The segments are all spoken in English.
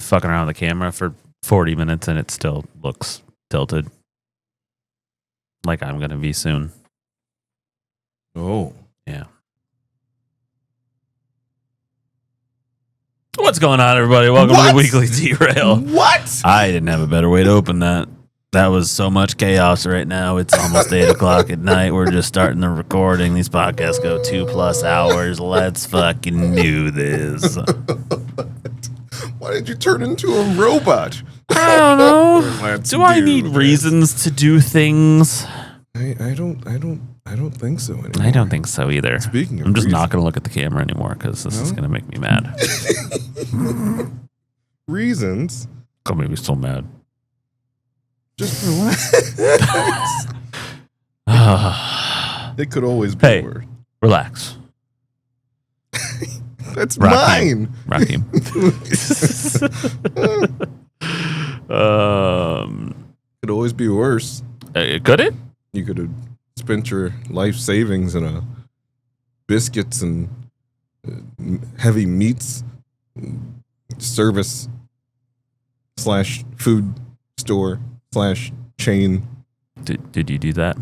fucking around with the camera for 40 minutes and it still looks tilted. Like I'm going to be soon. Oh. Yeah. What's going on, everybody? Welcome to the Weekly Derail. What? I didn't have a better way to open that. That was so much chaos right now. It's almost 8 o'clock at night. We're just starting the recording. These podcasts go 2+ hours. Let's fucking do this. Why did you turn into a robot? I don't know. Do I need reasons to do things? I don't think so anymore. I don't think so either. Speaking of I'm just reasons. not going to look at the camera anymore because this is going to make me mad. Reasons? Gonna make me so mad. Just relax. It could always be worse. Relax. That's Rock mine. Rocky. Could always be worse. Could it? You could have spent your life savings in a biscuits and heavy meats service / food store / chain. Did you do that?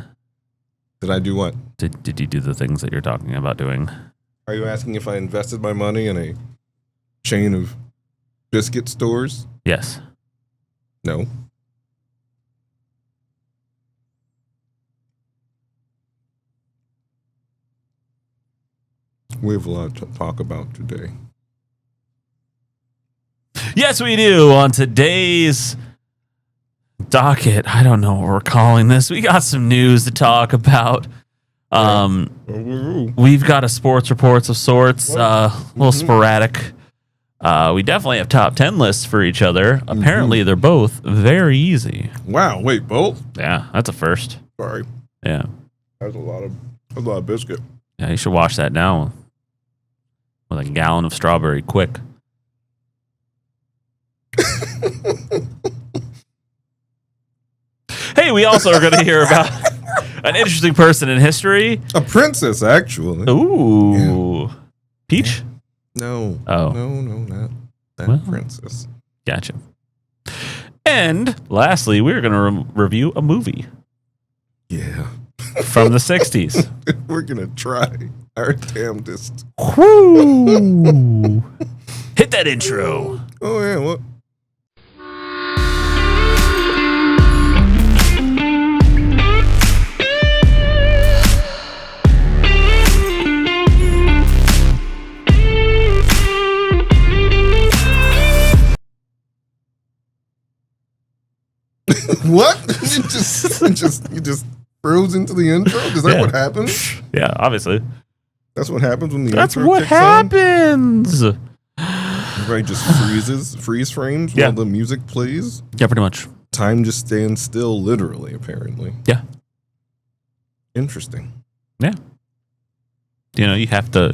Did I do what? Did you do the things that you're talking about doing? Are you asking if I invested my money in a chain of biscuit stores? Yes. No. We have a lot to talk about today. Yes, we do. On today's docket, I don't know what we're calling this. We got some news to talk about. We've got a sports reports of sorts, a little sporadic. We definitely have top 10 lists for each other. Apparently, they're both very easy. Wow! Wait, both? Yeah, that's a first. Sorry, Yeah, that's a lot of biscuit. yeah. You should wash that down with a gallon of strawberry quick. Hey, we also are going to hear about an interesting person in history. A princess, actually. Ooh. Yeah. Peach? No. Oh. No, not that Well. princess. Gotcha. And lastly, we're going to review a movie Yeah. from the 60s. We're gonna try our damnedest. Woo! Hit that intro. Oh yeah, what? What? you just froze into the intro? Is that what happened? Yeah, obviously. That's what happens when the That's intro what kicks on? happens. Everybody just freeze frames Yeah. while the music plays. Yeah, pretty much. Time just stands still, literally, apparently. Yeah. Interesting. Yeah. You know, you have to,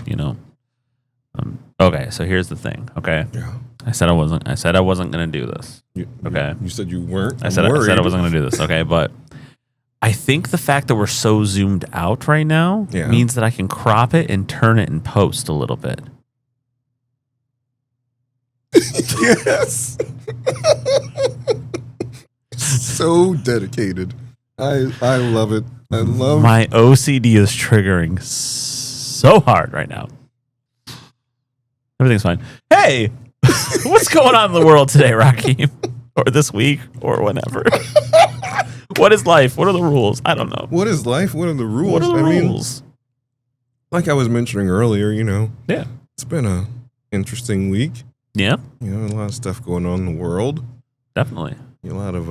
okay, so here's the thing, okay? Yeah. I said I wasn't going to do this. Okay. You said you weren't. I said I wasn't going to do this, okay? But I think the fact that we're so zoomed out right now means that I can crop it and turn it in post a little bit. Yes. So dedicated. I love it. I love My OCD is triggering so hard right now. Everything's fine. Hey, what's going on in the world today, Raheem? Or this week, or whenever? What is life? What are the rules? I don't know. What is life? What are the rules? What are the rules? Like I was mentioning earlier, Yeah. it's been a interesting week. Yeah, A lot of stuff going on in the world. definitely. A lot of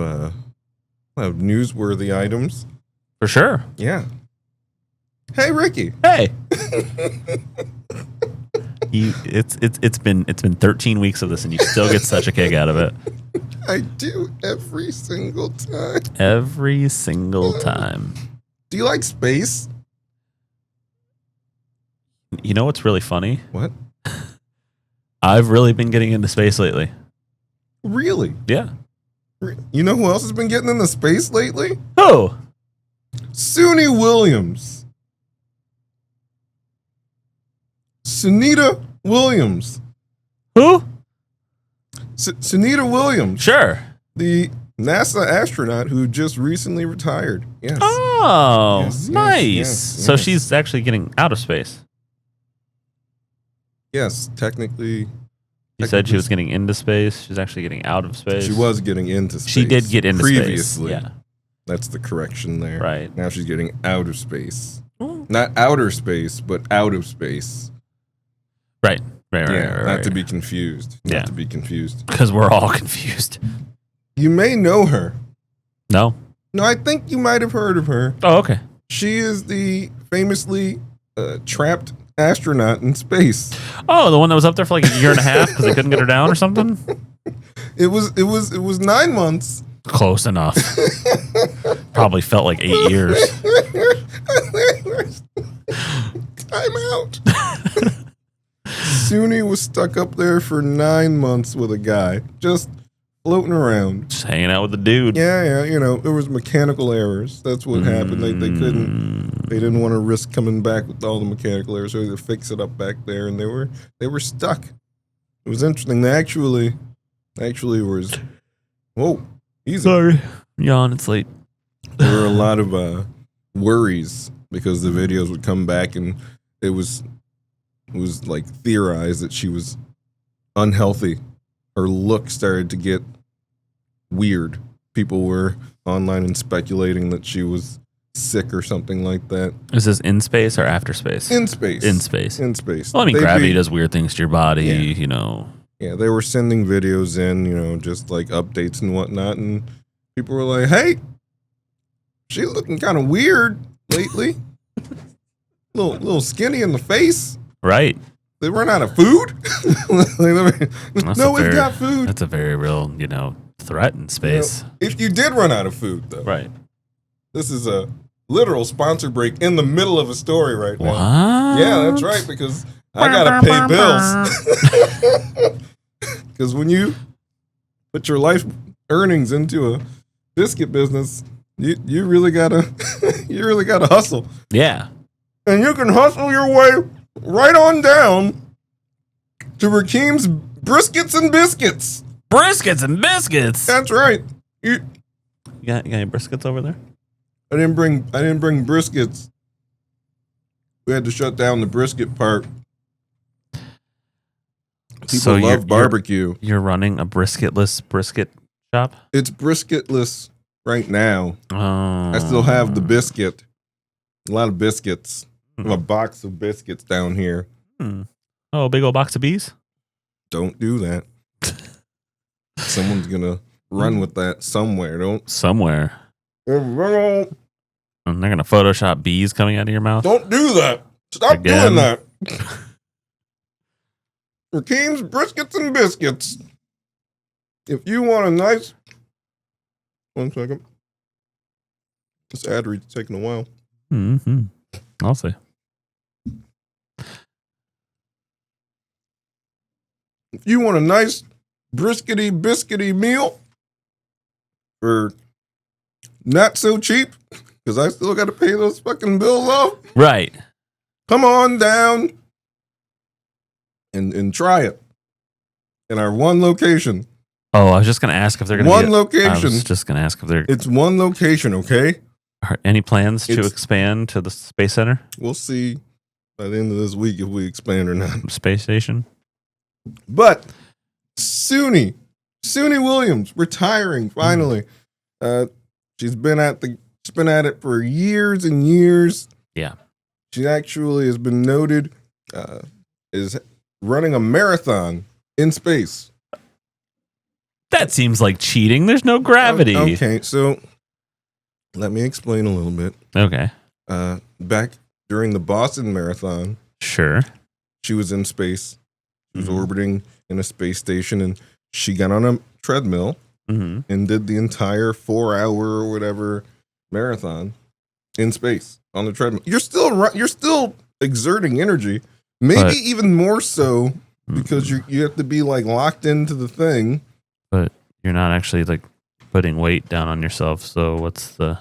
newsworthy items. For sure. Yeah. Hey, Ricky. Hey. It's been 13 weeks of this and you still get such a kick out of it. I do every single time. Every single time. Do you like space? You know what's really funny? What? I've really been getting into space lately. Really? Yeah. You know who else has been getting into space lately? Oh. Suni Williams. Sunita Williams. Who? Sunita Williams. Sure. The NASA astronaut who just recently retired. Yes. Oh, Yes, nice. yes, So yes. she's actually getting out of space. Yes, technically. You said she was getting into space. She's actually getting out of space. She was getting into space. She did get into previously. space. Yeah. That's the correction there. Right. Now she's getting out of space. Ooh. Not outer space, but out of space. Right. Not Right. to be confused. Not Yeah. to be confused. Because we're all confused. You may know her. No? No, I think you might have heard of her. Oh, okay. She is the famously trapped astronaut in space. Oh, the one that was up there for like a year and a half because they couldn't get her down or something? It was 9 months. Close enough. Probably felt like 8 years. Time out. Suni was stuck up there for 9 months with a guy, just floating around. Just hanging out with the dude. Yeah, there was mechanical errors. That's what happened. They didn't want to risk coming back with all the mechanical errors, so they fix it up back there, and they were stuck. It was interesting. They actually was. Whoa, easy. Sorry. Yawn, it's late. There were a lot of worries because the videos would come back and it was like theorized that she was unhealthy. Her look started to get weird. People were online and speculating that she was sick or something like that. Is this in space or after space? In space. In space. In space. Well, I mean, They'd gravity be- does weird things to your body, Yeah. Yeah, they were sending videos in, just like updates and whatnot, and people were like, "Hey, she's looking kind of weird lately. little skinny in the face. Right. They run out of food. No, we've got food. That's a very real, threat in space. If you did run out of food, though, Right. this is a literal sponsor break in the middle of a story right now. What? Yeah, that's right, because I gotta pay bills. Because when you put your life earnings into a biscuit business, you really gotta hustle, Yeah. and you can hustle your way right on down to Rakeem's Briskets and Biscuits. Briskets and biscuits. That's right. You got any briskets over there? I didn't bring briskets. We had to shut down the brisket part. People love barbecue. You're running a brisketless brisket shop? It's brisketless right now. Oh. I still have the biscuit. A lot of biscuits. I have a box of biscuits down here. Oh, a big old box of bees? Don't do that. Someone's gonna run with that somewhere. Somewhere. Don't And they're going to Photoshop bees coming out of your mouth? do that. Stop Again? doing that. Rakeem's Briskets and Biscuits. If you want a nice... 1 second. This ad read's taking a while. Mm-hmm. I'll see. If you want a nice briskety biscuity meal for not so cheap, because I still got to pay those fucking bills off, Right. come on down and try it in our one location. Oh, I was just going to ask if they're going to One I location. was just going to ask if there It's one location, okay? are any plans to It's- expand to the Space Center? We'll see by the end of this week if we expand or not. Space Station? But Suni Williams retiring finally. She's been at it for years and years. Yeah. She actually has been noted as running a marathon in space. That seems like cheating. There's no gravity. Okay, so let me explain a little bit. Okay. Back during the Boston Marathon, Sure. she was in space. She was Mhm. orbiting in a space station, and she got on a treadmill Mm-hmm. and did the entire 4-hour or whatever marathon in space on the treadmill. You're still exerting energy, maybe But- even more so because you have to be like locked into the thing. But you're not actually like putting weight down on yourself. So what's the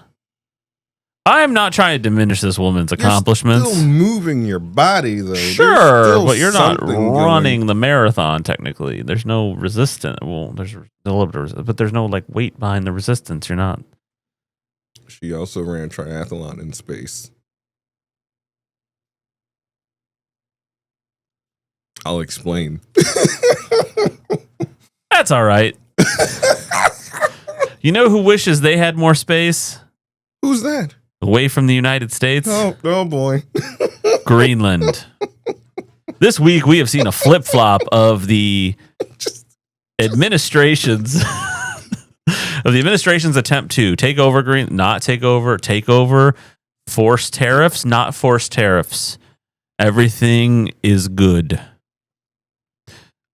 I'm not trying to diminish this woman's accomplishments. You're still moving your body, though. Sure, but you're not something running going. the marathon. Technically, there's no resistance. Well, there's a little bit of resistance, but there's no like weight behind the resistance. You're not. She also ran triathlon in space. I'll explain. That's all right. You know who wishes they had more space? Who's that? Away from the United States? Oh boy. Greenland. This week we have seen a flip-flop of the administration's attempt to take over take over, force tariffs, not force tariffs. Everything is good.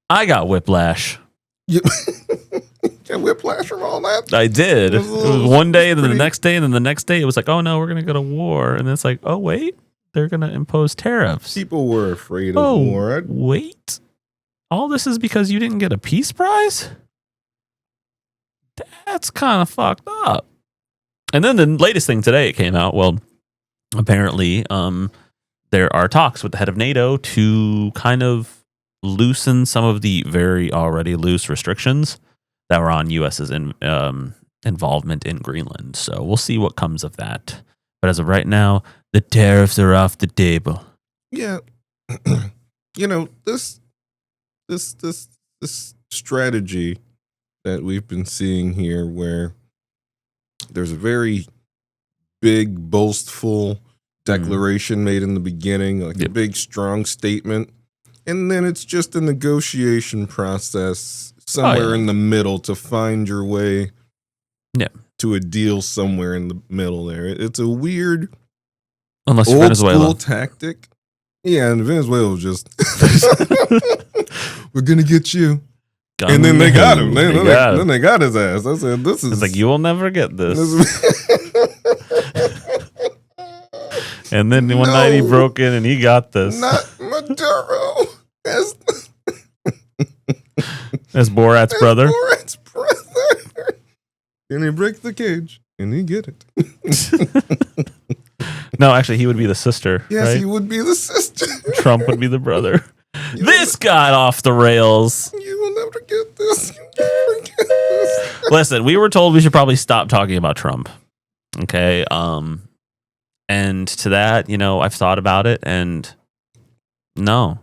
I got whiplash. You got whiplash from all that? I did. It was one day, and then the next day, and then the next day, it was like, oh no, we're going to go to war. And then it's like, oh wait, they're going to impose tariffs. People were afraid of war. Wait. All this is because you didn't get a peace prize? That's kind of fucked up. And then the latest thing today, it came out, well, apparently there are talks with the head of NATO to kind of loosen some of the very already loose restrictions that were on U.S.'s involvement in Greenland. So we'll see what comes of that. But as of right now, the tariffs are off the table. Yeah. You know, this strategy that we've been seeing here, where there's a very big, boastful declaration made in the beginning, like a big, strong statement, and then it's just a negotiation process somewhere in the middle to find your way to a deal somewhere in the middle there. It's a weird, unless old Venezuela school tactic. Yeah, and Venezuela was just, we're going to get you. And then they got him. Then they got his ass. I said, this is... It's like, you will never get this. And then one night he broke in and he got this. Not Maduro. That's Borat's brother. Borat's brother. And he break the cage and he get it. No, actually, he would be the sister. Yes, right? he would be the sister. Trump would be the brother. This got off the rails. You will never get this. You will never get this. Listen, we were told we should probably stop talking about Trump. Okay. And to that, you know, I've thought about it, and no.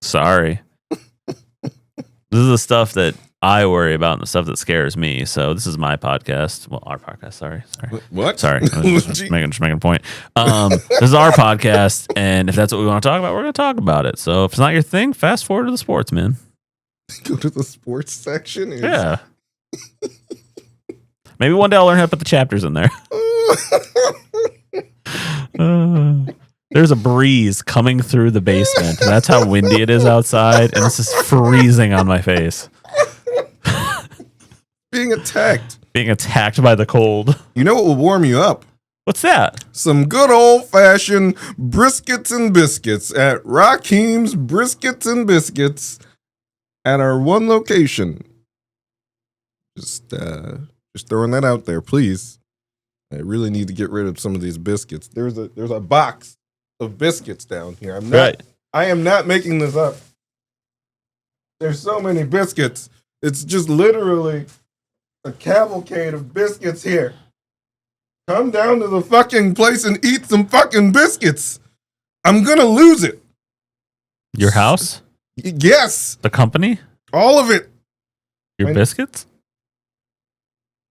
Sorry. This is the stuff that I worry about and the stuff that scares me. So this is my podcast. Well, our podcast. Sorry. What? Sorry. I was just making a point. This is our podcast, and if that's what we want to talk about, we're going to talk about it. So if it's not your thing, fast forward to the sports, man. Go to the sports section. Yeah. Maybe one day I'll learn how to put the chapters in there. There's a breeze coming through the basement. That's how windy it is outside, and it's just freezing on my face. Being attacked by the cold. You know what will warm you up? What's that? Some good old-fashioned briskets and biscuits at Rakeem's Briskets and Biscuits at our one location. Just throwing that out there, please. I really need to get rid of some of these biscuits. There's a box of biscuits down here. I am not making this up. There's so many biscuits. It's just literally a cavalcade of biscuits here. Come down to the fucking place and eat some fucking biscuits. I'm gonna lose it. Your house? Yes. The company? All of it. Your biscuits?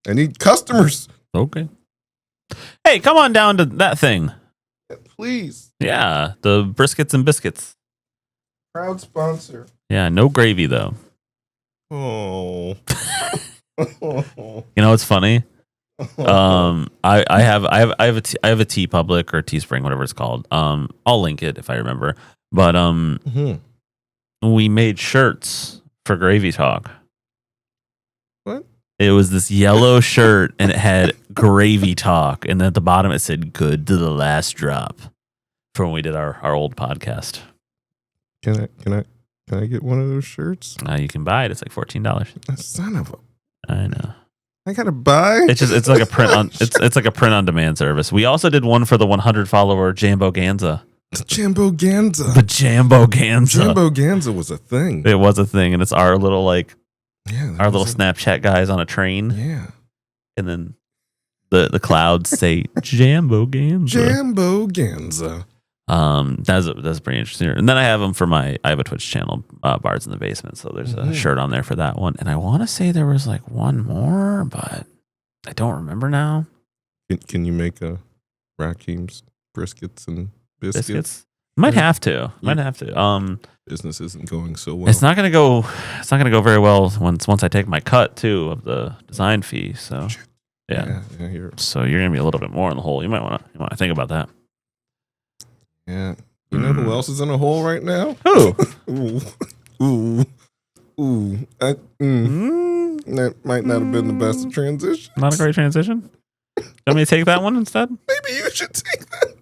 I need customers. Okay. Hey, come on down to that thing. Please. Yeah, the briskets and biscuits. Proud sponsor. Yeah, no gravy though. Oh. You know what's funny? I have a T Public or Teespring, whatever it's called. I'll link it if I remember. But we made shirts for Gravy Talk. What? It was this yellow shirt and it had Gravy Talk, and then at the bottom it said "Good to the last drop" for when we did our old podcast. Can I get one of those shirts? You can buy it. It's like $14. Son of a. I know. I gotta buy. It's like a print on it's like a print on demand service. We also did one for the 100 follower Jambo Ganza. Jambo Ganza. The Jambo Ganza. Jambo Ganza was a thing. It was a thing, and it's our little our little Snapchat guys on a train. Yeah. And then the clouds say Jambo Ganza. Jambo Ganza. That's pretty interesting. And then I have them for I have a Twitch channel, Bards in the Basement. So there's a shirt on there for that one. And I want to say there was like one more, but I don't remember now. Can you make Rakim's briskets and biscuits? Might have to. Business isn't going so well. It's not gonna go very well once I take my cut too of the design fee. So yeah. So you're gonna be a little bit more in the hole. You might wanna think about that. Yeah. You know who else is in a hole right now? Who? That might not have been the best transition. Not a great transition. Want me to take that one instead? Maybe you should take that.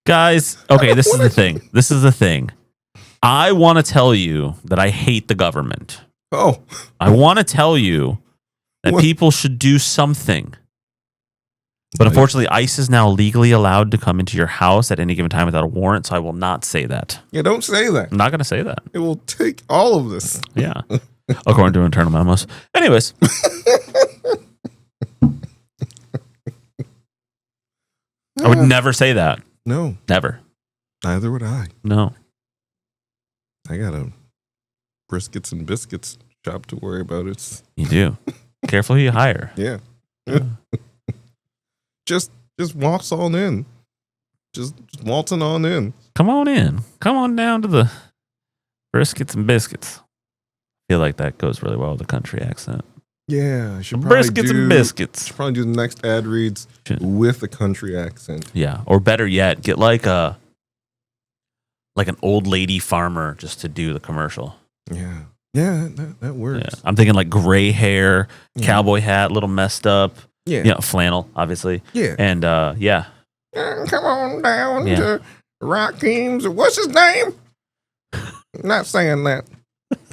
Guys, okay, this is the thing. This is the thing. I want to tell you that I hate the government. Oh. I want to tell you that people should do something. But unfortunately, ICE is now legally allowed to come into your house at any given time without a warrant, so I will not say that. Yeah, don't say that. I'm not going to say that. It will take all of this. Yeah. According to internal memos. Anyways. I would never say that. No. Never. Neither would I. No. I got a briskets and biscuits shop to worry about. You do. Careful who you hire. Yeah. Just waltz on in. Just waltzing on in. Come on in. Come on down to the briskets and biscuits. I feel like that goes really well with the country accent. Yeah, I should probably briskets and biscuits. Should probably do the next ad reads with a country accent. Yeah, or better yet, get like an old lady farmer just to do the commercial. Yeah, that works. Yeah. I'm thinking like gray hair, cowboy hat, a little messed up. Yeah, flannel, obviously. Yeah, and yeah. Come on down to Rakim's. What's his name? Not saying that.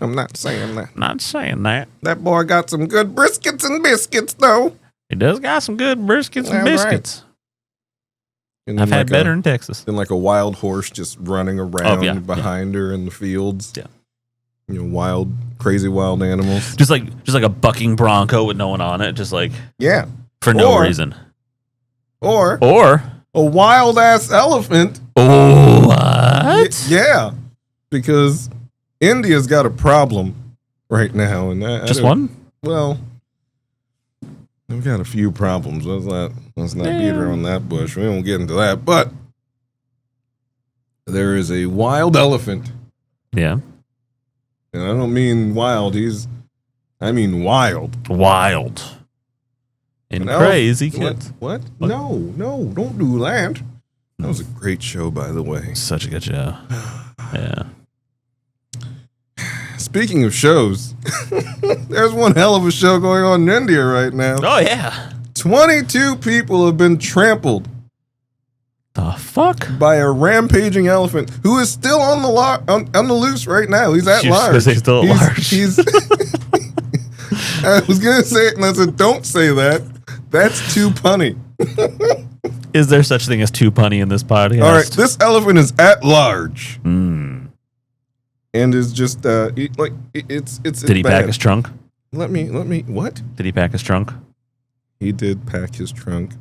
I'm not saying that. Not saying that. That boy got some good briskets and biscuits, though. He does got some good briskets and biscuits. Right. I've had better in Texas. Then like a wild horse just running around behind her in the fields. Yeah. You know, crazy wild animals. Just like a bucking bronco with no one on it. Just like for no reason. Or a wild ass elephant. Oh, what? Yeah, because India's got a problem right now, and just one. Well, we've got a few problems. Let's not beat around that bush. We won't get into that. But there is a wild elephant. Yeah. And I don't mean wild. I mean wild. Wild. And crazy kids. What? No, don't do that. That was a great show, by the way. Such a good show. Yeah. Speaking of shows, there's one hell of a show going on in India right now. Oh, yeah. 22 people have been trampled. The fuck? By a rampaging elephant who is still on the loose right now. He's at large. He's still at large. I was going to say it, and I said, don't say that. That's too punny. Is there such thing as too punny in this podcast? All right, this elephant is at large. And is just it's Did he pack his trunk? Let me what? Did he pack his trunk? He did pack his trunk.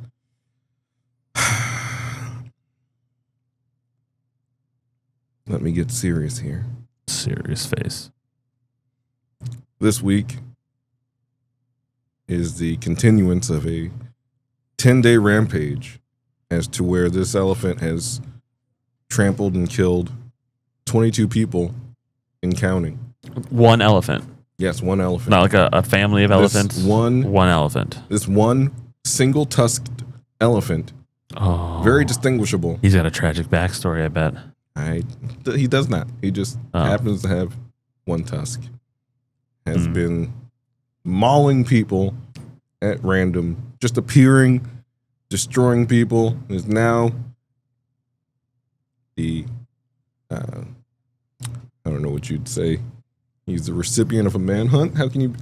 Let me get serious here. Serious face. This week is the continuance of a 10-day rampage as to where this elephant has trampled and killed 22 people and counting. One elephant. Yes, one elephant. Not like a family of elephants. One elephant. This one single tusked elephant. Oh. Very distinguishable. He's got a tragic backstory, I bet. He does not. He just happens to have one tusk. Has been mauling people at random, just appearing, destroying people. Is now the I don't know what you'd say. He's the recipient of a manhunt. How can you?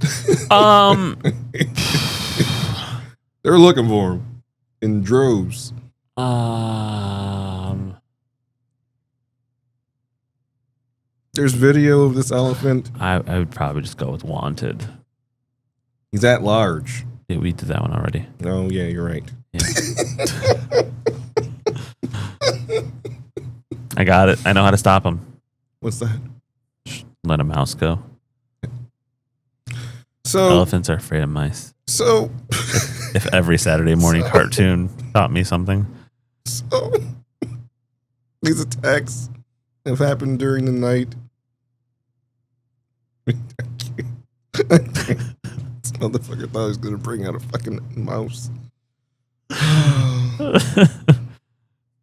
They're looking for him in droves. There's video of this elephant. I would probably just go with wanted. He's at large. Yeah, we did that one already. Oh, yeah, you're right. Yeah. I got it. I know how to stop him. What's that? Let a mouse go. So Elephants are afraid of mice. So If every Saturday morning cartoon taught me something. So these attacks have happened during the night. I can't. This motherfucker thought he was gonna bring out a fucking mouse.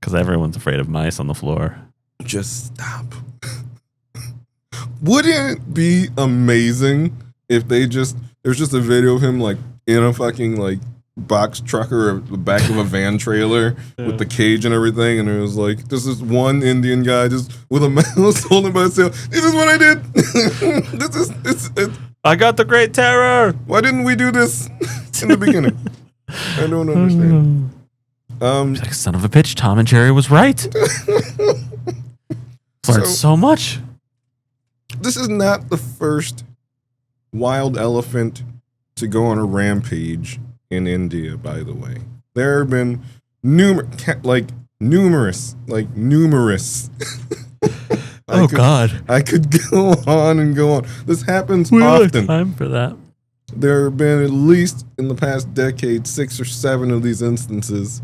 Because everyone's afraid of mice on the floor. Just stop. Wouldn't it be amazing if there's just a video of him like in a fucking like box truck or the back of a van trailer with the cage and everything, and it was like this is one Indian guy just with a mouse holding by his tail. This is what I did. I got the great terror. Why didn't we do this in the beginning? I don't understand. Like, son of a bitch, Tom and Jerry was right. Learned so much. This is not the first wild elephant to go on a rampage in India, by the way. There have been numerous. God. I could go on and go on. This happens We don't often. have time for that. There have been at least in the past decade 6 or 7 of these instances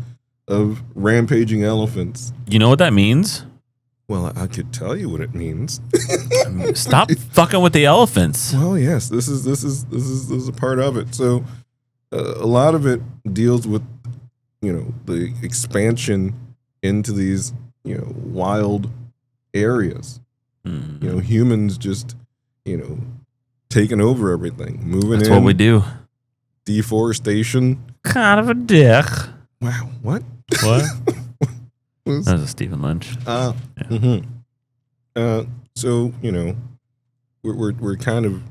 of rampaging elephants. You know what that means? Well, I could tell you what it means. Stop fucking with the elephants. Well, yes, this is a part of it. So, a lot of it deals with, the expansion into these, wild areas. Mm. Humans just, taking over everything, moving That's in. what we do. Deforestation. Kind of a dick. Wow, what? What? That was a Stephen Lynch. So we're kind of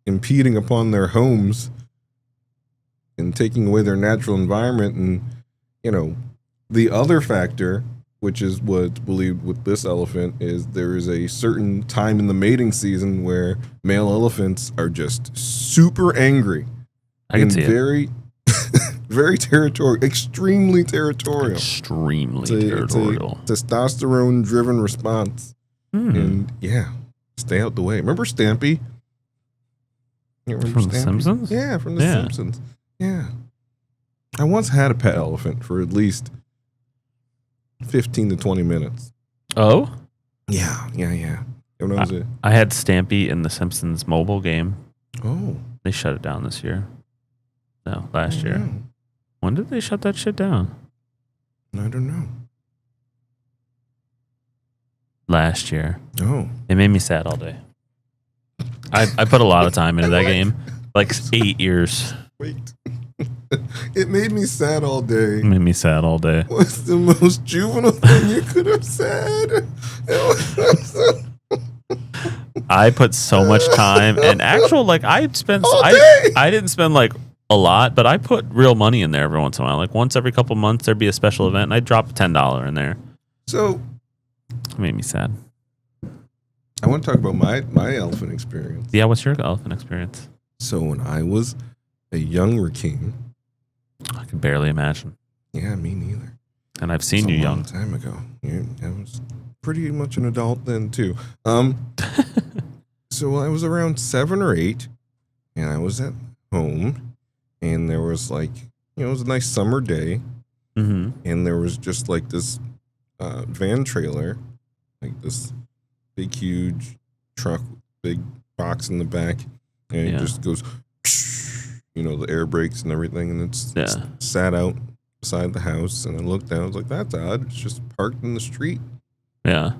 impeding upon their homes and taking away their natural environment, and the other factor, which is what's believed with this elephant, is there is a certain time in the mating season where male elephants are just super angry. I can see very very territorial, extremely territorial. Extremely It's territorial. a testosterone-driven response. Mm. And yeah, stay out the way. Remember Stampy? You remember From The Simpsons? Yeah, from The Simpsons. Yeah. I once had a pet elephant for at least 15 to 20 minutes. Oh? Yeah. When I was I had Stampy in the Simpsons mobile game. Oh. They shut it down this year. No, last year. Know. When did they shut that shit down? I don't know. Last year. Oh. It made me sad all day. I put a lot of time into that game. Like 8 years. Wait. It made me sad all day. It made me sad all day. What's the most juvenile thing you could have said? I put so much time and I didn't spend like a lot, but I put real money in there every once in a while. Like once every couple months there'd be a special event and I'd drop a $10 in there. So It made me sad. I want to talk about my elephant experience. Yeah, what's your elephant experience? So when I was a young Rakim, I can barely imagine. yeah, me neither. And I've seen you A long young. time ago. Yeah, I was pretty much an adult then too. So I was around 7 or 8, and I was at home, and there was like, it was a nice summer day, Mm-hmm. and there was just like this van trailer, like this big huge truck, big box in the back, and it just goes, the air brakes and everything, and it's sat out beside the house, and I looked down, I was like, that's odd, it's just parked in the street. Yeah.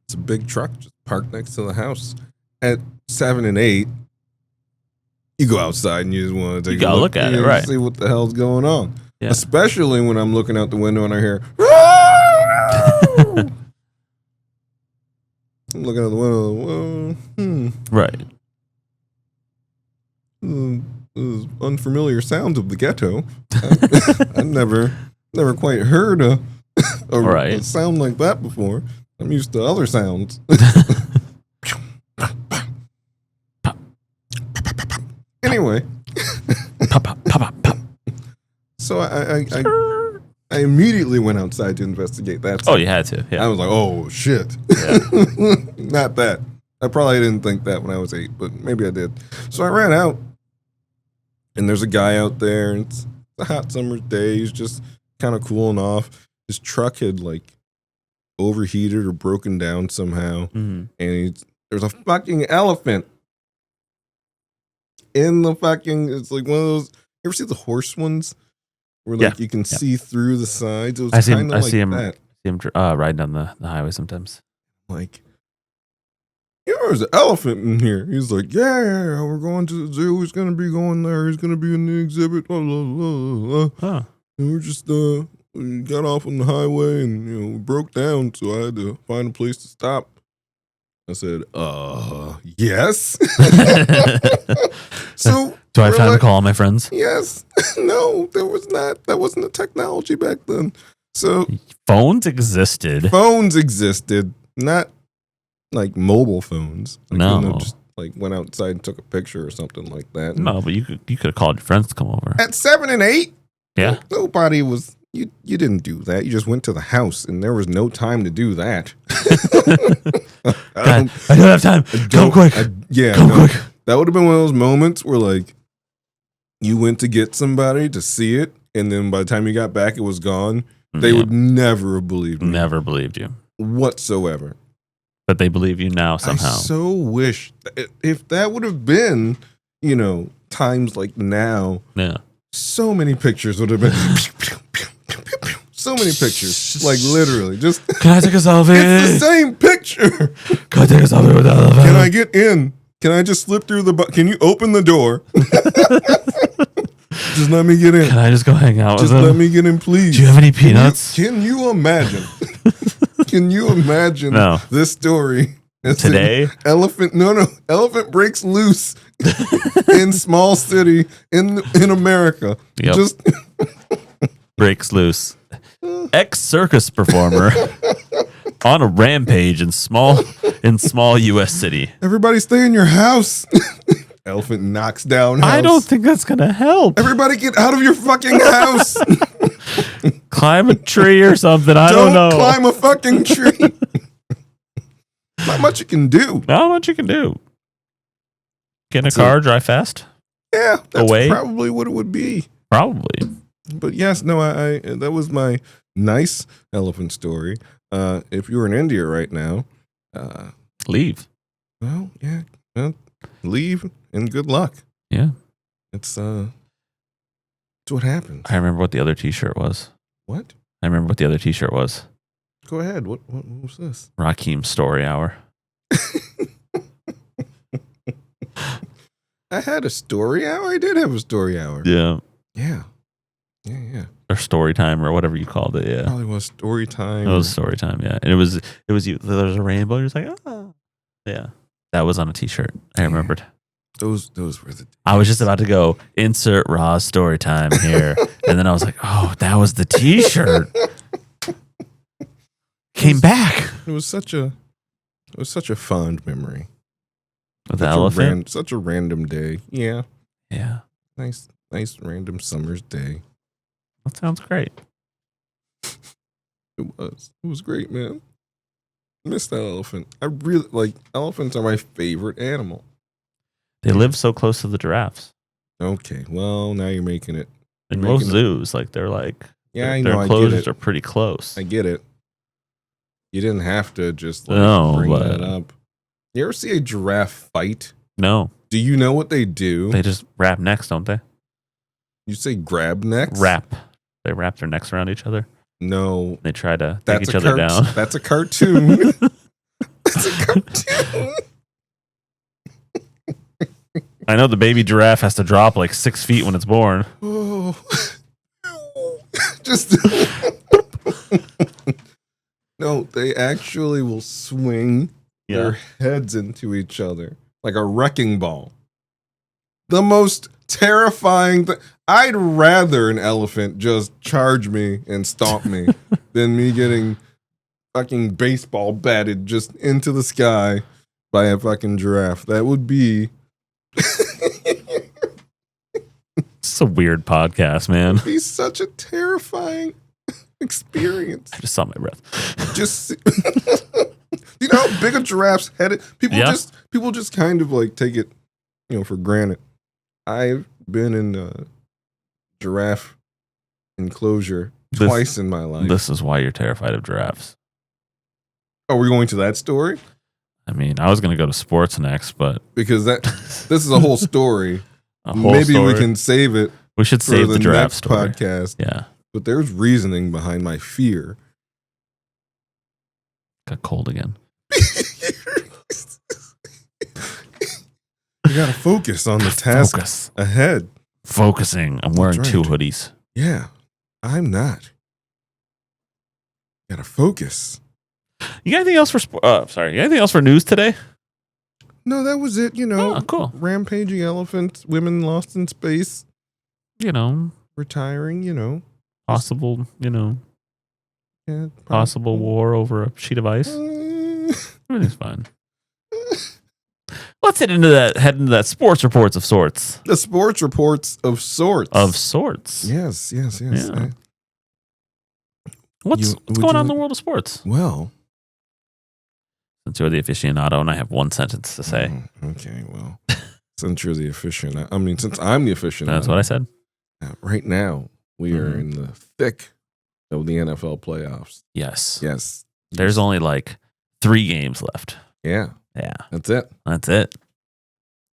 It's a big truck just parked next to the house. At 7 and 8, you go outside and you just want to take a look at it, right? See what the hell's going on. Yeah. Especially when I'm looking out the window and I hear, I'm looking out the window, Right. those unfamiliar sounds of the ghetto. I never quite heard a sound like that before. I'm used to other sounds. Anyway, so I immediately went outside to investigate that. Oh, you had to. Yeah. I was like, oh shit. Yeah. Not that. I probably didn't think that when I was 8, but maybe I did. So I ran out, and there's a guy out there, and it's a hot summer day. He's just kind of cooling off. His truck had like overheated or broken down somehow, and there's a fucking elephant in the fucking. It's like one of those. You ever see the horse ones where like you can see through the sides? It was kind of like that. I see him riding down the highway sometimes. Like, there's an elephant in here. He's like, yeah, we're going to the zoo. He's gonna be going there. He's gonna be in the exhibit. Blah, blah, blah, blah. And we're just we got off on the highway and we broke down, so I had to find a place to stop. I said, yes. So do I have time to call all my friends? Yes. No, there was not. That wasn't the technology back then. So phones existed. Not like mobile phones. Like, no. Just like went outside and took a picture or something like that. No, but you could have called your friends to come over. At 7 and 8? Yeah. Nobody was. You didn't do that. You just went to the house, and there was no time to do that. God, I don't have time. Come quick. Quick. That would have been one of those moments where, like, you went to get somebody to see it, and then by the time you got back, it was gone. They would never have believed you. Never believed you. Whatsoever. But they believe you now somehow. I so wish if that would have been, times like now. Yeah. So many pictures would have been. So many pictures. Like literally. Just can I take a selfie? It's the same picture. Can I take a selfie with the elephant? Can I get in? Can I just slip through can you open the door? Just let me get in. Can I just go hang out with him? Just let me get in, please. Do you have any peanuts? Can you imagine? Can you imagine this story? Today? Elephant breaks loose in small city in America. Yep. Just breaks loose. Ex-circus performer on a rampage in small U.S. city. Everybody stay in your house. Elephant knocks down house. I don't think that's gonna help. Everybody get out of your fucking house. Climb a tree or something. I don't know. Climb a fucking tree. Not much you can do. Not much you can do. Get in a car, drive fast. Yeah, that's probably what it would be. Probably. But yes, no, I that was my nice elephant story. If you were in India right now, leave. Well, yeah, leave and good luck. Yeah, it's what happens. I remember what the other T-shirt was. What? I remember what the other T-shirt was. Go ahead. What was this? Rakeem's Story Hour. I had a story hour. I did have a story hour. Yeah. Yeah. Or story time or whatever you called it. Yeah. Probably was story time. It was story time. Yeah, and it was you. There was a rainbow. You're just like, oh, yeah. That was on a T-shirt. I remembered. Those were the. I was just about to go insert raw story time here, and then I was like, oh, that was the T-shirt. Came back. It was such a fond memory. With the elephant? Such a random day. Yeah. Yeah. Nice random summer's day. That sounds great. It was great, man. Miss that elephant. I really elephants are my favorite animal. They live so close to the giraffes. Okay. Well, now you're making it. In most zoos, they're like their enclosures are pretty close. I get it. You didn't have to just bring that up. You ever see a giraffe fight? No. Do you know what they do? They just wrap necks, don't they? You say grab necks? Wrap. They wrap their necks around each other. No. They try to take each other down. That's a cartoon. That's a cartoon. I know the baby giraffe has to drop like 6 feet when it's born. Oh. Just no, they actually will swing their heads into each other like a wrecking ball. The most terrifying. I'd rather an elephant just charge me and stomp me than me getting fucking baseball batted just into the sky by a fucking giraffe. That would be. It's a weird podcast, man. It'd be such a terrifying experience. I just saw my breath. Just you know how big a giraffe's headed. People just kind of like take it, for granted. I've been in a giraffe enclosure twice in my life. This is why you're terrified of giraffes. Are we going to that story? I mean, I was going to go to sports next, but because this is a whole story. Maybe we can save it. We should save the giraffe story podcast. Yeah, but there's reasoning behind my fear. Got cold again. You gotta focus on the task ahead. Focusing. I'm wearing 2 hoodies. Yeah, I'm not. Gotta focus. You got anything else for You got anything else for news today? No, that was it. Oh, cool. Rampaging elephants, women lost in space. Retiring. Possible. Yeah, possible war over a sheet of ice. Everything's fine. Let's head into that sports reports of sorts. The sports reports of sorts. Of sorts. Yes. Yeah. What's going on in the world of sports? Well, since you're the aficionado and I have one sentence to say. Okay, well, since you're the aficionado, since I'm the aficionado. That's what I said. Right now, we are in the thick of the NFL playoffs. Yes. There's only like 3 games left. Yeah. That's it.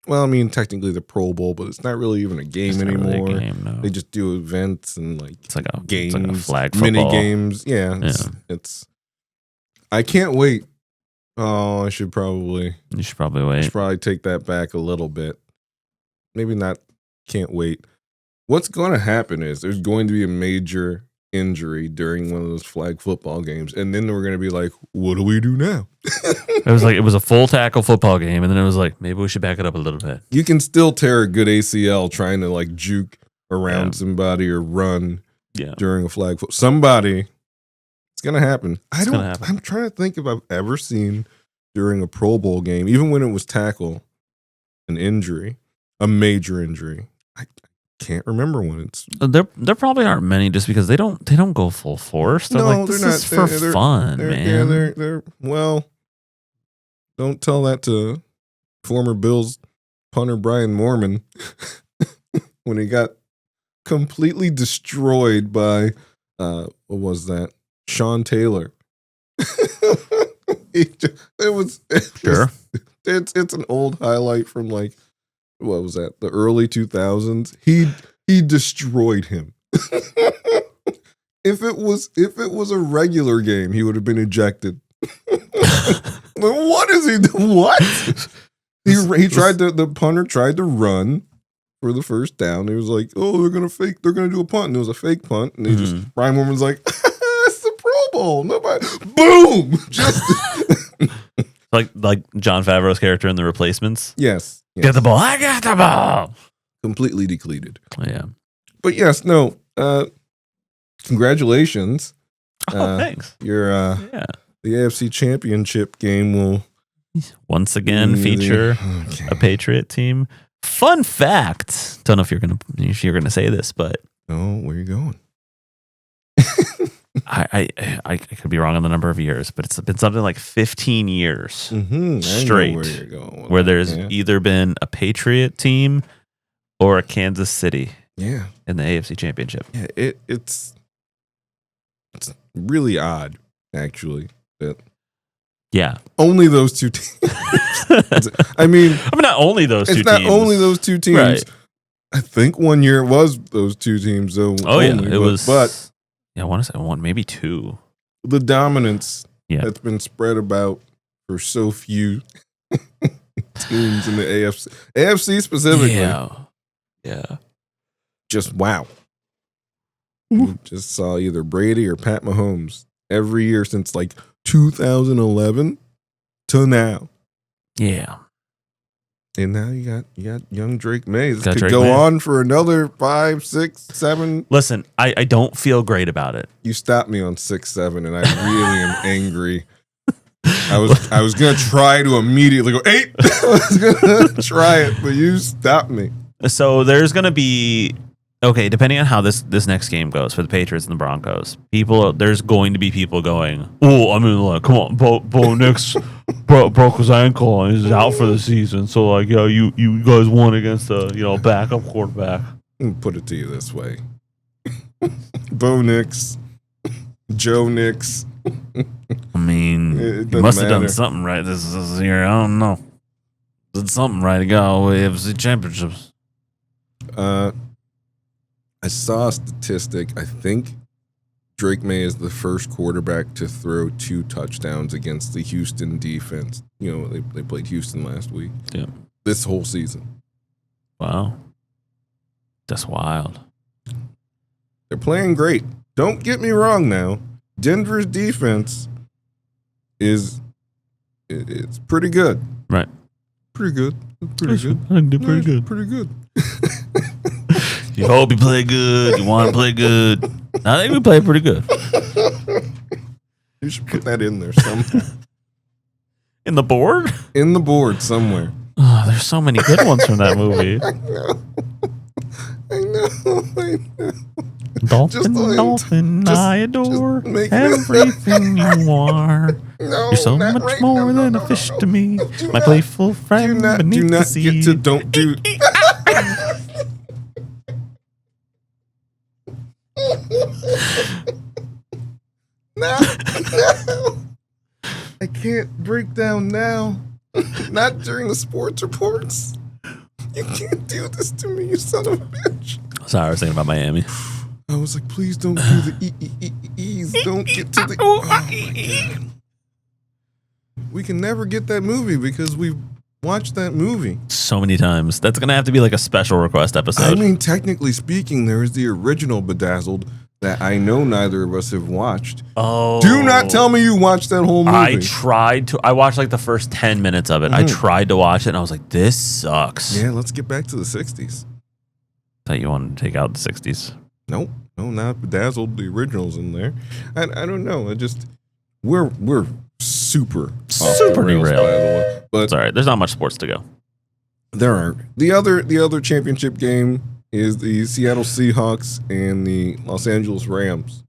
Well, technically the Pro Bowl, but it's not really even a game anymore. Really a game, no. They just do events and it's like a games, it's like a flag football. mini games. Yeah. It's I can't wait. Oh, you should probably wait. I should probably take that back a little bit. Maybe not. Can't wait. What's going to happen is there's going to be a major injury during one of those flag football games, and then we're going to be like, what do we do now? It was a full tackle football game, and then it was like, maybe we should back it up a little bit. You can still tear a good ACL trying to like juke around somebody or run during a flag football. It's going to happen. I'm trying to think if I've ever seen during a Pro Bowl game, even when it was tackle, an injury, a major injury. I can't remember when it's. There probably aren't many, just because they don't go full force. They're this is for fun, man. Yeah, they're well. Don't tell that to former Bills punter Brian Moorman when he got completely destroyed by what was that? Sean Taylor. It's an old highlight from like, what was that? The early 2000s. He destroyed him. If it was a regular game, he would have been ejected. What is he doing? What? He tried to, the punter tried to run for the first down. He was like, oh, they're gonna do a punt. And it was a fake punt. And Brian Moorman's like, it's the Pro Bowl. Nobody, boom. Just like Jon Favreau's character in The Replacements. Yes. Get the ball. I got the ball. Completely depleted. Yeah. But yes, no. Congratulations. Thanks. The AFC Championship game will once again feature a Patriot team. Fun fact. Don't know if you're gonna say this, but where are you going? I could be wrong on the number of years, but it's been something like 15 years straight where you're going where there's either been a Patriot team or a Kansas City in the AFC Championship. Yeah, it's really odd, actually. That only those two teams. Not only those two teams. It's not only those two teams. Right. I think one year it was those two teams. Though. It was. But I want to say one, maybe two. The dominance that's been spread about for so few teams in the AFC specifically. Yeah. Just wow. You just saw either Brady or Pat Mahomes every year since like 2011 till now. Yeah. And now you got young Drake May. This Got could Drake go May. on for another 5, 6, 7. Listen, I don't feel great about it. You stopped me on 6, 7, and I really am angry. I was gonna try to immediately go 8. I was gonna try it, but you stopped me. So there's going to be, okay, depending on how this next game goes for the Patriots and the Broncos, there's going to be people going, oh, I mean, like, come on, Bo Nix broke his ankle and he's out for the season. So, like, yeah, you guys won against a, backup quarterback. Let me put it to you this way. Bo Nix, Joe Nix. I mean, It you must have doesn't done something right this year. I don't know. Did something right to go all the way AFC championships. I saw a statistic. I think Drake May is the first quarterback to throw 2 touchdowns against the Houston defense. They played Houston last week. Yeah. This whole season. Wow. That's wild. They're playing great. Don't get me wrong now. Denver's defense it's pretty good. Right. Pretty good. Pretty good. I think they're pretty good. Pretty good. You hope you play good. You want to play good. I think we play pretty good. You should put that in there somewhere. In the board? In the board somewhere. Oh, there's so many good ones from that movie. I know. Dolphin, I adore make everything you are. No, You're so not much right more now. than No, a fish no, to me. no, My playful friend do beneath the not sea. get to don't do. No. I can't break down now. Not during the sports reports. You can't do this to me, you son of a bitch. Sorry, I was thinking about Miami. I was like, please don't do the E's. Don't get to the. Oh my God. We can never get that movie because we've watched that movie. So many times. That's going to have to be like a special request episode. I mean, technically speaking, there is the original Bedazzled that I know neither of us have watched. Oh. Do not tell me you watched that whole movie. I watched like the first 10 minutes of it. I tried to watch it and I was like, this sucks. Yeah, let's get back to the 60s. Thought you wanted to take out the 60s. Nope. No, not Bedazzled. The original's in there. I don't know. We're super off the rails, derailed. by the way. But It's all right. There's not much sports to go. there aren't. The other championship game is the Seattle Seahawks and the Los Angeles Rams.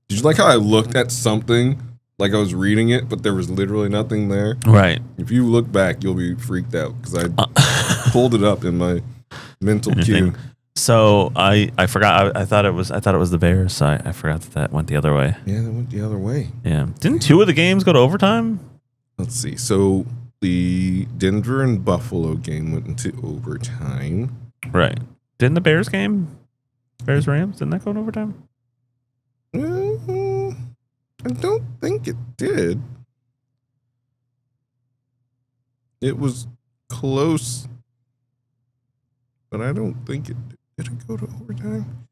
Did you like how I looked at something like I was reading it, but there was literally nothing there? Right. If you look back, you'll be freaked out because I pulled it up in my mental queue. So I forgot. I thought it was the Bears. So I forgot that went the other way. Yeah, that went the other way. Yeah. Didn't 2 of the games go to overtime? Let's see. So the Denver and Buffalo game went into overtime. Right. Didn't the Bears game? Bears Rams? Didn't that go to overtime? I don't think it did. It was close, but I don't think it did. It go to overtime?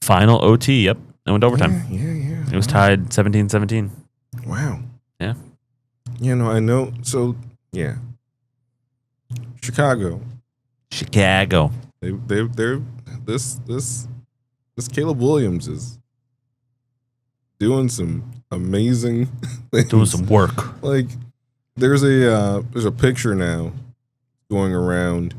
Final OT. Yep. It went to overtime. Yeah. It was tied 17-17. Wow. Yeah. I know. So, yeah. Chicago. They're this Caleb Williams is doing some amazing things. Doing some work. Like there's a picture now going around.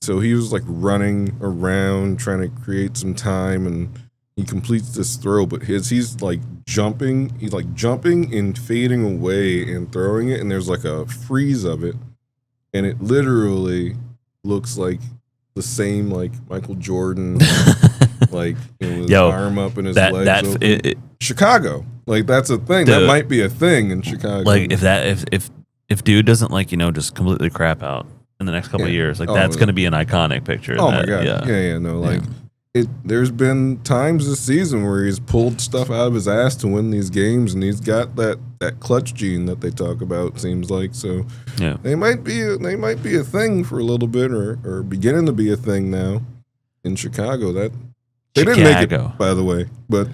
So he was like running around trying to create some time, and he completes this throw, but he's like jumping and fading away and throwing it, and there's like a freeze of it, and it literally looks like the same like Michael Jordan, like with his arm up and his legs open. Chicago, like that's a thing. That might be a thing in Chicago. Like if dude doesn't just completely crap out in the next couple of years, that's going to be an iconic picture. Oh my God. Yeah. There's been times this season where he's pulled stuff out of his ass to win these games, and he's got that clutch gene that they talk about. Seems like so. Yeah, they might be a thing for a little bit, or beginning to be a thing now in Chicago. That they didn't make it, by the way. But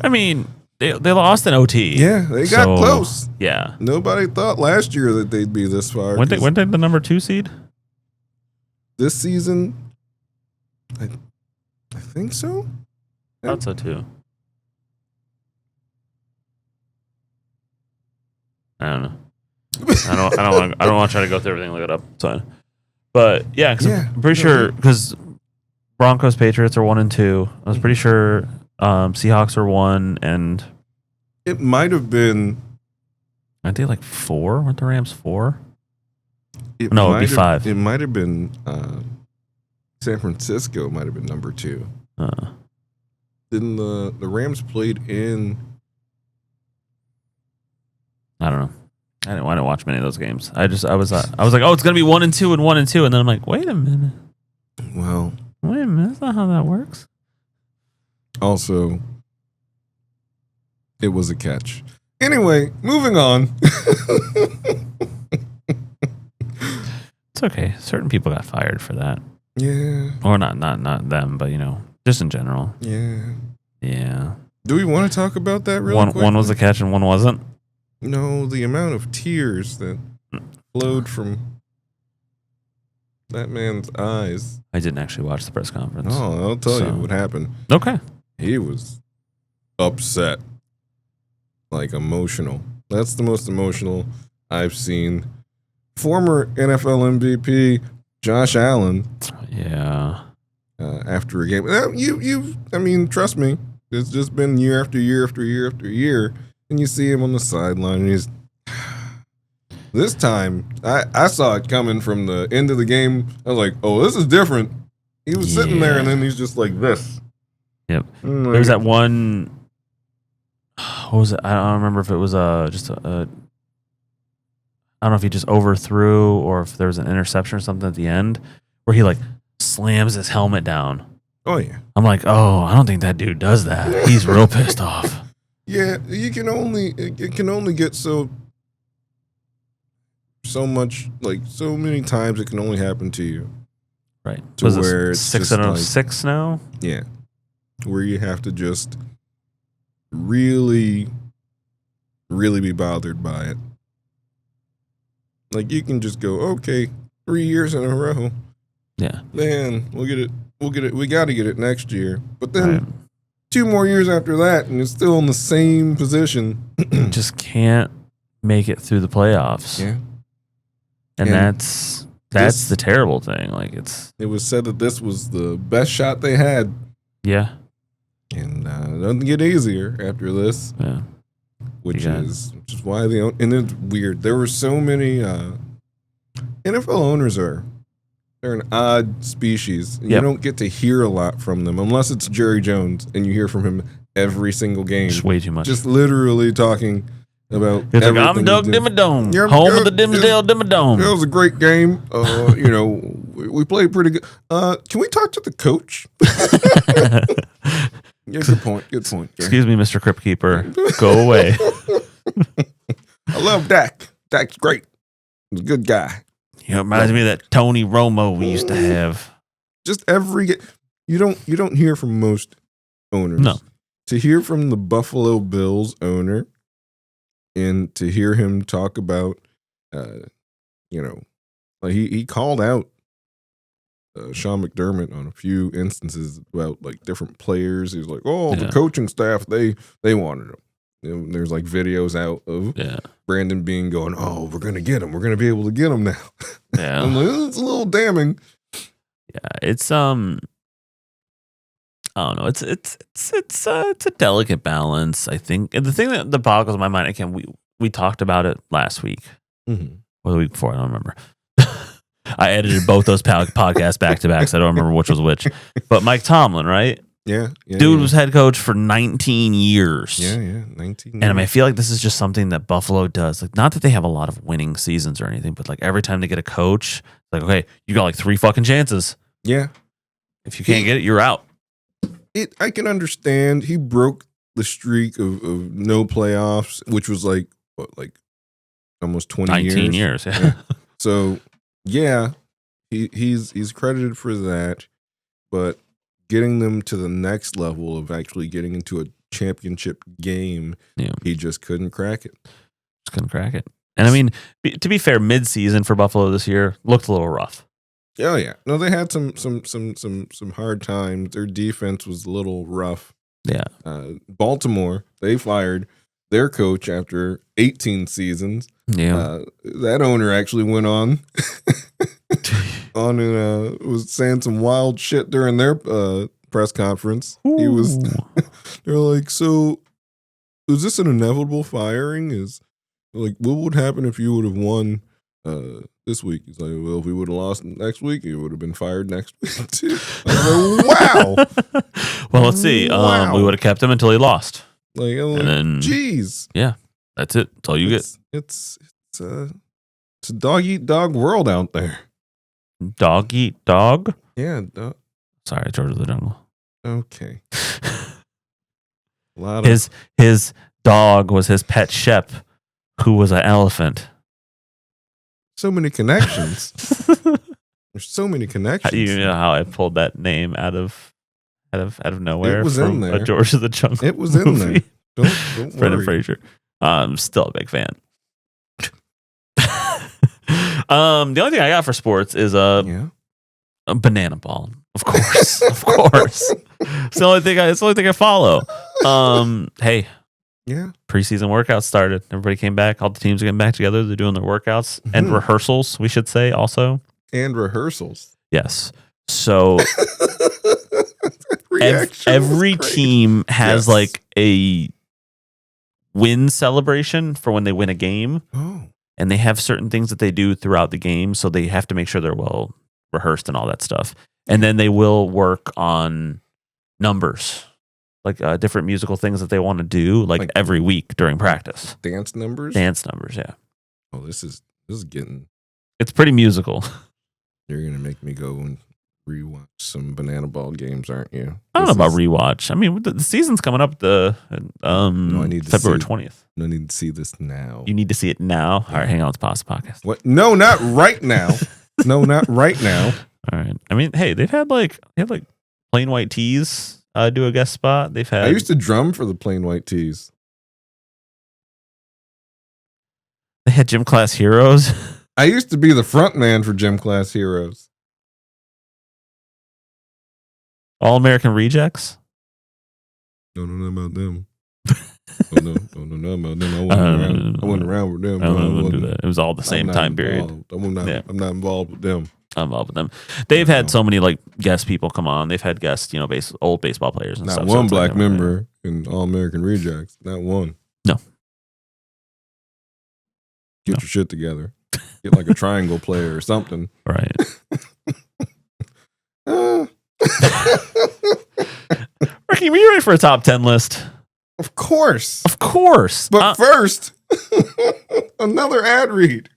I mean, They lost in OT. Yeah, they got close. Yeah. Nobody thought last year that they'd be this far. Weren't they the number 2 seed? This season, I think so. I thought so too. I don't know. I don't want to try to go through everything. Look it up. It's fine. But yeah, I'm pretty sure because Broncos Patriots are 1 and 2. I was pretty sure Seahawks are 1 and it might have been. Aren't they like 4? Weren't the Rams 4? It would be 5. It might have been San Francisco. Might have been number 2. Didn't the Rams played in? I don't know. I didn't want to watch many of those games. I was like, oh, it's gonna be 1 and 2 and 1 and 2, and then I'm like, wait a minute. Well, wait a minute. That's not how that works. Also, it was a catch. Anyway, moving on. It's okay. Certain people got fired for that. Yeah. Or not them, but just in general. Yeah. Yeah. Do we want to talk about that real quick? One was a catch and one wasn't? No, the amount of tears that flowed from that man's eyes. I didn't actually watch the press conference. Oh, I'll tell you what happened. Okay. He was upset. Like emotional. That's the most emotional I've seen. Former NFL MVP Josh Allen. Yeah. After a game, I mean, trust me, it's just been year after year after year after year, and you see him on the sideline, and he's. This time, I saw it coming from the end of the game. I was like, "Oh, this is different." He was sitting there, and then he's just like this. Yep. There was that one. What was it? I don't remember if it was just a. I don't know if he just overthrew or if there was an interception or something at the end where he like slams his helmet down. Oh yeah. I'm like, oh, I don't think that dude does that. He's real pissed off. Yeah, it can only get so much, like so many times it can only happen to you. Right. To was where it's 606 now? Yeah. Where you have to just really, really be bothered by it. Like you can just go, okay, 3 years in a row. Yeah. Man, we'll get it. We got to get it next year. But then 2 more years after that, and it's still in the same position. Just can't make it through the playoffs. Yeah. And that's the terrible thing. Like it was said that this was the best shot they had. Yeah. And it doesn't get easier after this. Yeah. Which is why and it's weird. There were so many NFL owners they're an odd species. Yep. You don't get to hear a lot from them unless it's Jerry Jones and you hear from him every single game. Just way too much. Just literally talking about everything. Like, I'm Doug Dimmadome, home of the Dimsdale Dimmadome. It was a great game. We played pretty good. Can we talk to the coach? Yeah, good point. Good point. Yeah. Excuse me, Mr. Crypt Keeper. Go away. I love Dak. Dak's great. He's a good guy. He reminds me of that Tony Romo we used to have. Just you don't hear from most owners. No. To hear from the Buffalo Bills owner and to hear him talk about like he called out Sean McDermott on a few instances about like different players. He was like, "Oh, the coaching staff they wanted him." There's like videos out of Brandon Beane going, "Oh, we're gonna get him. We're gonna be able to get him now." Yeah, I'm like, it's a little damning. Yeah, it's I don't know. It's a delicate balance. I think, and the thing that boggles my mind again, we talked about it last week or the week before. I don't remember. I edited both those podcasts back to back, so I don't remember which was which. But Mike Tomlin, right? Yeah. Dude was head coach for 19 years. Yeah, 19 years. And I feel like this is just something that Buffalo does. Like, not that they have a lot of winning seasons or anything, but like every time they get a coach, like, okay, you got like 3 fucking chances. Yeah. If you can't get it, you're out. I can understand. He broke the streak of no playoffs, which was like almost 20 19 years. Yeah. So yeah, he's credited for that, but getting them to the next level of actually getting into championship game. Yeah. He just couldn't crack it. Just couldn't crack it. And I mean, to be fair, mid-season for Buffalo this year looked a little rough. Oh yeah, no, they had some hard times. Their defense was a little rough. Yeah. Baltimore, they fired their coach after 18 seasons. Yeah. That owner actually went on and was saying some wild shit during their press conference. Ooh. He was, they're like, so is this an inevitable firing? Is like, what would happen if you would have won this week? He's like, well, if we would have lost next week, you would have been fired next week too. I was like, wow. Well, let's see. Wow. We would have kept him until he lost. Like, I'm like, And then, geez. yeah, that's it. That's all you get. It's a dog eat dog world out there. Dog eat dog? Yeah. Sorry, George of the Jungle. Okay. His dog was his pet Shep, who was an elephant. So many connections. There's so many connections. You know how I pulled that name out of nowhere? It was from in there. A George of the Jungle. It was in there. Don't Brendan worry. Fraser. I'm still a big fan. The only thing I got for sports is a banana ball. Of course. Of course. It's the only thing I follow. Hey. Yeah. Preseason workouts started. Everybody came back. All the teams are getting back together. They're doing their workouts and rehearsals, we should say, also. And rehearsals. Yes. So every team has like a win celebration for when they win a game. Oh. And they have certain things that they do throughout the game. So they have to make sure they're well rehearsed and all that stuff. And then they will work on numbers, like different musical things that they want to do, like every week during practice. Dance numbers? Dance numbers, yeah. Oh, this is getting... It's pretty musical. You're going to make me go and rewatch some banana ball games, aren't you? I don't know about rewatch. I mean, the season's coming up I need February 20th. I need to see this now. You need to see it now? Yeah. All right, hang on. Let's pause the podcast. What? No, not right now. No, not right now. All right. I mean, hey, they had like Plain White Tees do a guest spot. They've had... I used to drum for the Plain White Tees. They had Gym Class Heroes. I used to be the front man for Gym Class Heroes. All American Rejects. Don't know about them. Don't know about them. I went around with them. I don't do that. It was all the same time period. I'm not involved with them. I'm involved with them. They've had so many like guest people come on. They've had guests, old baseball players and not stuff. Not one so black member in All American Rejects. Not one. No. Get your shit together. Get like a triangle player or something. Right. Ricky, were you ready for a top 10 list? Of course. Of course. But first, another ad read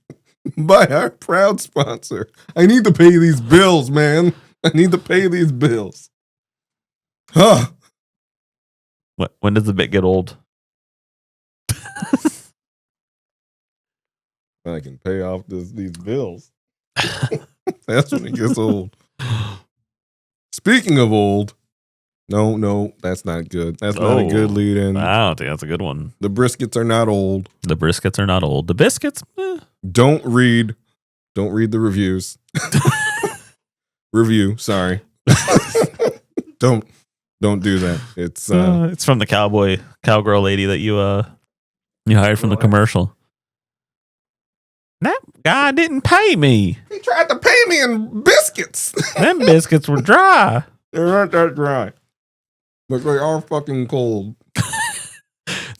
by our proud sponsor. I need to pay these bills, man. I need to pay these bills. Huh. When does the bit get old? I can pay off these bills. That's when it gets old. Speaking of old, no, that's not good. That's not a good lead in. I don't think that's a good one. The briskets are not old. The briskets are not old. The biscuits? Don't read the reviews. Review, sorry. Don't do that. It's from the cowgirl lady that you hired from the commercial. That guy didn't pay me. He tried to pay me in biscuits. Them biscuits were dry. They're not that dry. But they are fucking cold.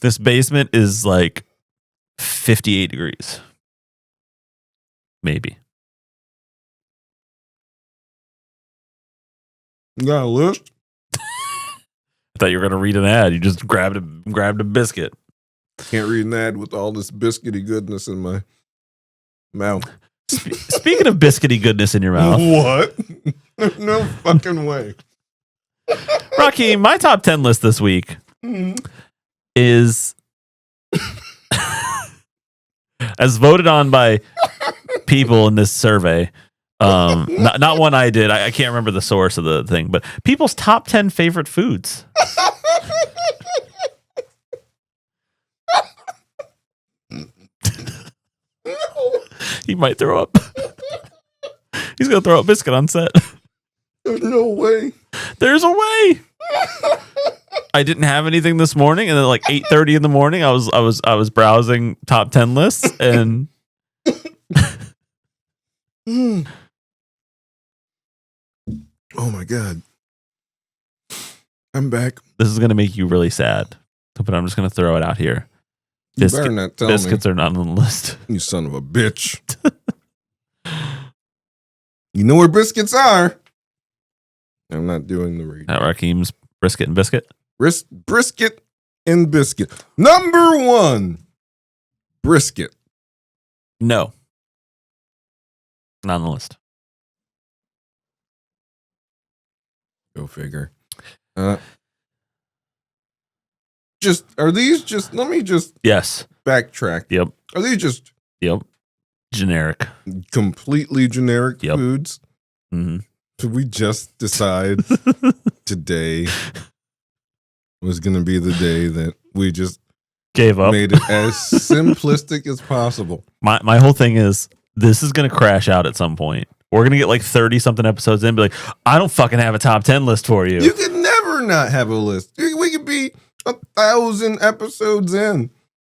This basement is like 58 degrees. Maybe. You got a list? I thought you were going to read an ad. You just grabbed a biscuit. Can't read an ad with all this biscuity goodness in my mouth. Speaking of biscuity goodness in your mouth. What? There's no fucking way. Rocky, my top 10 list this week is as voted on by people in this survey. Not one I did. I can't remember the source of the thing, but people's top 10 favorite foods. He might throw up. He's gonna throw up biscuit on set. There's no way. There's a way. I didn't have anything this morning, and then like 8:30 in the morning, I was browsing top 10 lists, and Oh my god. I'm back. this is gonna make you really sad. But I'm just gonna throw it out here. You better not tell Biscuits are not on the list. me. You son of a bitch. You know where biscuits are. I'm not doing the read. At Rakim's brisket and biscuit. Brisket and biscuit. Number 1. Brisket. No, not on the list. Go figure. Just are these just? Let me just Yes. backtrack. Yep. Are these just Generic. completely generic Yep. foods? Mm-hmm. Did we just decide today was going to be the day that we just Gave up. made it as simplistic as possible? My whole thing is this is gonna crash out at some point. We're gonna get like 30 something episodes in, and be like, I don't fucking have a top 10 list for you. You could never not have a list. We could be 1,000 episodes in.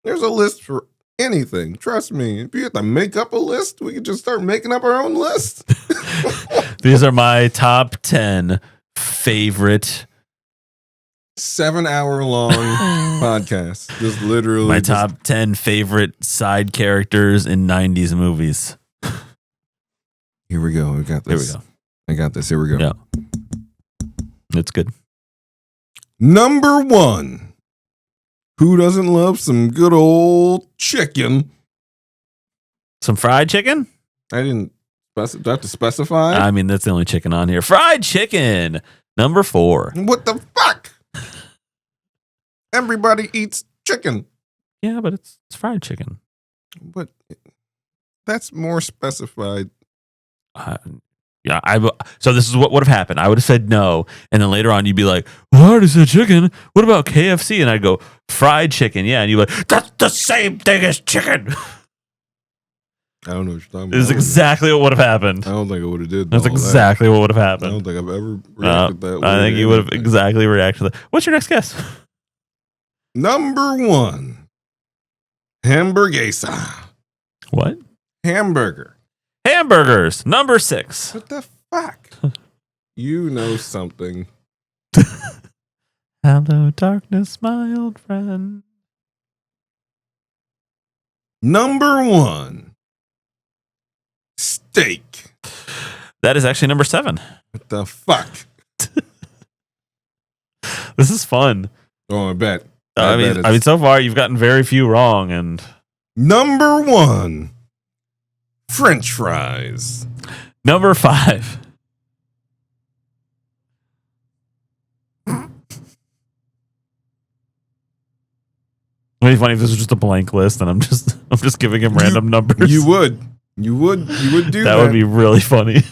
There's a list for anything. Trust me. If you have to make up a list, we could just start making up our own list. These are my top 10 favorite. 7-hour long podcast. Just literally My top 10 favorite side characters in 90s movies. Here we go. We got There this. we go. I got this. Here we go. Yeah. It's good. Number 1. Who doesn't love some good old chicken? Some fried chicken? I didn't do I have to specify? I mean, that's the only chicken on here. Fried chicken. Number 4. What the fuck? Everybody eats chicken. Yeah, but it's fried chicken. But that's more specified. So this is what would have happened. I would have said no, and then later on you'd be like, "Well, I already said chicken. What about KFC?" And I'd go, "Fried chicken." Yeah, and you're like, "That's the same thing as chicken." I don't know what you're talking about. This is exactly what would have happened. I don't think I would have did That's all exactly what would have that. I happened. don't think I've ever reacted that way. I think to you would have anything. exactly reacted to that. What's your next guess? Number 1. Hamburguesa. What? Hamburger. Hamburgers. Number 6. What the fuck? You know something. Hello, darkness, my old friend. Number 1. Steak. That is actually number 7. What the fuck? This is fun. Oh, I bet. I mean, so far you've gotten very few wrong, and Number 1. French fries. number 5. It'd be funny if this was just a blank list, and I'm just giving him random numbers. You would do that. That would be really funny.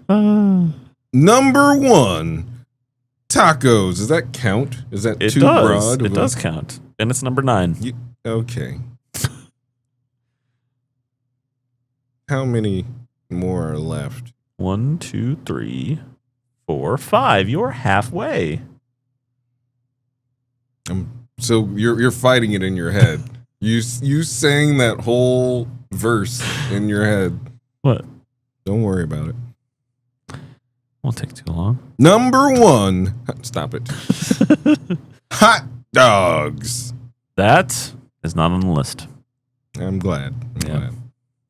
Number 1. Tacos. Does that count? Is that It too does. broad? It does count, and it's number 9. Okay. How many more are left? 1, 2, 3, 4, 5. You're halfway. So you're fighting it in your head. You sang that whole verse in your head. What? Don't worry about it. Won't take too long. Number 1. Stop it. Hot dogs. That is not on the list. I'm glad. Yeah.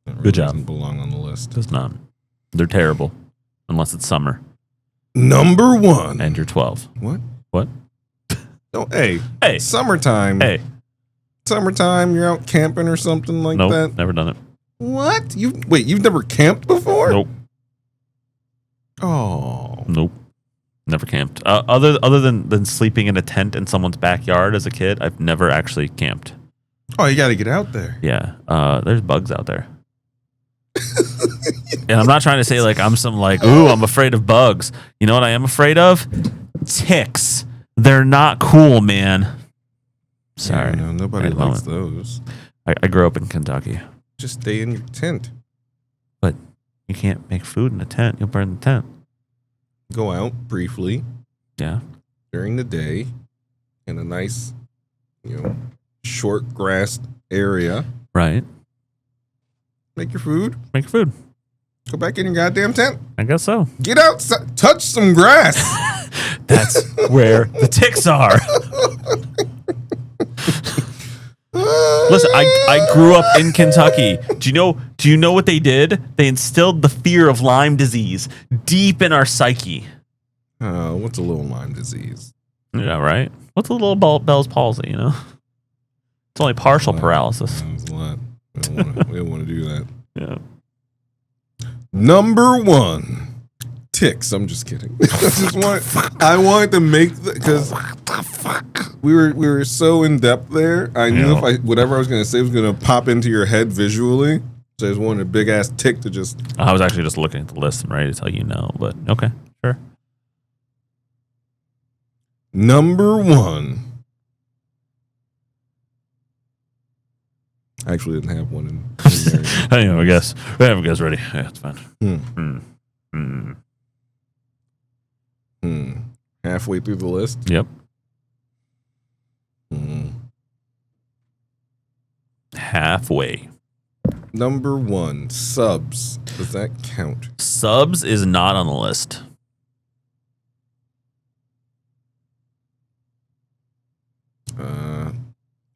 That Good job. Doesn't belong on the list. Does not. They're terrible, unless it's summer Number 1. and you're 12. What? What? Oh, hey. Hey. Summertime. Hey. Summertime. You're out camping or something like Nope. that. Never done it. What? You've never camped before? Nope. Oh. Nope. Never camped. Other than sleeping in a tent in someone's backyard as a kid, I've never actually camped. Oh, you got to get out there. Yeah. There's bugs out there. And I'm not trying to say like I'm some like, ooh, I'm afraid of bugs. You know what I am afraid of? Ticks. They're not cool, man. Sorry. Yeah, no, nobody Right likes moment. those. I grew up in Kentucky. Just stay in your tent. But you can't make food in a tent. You'll burn the tent. Go out briefly Yeah. during the day in a nice, short grassed area. Right. Make your food. Make food. Go back in your goddamn tent. I guess so. Get out. Touch some grass. That's where the ticks are. Listen, I grew up in Kentucky. Do you know what they did? They instilled the fear of Lyme disease deep in our psyche. What's a little Lyme disease? Yeah, right. What's a little Bell's palsy? It's only partial paralysis. That's a lot. We don't want to do that. Yeah. Number 1. Ticks. I'm just kidding. I wanted to make because we were so in depth there. I knew if whatever I was gonna say was gonna pop into your head visually. So I just wanted a big ass tick to just. I was actually just looking at the list and ready to tell you no, but okay, sure. Number 1. I actually didn't have one in there. I guess we have guys ready. Yeah, it's fine. Halfway through the list. Yep. Halfway. Number 1, subs. Does that count? Subs is not on the list.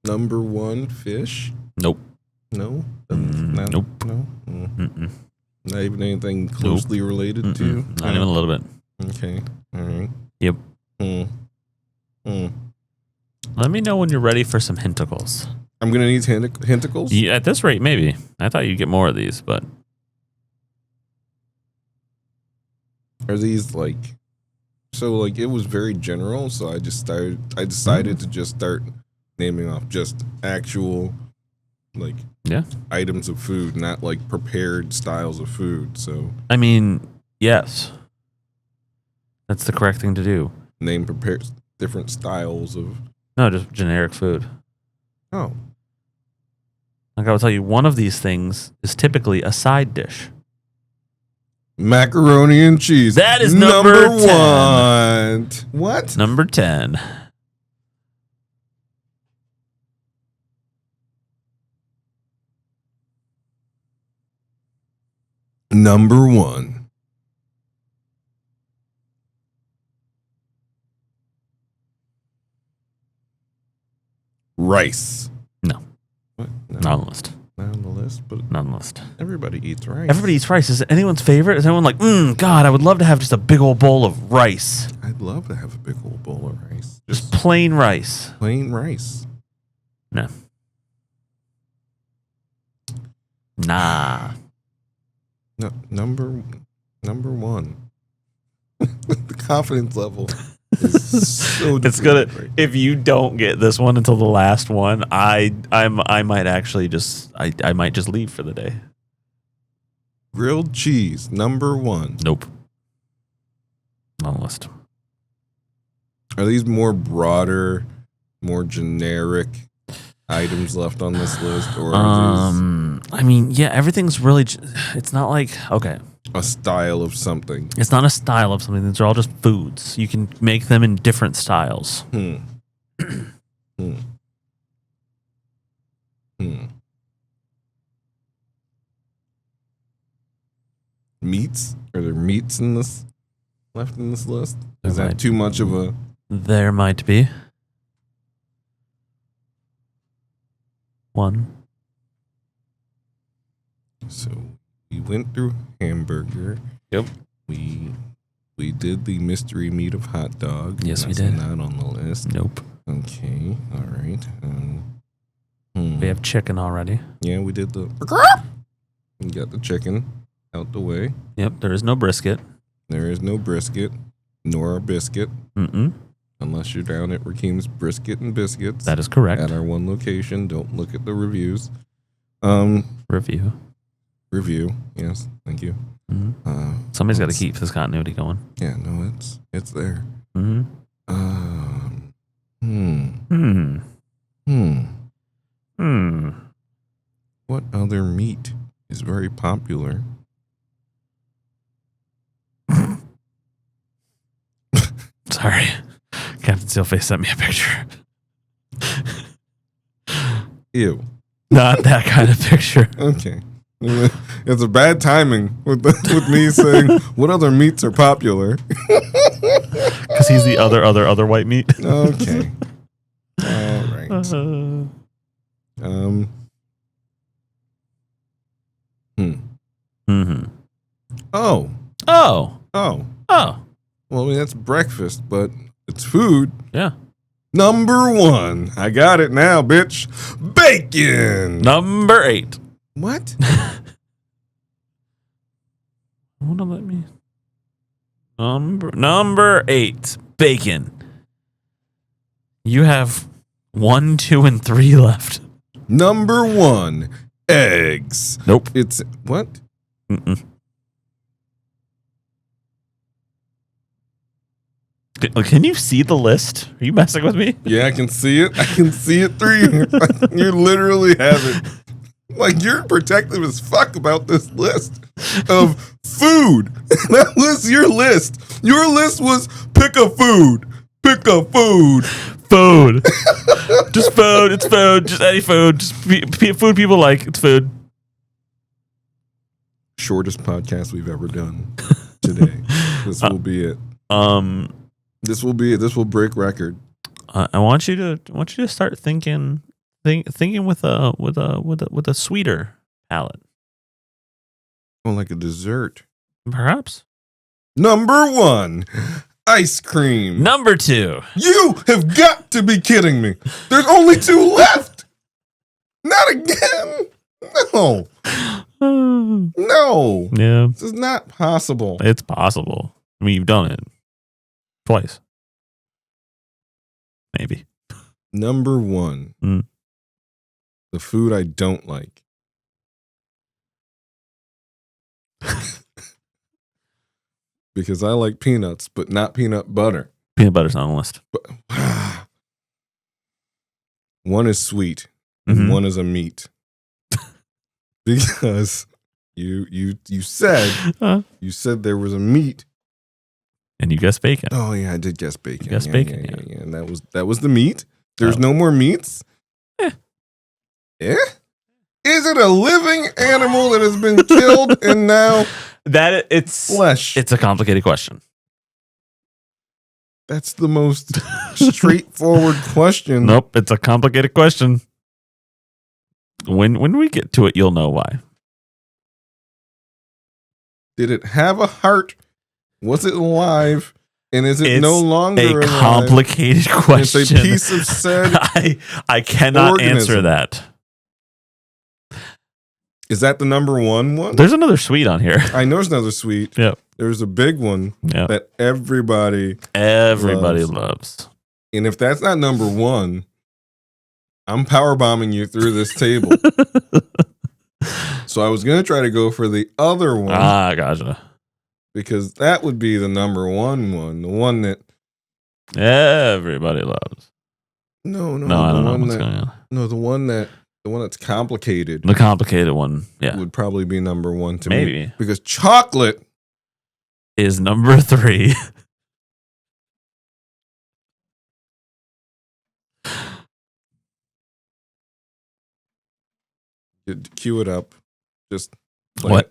Number 1, fish. Nope. No. Nope. No. Mm-mm. Not even anything closely related to. Not even a little bit. Okay. All right. Yep. Let me know when you're ready for some hintacles. I'm gonna need hintacles. Yeah, at this rate, maybe. I thought you'd get more of these, but Are these like? So like it was very general. So I decided to just start naming off just actual like items of food, not like prepared styles of food. So I mean, yes, that's the correct thing to do. Name prepared different styles of. No, just generic food. Oh. Like I will tell you, one of these things is typically a side dish. Macaroni and cheese. That is number 1. What? Number 10. Number 1. Rice. No. What? No. Not on the list. Not on the list, but Not on the list. everybody eats rice. Everybody eats rice. Is it anyone's favorite? Is anyone like, God, I would love to have just a big old bowl of rice. I'd love to have a big old bowl of rice. Just plain rice. Plain rice. No. Nah. No, number 1. The confidence level is so It's gonna. right. If you don't get this one until the last one, I might actually just I might just leave for the day. Grilled cheese, number 1. Nope. Not on the list. Are these more broader, more generic items left on this list, or are these I mean, yeah, everything's really. It's not like okay. a style of something? It's not a style of something. These are all just foods. You can make them in different styles. Meats? Are there meats in this left in this list? Is There that might too much of a? There might be. 1. So we went through hamburger. Yep. We did the mystery meat of hot dog. Yes, we That's did. Not on the list. Nope. Okay. All right. We have chicken already. Yeah, we did the. We got the chicken out the way. Yep. There is no brisket. There is no brisket, nor a biscuit, unless you're down at Rakim's Brisket and Biscuits. That is correct. At our one location. Don't look at the reviews. Review. Review. Yes. Thank you. Somebody's got to keep this continuity going. Yeah. No, it's there. What other other meat is very popular? Sorry. Captain Steelface sent me a picture. Ew. Not that kind of picture. Okay. It's a bad timing with me saying what other meats are popular. Because he's the other white meat. Okay. All right. Mm-hmm. Oh. Well, I mean, that's breakfast, but it's food. Yeah. Number 1. I got it now, bitch. Bacon. Number 8. What? What does that mean? Number 8. Bacon. You have 1, 2, and 3 left. Number 1. Eggs. Nope. It's what? Mm-mm. Can you see the list? Are you messing with me? Yeah, I can see it. I can see it through you. You literally have it. Like, you're protective as fuck about this list of food. That was your list. Your list was pick a food. Pick a food. Food. Just food. It's food. Just any food. Just food people like. It's food. Shortest podcast we've ever done today. This will be it. This will be it. This will break record. I want you to start thinking with a sweeter palate. Oh, like a dessert. Perhaps. Number 1, ice cream. Number 2. You have got to be kidding me. There's only 2 left. Not again. No. No. Yeah. This is not possible. It's possible. I mean, you've done it twice. Maybe. Number 1. The food I don't like. Because I like peanuts, but not peanut butter. Peanut butter's not on the list. But, 1 is sweet, and 1 is a meat. Because you said you said there was a meat, and you guessed bacon. Oh yeah, I did guess bacon. You guessed bacon, yeah. And that was the meat. There's no more meats. Is it a living animal that has been killed and now it's flesh? It's a complicated question. That's the most straightforward question. Nope, it's a complicated question. When we get to it, you'll know why. Did it have a heart? Was it alive? And is it no longer a alive? Complicated question? It's a piece of said I cannot organism. answer that. Is that the number 1? There's another sweet on here. I know there's another sweet. Yep. There's a big one that everybody loves. And if that's not number 1, I'm power bombing you through this table. So I was going to try to go for the other one. Ah, gotcha. Because that would be the number 1, the one that everybody loves. No, I don't know what's going on. No, the one that's complicated. The complicated one, yeah, would probably be number 1 to Maybe. me. Because chocolate is number 3. Cue it up. Just play what?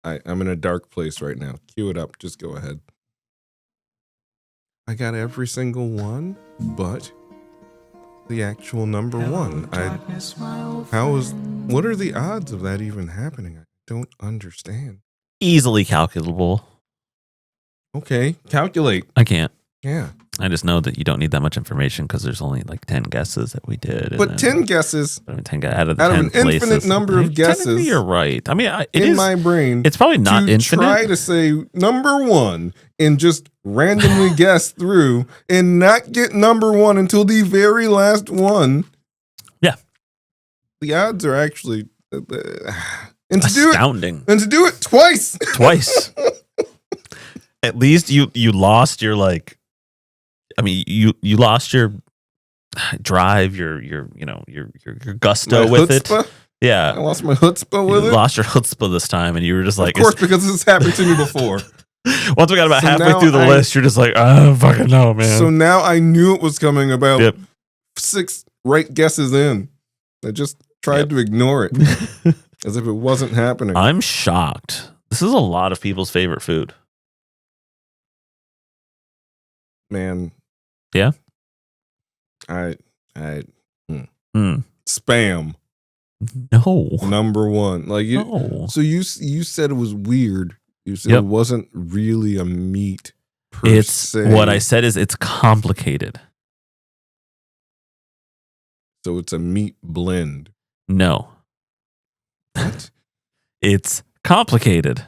It. I'm in a dark place right now. Cue it up. Just go ahead. I got every single one, but the actual number 1. What are the odds of that even happening? I don't understand. Easily calculable. Okay, calculate. I can't. Yeah. I just know that you don't need that much information because there's only like 10 guesses that we did. But 10 guesses. I mean, 10 out of an 10 places. Infinite number of guesses. You're right. I mean, in my brain, it's probably not to infinite. Try to say number 1 and just randomly guess through and not get number 1 until the very last one. Yeah. The odds are actually astounding. And to do it twice. At least you lost your you lost your drive, your gusto with chutzpah? it. Yeah. I lost my chutzpah with You it. lost your chutzpah this time, and you were just like, Of course, because this has happened to me before. once we got about So halfway now through the list, you're just like, I don't fucking know, man. So now I knew it was coming about Yep. 6 right guesses in. I just tried to ignore it as if it wasn't happening. I'm shocked. This is a lot of people's favorite food. Man. Yeah? Spam. No. Number 1. Like you No. So you said it was weird. You said Yep. it wasn't really a meat per It's se. what I said is it's complicated. So it's a meat blend. No. What? It's complicated.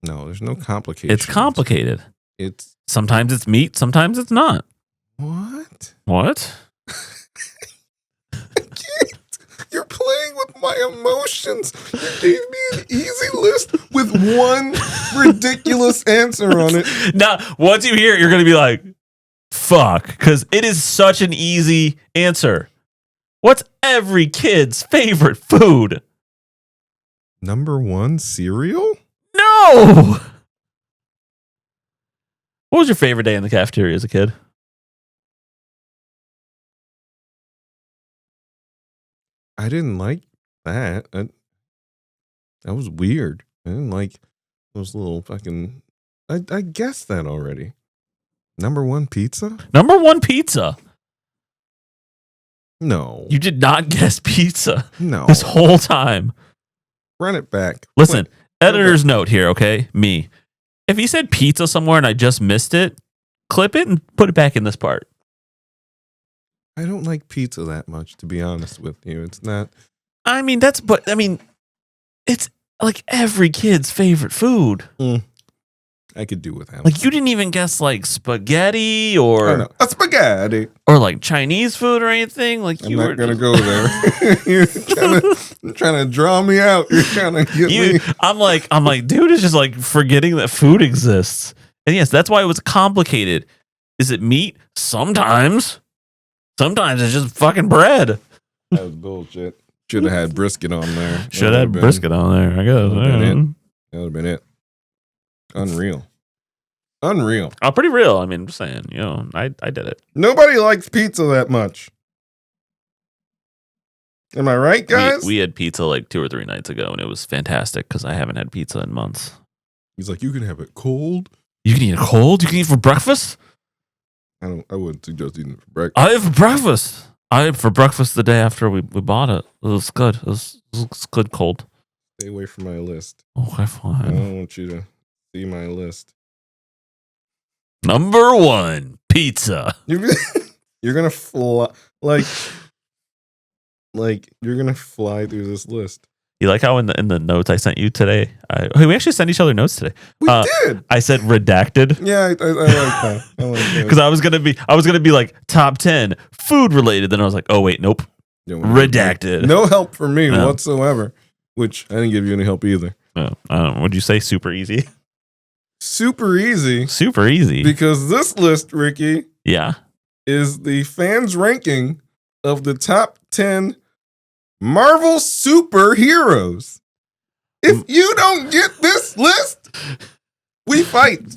No, there's no complication. It's complicated. It's Sometimes it's meat, sometimes it's not. what? What? I can't. You're playing with my emotions. You gave me an easy list with one ridiculous answer on it. Now, once you hear it, you're going to be like, fuck, because it is such an easy answer. What's every kid's favorite food? Number 1, cereal? No! What was your favorite day in the cafeteria as a kid? I didn't like that. That was weird. I didn't like those little fucking... I guessed that already. Number 1, pizza? Number 1, pizza. No. You did not guess pizza No. this whole time. Run it back. Listen, Click. editor's note here, okay? Me. If you said pizza somewhere and I just missed it, clip it and put it back in this part. I don't like pizza that much, to be honest with you. It's not... I mean, it's like every kid's favorite food. I could do with that. Like you didn't even guess like spaghetti Oh, or no. A spaghetti. or like Chinese food or anything. Like I'm you not were gonna go there. You're trying to draw me out. You're trying to get me. I'm like, dude is just like forgetting that food exists. And yes, that's why it was complicated. Is it meat? Sometimes. Sometimes it's just fucking bread. That was bullshit. Should have had brisket on there. Should have had brisket on there, I guess. That would have been it. Unreal. Oh, pretty real. I mean, I'm just saying, I did it. Nobody likes pizza that much. Am I right, guys? We had pizza like 2 or 3 nights ago, and it was fantastic because I haven't had pizza in months. He's like, you can have it cold. You can eat it cold? You can eat it for breakfast? I wouldn't suggest eating it for breakfast. I had for breakfast. I had for breakfast the day after we bought it. It was good. It was good cold. Stay away from my list. Okay, I fine. don't want you to see my list. Number 1, pizza. You're gonna fly like you're gonna fly through this list. You like how in the notes I sent you today? We actually sent each other notes today. We did. I said redacted. Yeah, I like that. I like that. Because I was gonna be like top 10 food related. Then I was like, oh wait, nope, redacted. No help for me No. whatsoever. Which I didn't give you any help either. Would you say super easy? Super easy. Super easy. Because this list, Ricky, Yeah. is the fans' ranking of the top 10 Marvel superheroes. If you don't get this list, we fight.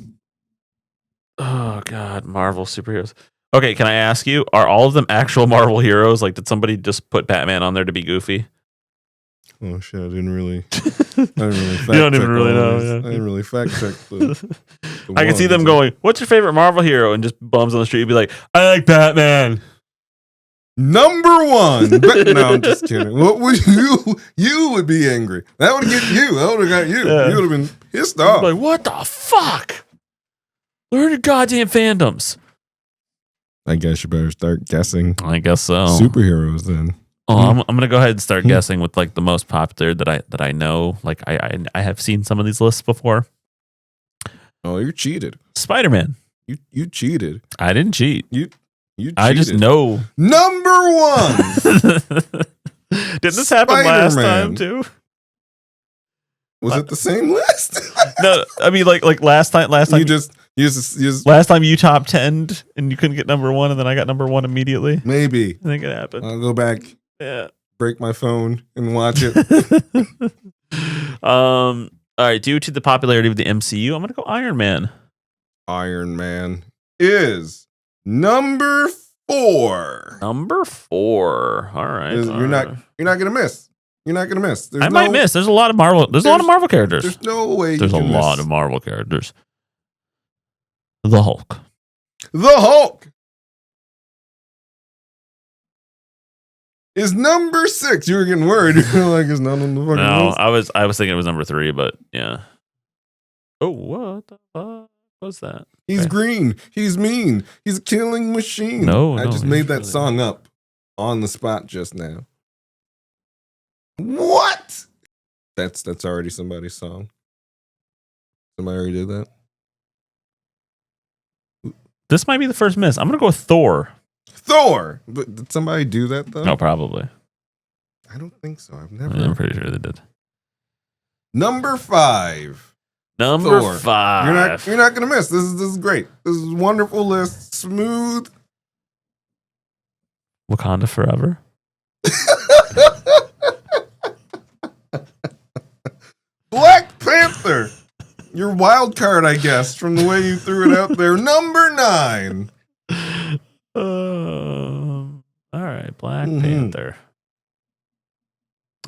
Oh God, Marvel superheroes. Okay, can I ask you, are all of them actual Marvel heroes? Like, did somebody just put Batman on there to be goofy? Oh shit! I didn't really fact You don't even check really all know. this. Yeah. I didn't really fact check the I can see them ones. going, "What's your favorite Marvel hero?" And just bums on the street, be like, "I like Batman." Number 1. No, I'm just kidding. What would you would be angry? That would get you. That would have got you. Yeah. You would have been pissed off. Like, what the fuck? Learn your goddamn fandoms. I guess you better start guessing I guess so. superheroes then. Oh, I'm gonna go ahead and start guessing with like the most popular that I know. Like I have seen some of these lists before. Oh, you cheated. Spider-Man. You cheated. I didn't cheat. You cheated. I just know. Number 1. Did this happen last Spider-Man. time too? Was it the same list? No, I mean like last time. you just Last time you top 10'd and you couldn't get number 1, and then I got number 1 immediately. maybe. I think it happened. I'll go back Yeah. break my phone and watch it. All right. Due to the popularity of the MCU, I'm gonna go Iron Man. Iron Man is number 4. Number 4. All right. You're not gonna miss. You're not gonna miss. I might miss. There's a lot of Marvel. There's a lot of Marvel characters. There's no way. There's a lot of Marvel characters. The Hulk. The Hulk is number 6. You were getting worried. You're like, it's not on the fucking list. I was thinking it was number 3, but yeah. Oh, what the fuck was that? He's green. He's mean. He's a killing machine. I just made that song up on the spot just now. What? That's already somebody's song. Somebody already did that. This might be the first miss. I'm gonna go with Thor. Thor. But did somebody do that though? No, probably. I don't think so. I'm pretty sure they did. Number 5. Number Thor. 5. You're not gonna miss. This is great. This is a wonderful list. Smooth. Wakanda Forever. Black Panther. Your wild card, I guess, from the way you threw it out there. Number 9. All right, Black Panther.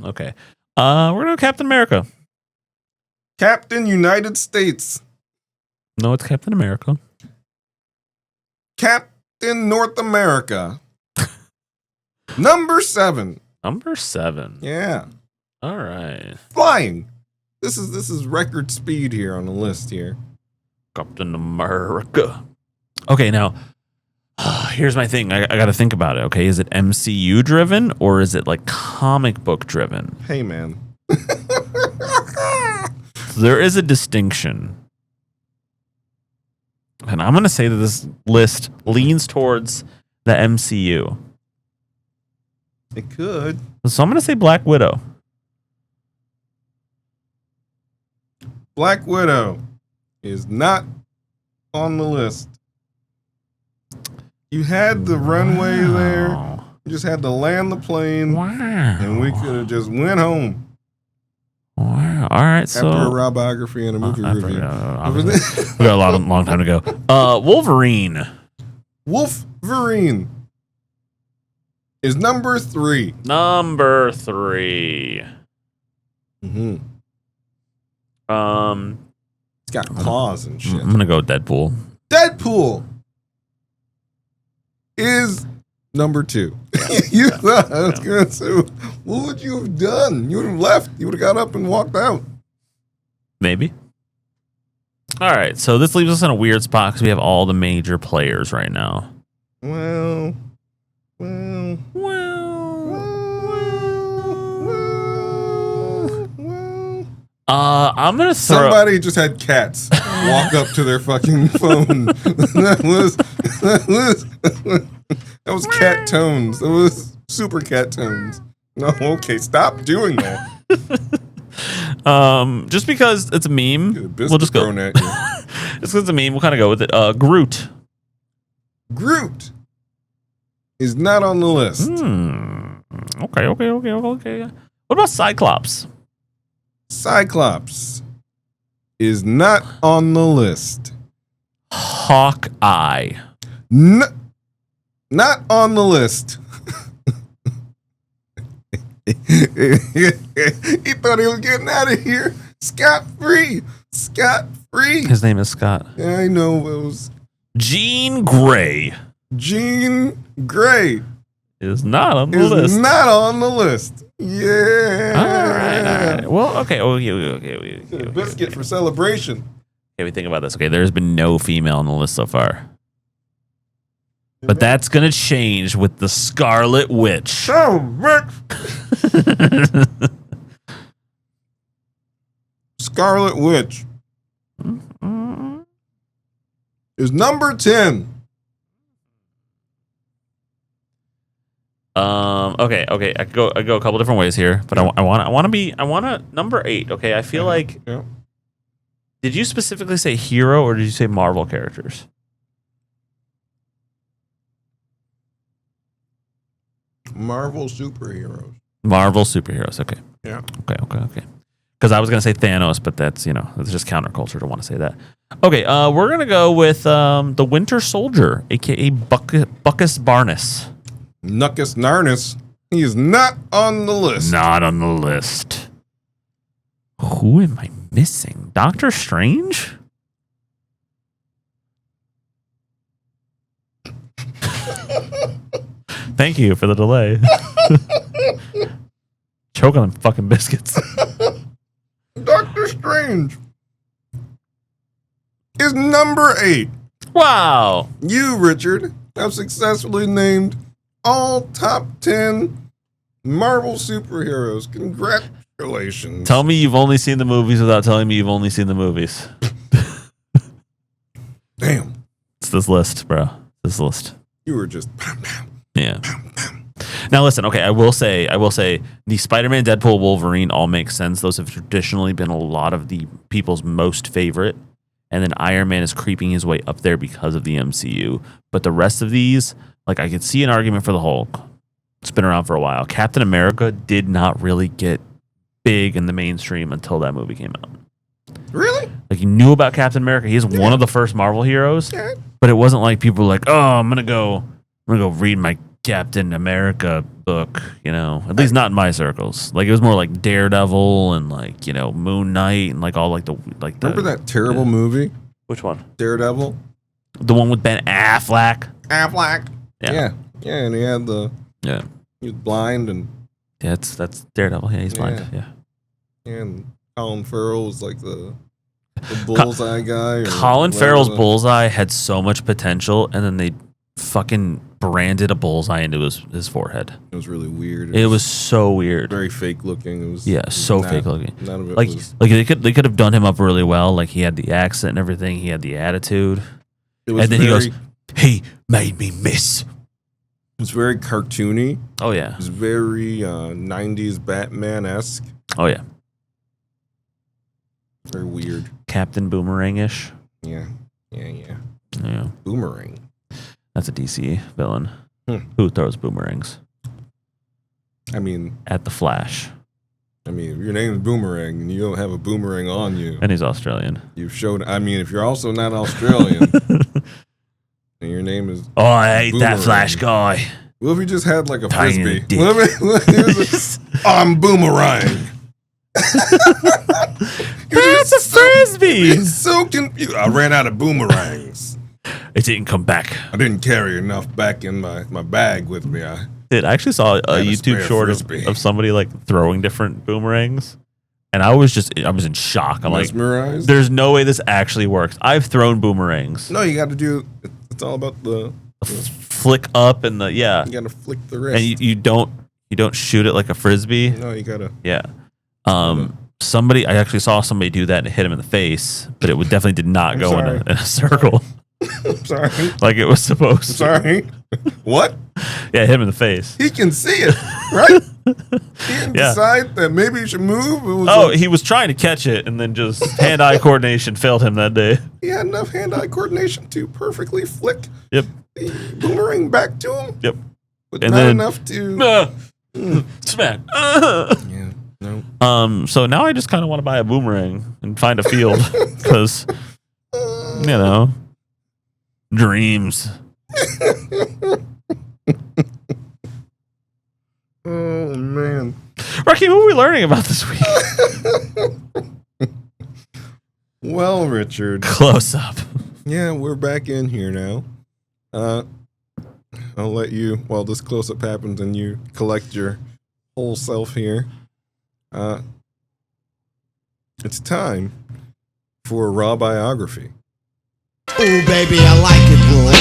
Okay. We're gonna go Captain America. Captain United States. No, it's Captain America. Captain North America. Number 7. Number 7. Yeah. All right. Flying. This is record speed here on the list here. Captain America. Okay, now here's my thing. I got to think about it. Okay, is it MCU driven or is it like comic book driven? Hey, man. There is a distinction. And I'm going to say that this list leans towards the MCU. It could. So I'm going to say Black Widow. Black Widow is not on the list. You had the runway there. You just had to land the plane. Wow. And we could have just went home. Wow. All right. After a raw biography and a movie review. We got a long time to go. Wolverine. Wolverine is number 3. Number 3. Mm-hmm. It's got claws and shit. I'm gonna go Deadpool. Deadpool is number 2. You thought I was gonna say, what would you have done? You would have left. You would have got up and walked out. Maybe. All right, so this leaves us in a weird spot because we have all the major players right now. Well. I'm gonna throw. Somebody just had cats walk up to their fucking phone. that was cat tones. That was super cat tones. No, okay, stop doing that. Just because it's a meme, we'll just go. At you. Just because it's a meme, we'll kind of go with it. Groot. Groot is not on the list. Okay. What about Cyclops? Cyclops is not on the list. Hawkeye. Not on the list. He thought he was getting out of here scot-free. His name is Scott. Yeah, I know. It was Jean Grey. Jean Grey is not on the list. Not on the list. Yeah. All right. Well, okay. A biscuit for celebration. Okay, we think about this. Okay, there's been no female on the list so far. But that's going to change with the Scarlet Witch. Oh, Rick. Scarlet Witch is number 10. Okay. I could go a couple different ways here, but I want number 8. Okay, I feel like. Yeah. Did you specifically say hero or did you say Marvel characters? Marvel superheroes. Marvel superheroes. Okay. Yeah. Okay. Because I was going to say Thanos, but that's, it's just counterculture to want to say that. Okay, we're going to go with the Winter Soldier, a.k.a. Buckus Barnes. Nuckus Narnus. He is not on the list. Not on the list. Who am I missing? Doctor Strange? Thank you for the delay. Choke on them fucking biscuits. Doctor Strange is number 8. Wow. You, Richard, have successfully named all top 10 Marvel superheroes. Congratulations. Tell me you've only seen the movies without telling me you've only seen the movies. Damn. It's this list, bro. This list. You were just... Yeah. Now listen, okay, I will say the Spider-Man, Deadpool, Wolverine all make sense. Those have traditionally been a lot of the people's most favorite. And then Iron Man is creeping his way up there because of the MCU. But the rest of these, like I could see an argument for the Hulk. It's been around for a while. Captain America did not really get big in the mainstream until that movie came out. Really? Like you knew about Captain America. He's one of the first Marvel heroes. Yeah. But it wasn't like people were like, oh, I'm gonna go read my Captain America book, at least not in my circles. Like it was more like Daredevil and like, Moon Knight and like all like the Remember that terrible movie? Which one? Daredevil? The one with Ben Affleck. Affleck. Yeah, and he had he was blind and that's Daredevil. Yeah, he's blind. Yeah. And Colin Farrell was like the bullseye guy. Colin Farrell's bullseye had so much potential, and then they fucking branded a bullseye into his forehead. It was really weird. It was so weird. Very fake looking. It was fake looking. None of it like was. Like they could have done him up really well. Like he had the accent and everything. He had the attitude. It was and then he goes, "He made me miss." It was very cartoony. Oh yeah. It was very 90s Batman-esque. Oh yeah. Very weird. Captain Boomerang-ish. Yeah. Yeah. Boomerang. That's a DC villain who throws boomerangs. I mean, at the Flash. I mean, if your name is Boomerang and you don't have a boomerang on you, and he's Australian. You've showed. I mean, if you're also not Australian, and your name is I hate Boomerang. That Flash guy. What if you just had like a frisbee? I'm Boomerang. That's a frisbee. He's so confused. I ran out of boomerangs. It didn't come back. I didn't carry enough back in my bag with me. I actually saw a YouTube short of somebody like throwing different boomerangs, and I was in shock. I'm mesmerized. Like, there's no way this actually works. I've thrown boomerangs. No, you got to do. It's all about the flick up and You got to flick the wrist, and you don't shoot it like a frisbee. No, you gotta. Yeah. I actually saw somebody do that and hit him in the face, but it definitely did not go in a circle. I'm sorry. Like it was supposed to. Sorry. What? Yeah, hit him in the face. He can see it, right? He didn't decide that maybe he should move. He was trying to catch it, and then just hand-eye coordination failed him that day. He had enough hand-eye coordination to perfectly flick the boomerang back to him. Yep. But not enough to... Smack. Yeah. No. So now I just kind of want to buy a boomerang and find a field because, dreams. Oh man, Rocky, what are we learning about this week? Well, Richard, close up. Yeah, we're back in here now. I'll let you while this close up happens and you collect your whole self here. It's time for a raw biography. Ooh, baby, I like it raw.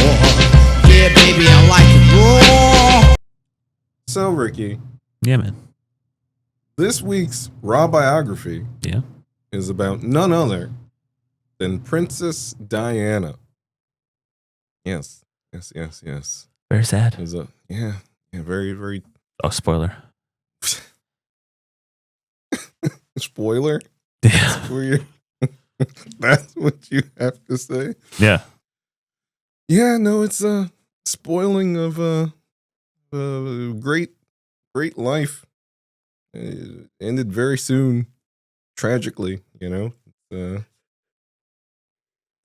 Yeah, baby, I like it raw. So, Ricky. Yeah, man. This week's raw biography is about none other than Princess Diana. Yes. Very sad. Very, very... Oh, spoiler. Spoiler? Yeah. That's what you have to say? Yeah. Yeah, no, it's a spoiling of a great life It ended very soon, tragically.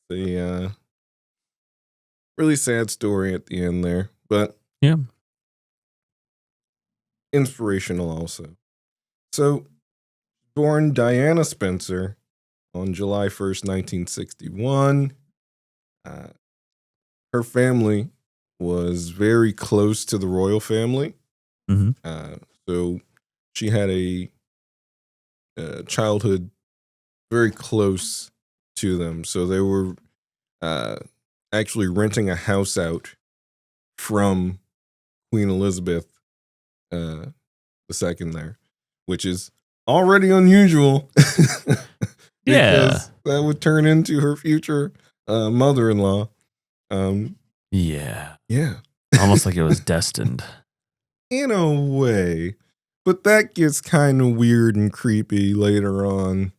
The really sad story at the end there, but Yeah. inspirational also. So, born Diana Spencer on July 1st, 1961. Her family was very close to the royal family. Mm-hmm. So she had a childhood very close to them. So they were actually renting a house out from Queen Elizabeth II there, which is already unusual. Yeah. Because that would turn into her future mother-in-law. Yeah. Yeah. Almost like it was destined. In a way. But that gets kind of weird and creepy later on.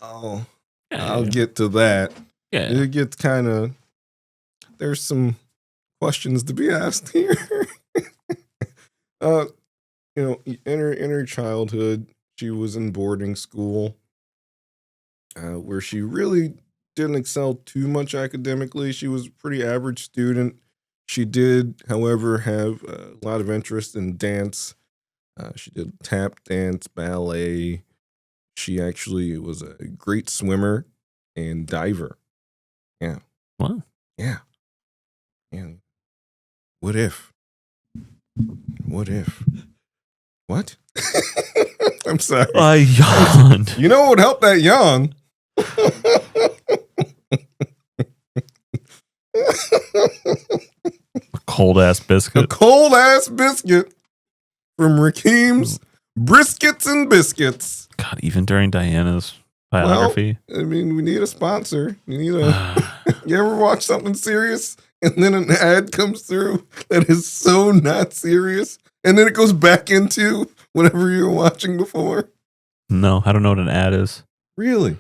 I'll get to that. Yeah. It gets kind of... There's some questions to be asked here. In her childhood, she was in boarding school where she really didn't excel too much academically. She was a pretty average student. She did, however, have a lot of interest in dance. She did tap dance, ballet. She actually was a great swimmer and diver. Yeah. Wow. Yeah. And what if? What if? What? I'm sorry. I yawned. You know what would help that yawn? Cold ass A biscuit. cold ass biscuit from Rakeem's Briskets and Biscuits. God, even during Diana's biography. I mean, we need a sponsor. You need a. You ever watch something serious and then an ad comes through that is so not serious, and then it goes back into whatever you were watching before? No, I don't know what an ad is. Really?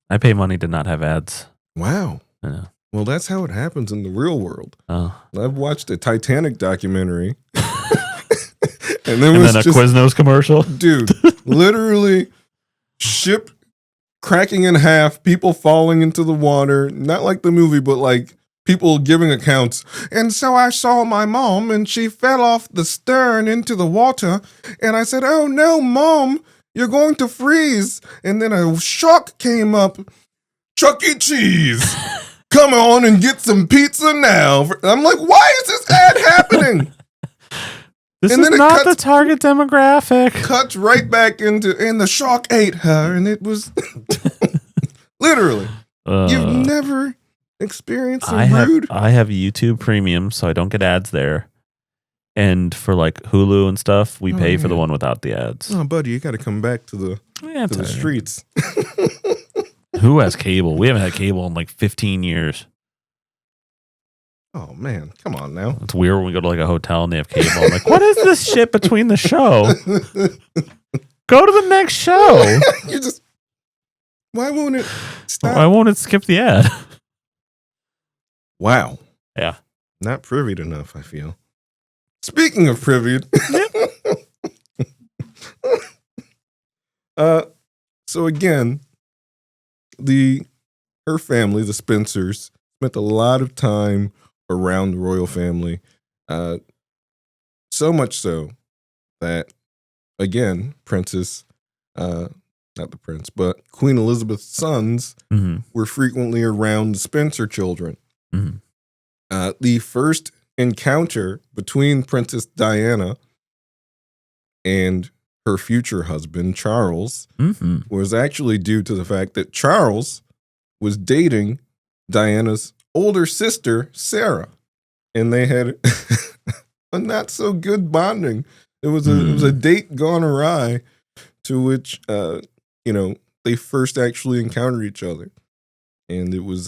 I pay money to not have ads. Wow. I know. Well, that's how it happens in the real world. Oh. I've watched a Titanic documentary. And then a Quiznos commercial. Dude, literally ship cracking in half, people falling into the water, not like the movie, but like people giving accounts. And so I saw my mom and she fell off the stern into the water. And I said, "Oh no, Mom, you're going to freeze." And then a shark came up. "Chuck E. Cheese, come on and get some pizza now." I'm like, why is this ad happening? This And is then it not cuts- the target demographic. Cuts right back into, and the shark ate her, and it was literally. You've never experienced some rude. I have YouTube Premium, so I don't get ads there. And for like Hulu and stuff, we pay for the one without the ads. Oh, buddy, you got to come back to the streets. Who has cable? We haven't had cable in like 15 years. Oh man, come on now. It's weird when we go to like a hotel and they have cable. I'm like, what is this shit between the show? Go to the next show. You just. Why won't it stop? Why won't it skip the ad? Wow. Yeah. Not privied enough, I feel. Speaking of privied. So again, her family, the Spencers, spent a lot of time around the royal family. So much so that, again, not the prince, but Queen Elizabeth's sons were frequently around the Spencer children. The first encounter between Princess Diana and her future husband, Charles, was actually due to the fact that Charles was dating Diana's older sister, Sarah. And they had a not so good bonding. It was a date gone awry to which, they first actually encountered each other. And it was,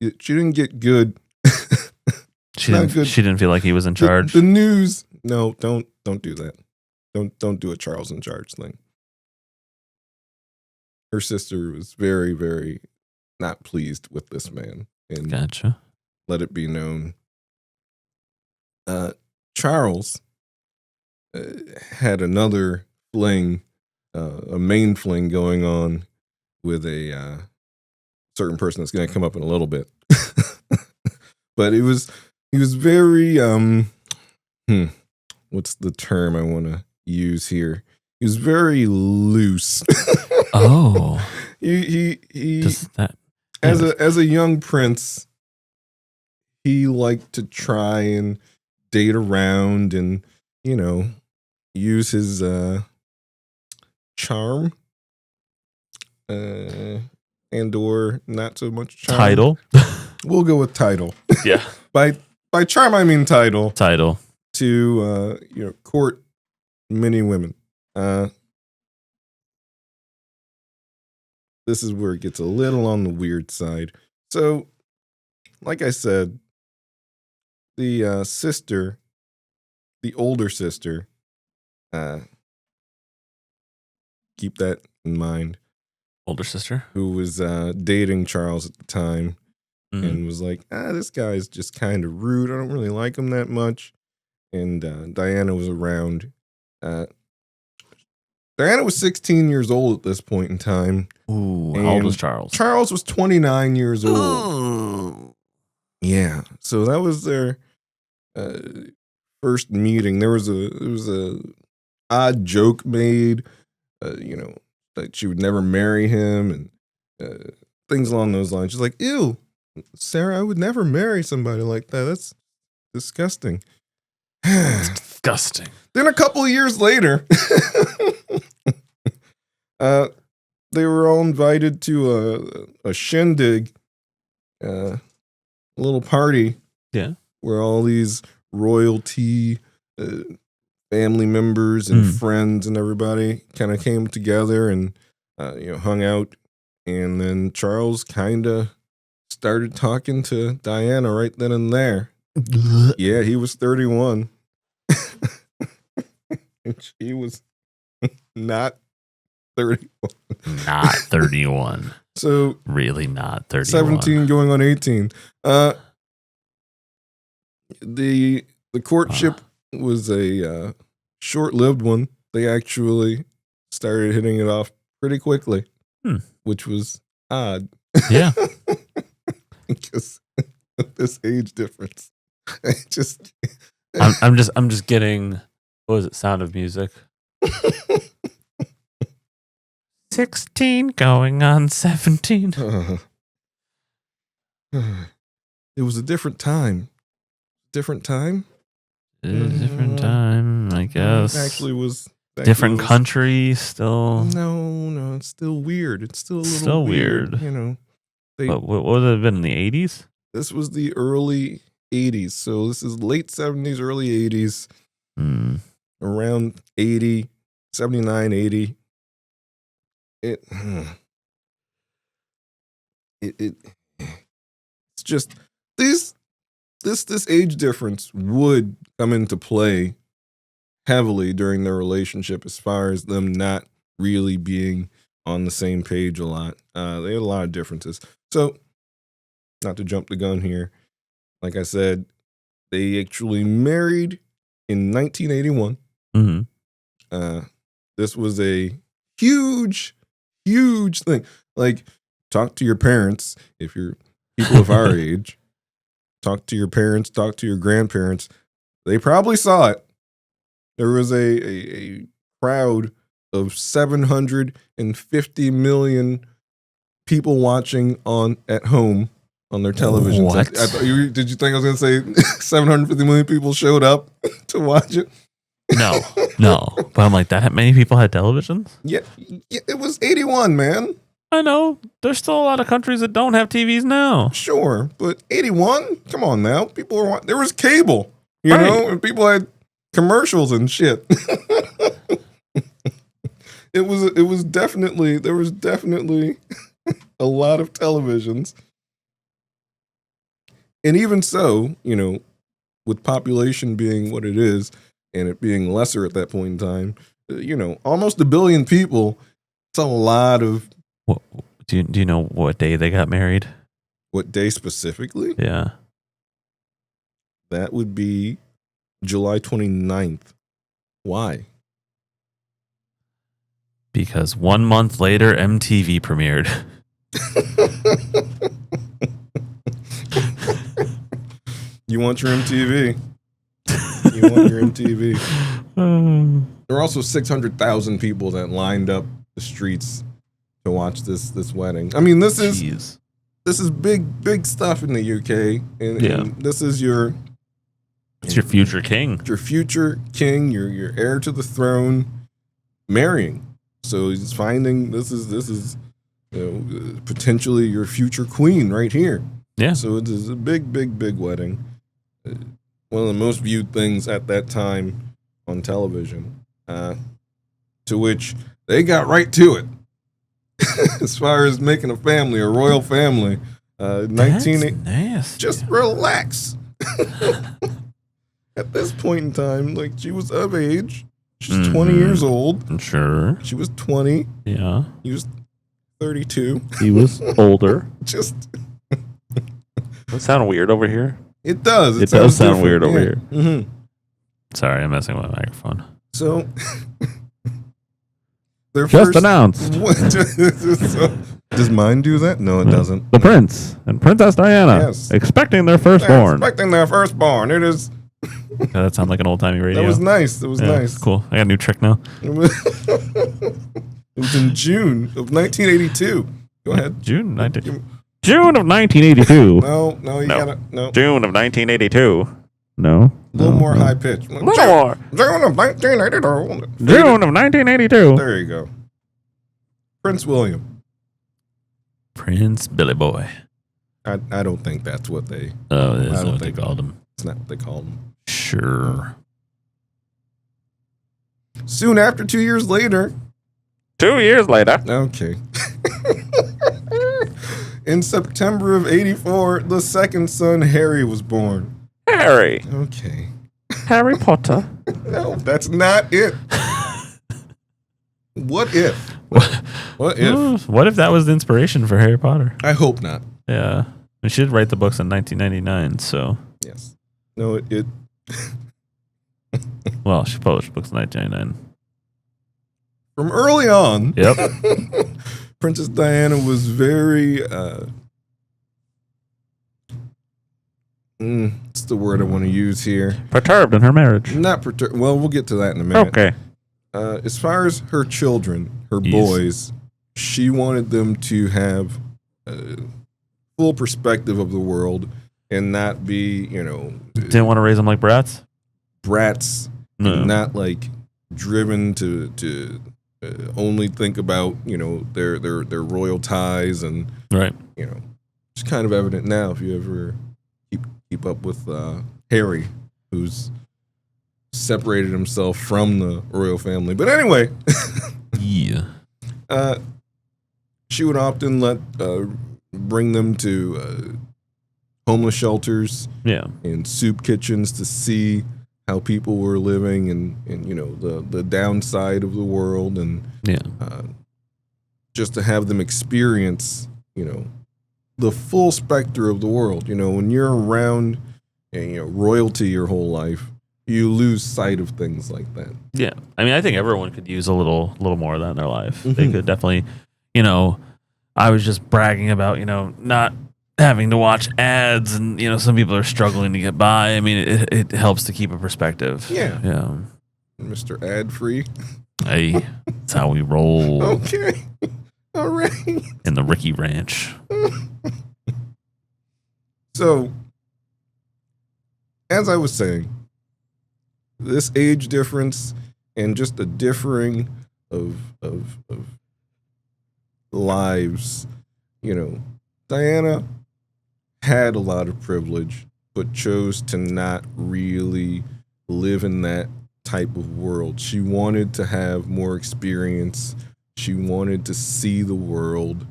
she didn't get good. She didn't feel like he was in charge. The news, no, don't do that. Don't do a Charles in charge thing. Her sister was very, very not pleased with this man. And Gotcha. let it be known. Charles had another fling, a main fling going on with a certain person that's going to come up in a little bit. But he was very what's the term I want to use here? He was very loose. Oh, he does that as a young prince, he liked to try and date around and, you know, use his charm and or not so much charm. title? We'll go with title. Yeah, By charm I mean title. title. To court many women. This is where it gets a little on the weird side. So, like I said, the sister, the older sister, keep that in mind, Older sister. who was dating Charles at the time Mhm. and was like, this guy's just kind of rude. I don't really like him that much. And Diana was around. Diana was 16 years old at this point in time. Ooh, how old And was Charles? Charles was 29 years old. Oh. Yeah, so that was their first meeting. There was a odd joke made, that she would never marry him and things along those lines. She's like, "Ew, Sarah, I would never marry somebody like that. That's disgusting." Disgusting. Then a couple of years later, they were all invited to a shindig, a little party. Yeah. Where all these royalty, family members and friends and everybody kind of came together and hung out. And then Charles kind of started talking to Diana right then and there. Yeah, he was 31. And she was not 31. Not 31. So Really not 31. 17 going on 18. The courtship was a short-lived one. They actually started hitting it off pretty quickly, which was odd. Yeah. Because of this age difference. I'm just getting, what was it, Sound of Music? 16 going on 17. It was a different time. Different time? It was a different time, I guess. Different was, country still. No, it's still weird. It's still a little Still weird. But what would it have been in the 80s? This was the early 80s. So this is late 70s, early 80s. Around 80, 79, 80. It's just this age difference would come into play heavily during their relationship as far as them not really being on the same page a lot. They had a lot of differences. So, not to jump the gun here, like I said, they actually married in 1981. This was a huge thing. Like, talk to your parents if you're people of our age. Talk to your parents, talk to your grandparents. They probably saw it. There was a crowd of 750 million people watching at home on their televisions. What? Did you think I was going to say 750 million people showed up to watch it? No. But I'm like, that many people had televisions? Yeah, it was 81, man. I know. There's still a lot of countries that don't have TVs now. Sure, but 81? Come on now. People were there was cable, you Right. know, and people had commercials and shit. There was definitely a lot of televisions. And even so, with population being what it is and it being lesser at that point in time, almost 1 billion people, it's a lot of. What, do you know what day they got married? What day specifically? Yeah. That would be July 29th. Why? Because 1 month later, MTV premiered. You want your MTV. You want your MTV. There were also 600,000 people that lined up the streets to watch this wedding. I mean, this is big stuff in the UK, and this is it's your future king. Your future king, your heir to the throne, marrying. So he's finding this is potentially your future queen right here. Yeah. So it is a big wedding. One of the most viewed things at that time on television. To which they got right to it. As far as making a family, a royal family. 1980. Just relax. At this point in time, like, she was of age. She's 20 years old. Sure. She was 20. Yeah. He was 32. He was older. Just. That sound weird over here? It does. It does sound weird over here. Mm-hmm. Sorry, I'm messing with my microphone. So. Just announced. Does mine do that? No, it doesn't. The Prince and Princess Diana expecting their firstborn. It is. Yeah, that sounds like an old timey radio. That was nice. Nice. Cool. I got a new trick now. It was in June of 1982. Go ahead. June of 1982. No, you gotta. No. June of 1982. No. A little more high pitch. A little more. June of 1982. June of 1982. There you go. Prince William. Prince Billy Boy. I don't think that's what they. Oh, that's not what they called him. It's not what they called him. Sure. Soon after, 2 years later. 2 years later. Okay. In September of 84, the second son, Harry, was born. Harry. Okay. Harry Potter. No, that's not it. What if? What if? What if that was the inspiration for Harry Potter? I hope not. Yeah. She did write the books in 1999, so. Yes. No, it Well, she published books in 1999. From early on. Yep. Princess Diana was very what's the word I want to use here? Perturbed in her marriage. Not perturbed. Well, we'll get to that in a minute. Okay. As far as her children, her boys, she wanted them to have a full perspective of the world and not be, Didn't want to raise them like brats? Brats. No. Not like driven to only think about, their royal ties and, right. It's kind of evident now if you ever keep up with Harry, who's separated himself from the royal family. But anyway, yeah, she would often bring them to homeless shelters, and soup kitchens to see how people were living and the downside of the world, and just to have them experience the full spectrum of the world. When you're around royalty your whole life, you lose sight of things like that. Yeah. I mean, I think everyone could use a little more of that in their life. Mm-hmm. They could definitely, I was just bragging about, not having to watch ads, and, some people are struggling to get by. I mean, it helps to keep a perspective. Yeah. Yeah. Mr. Ad Free. Hey, that's how we roll. Okay. All right. In the Ricky Ranch. So, as I was saying, this age difference and just the differing of lives, Diana had a lot of privilege, but chose to not really live in that type of world. She wanted to have more experience. She wanted to see the world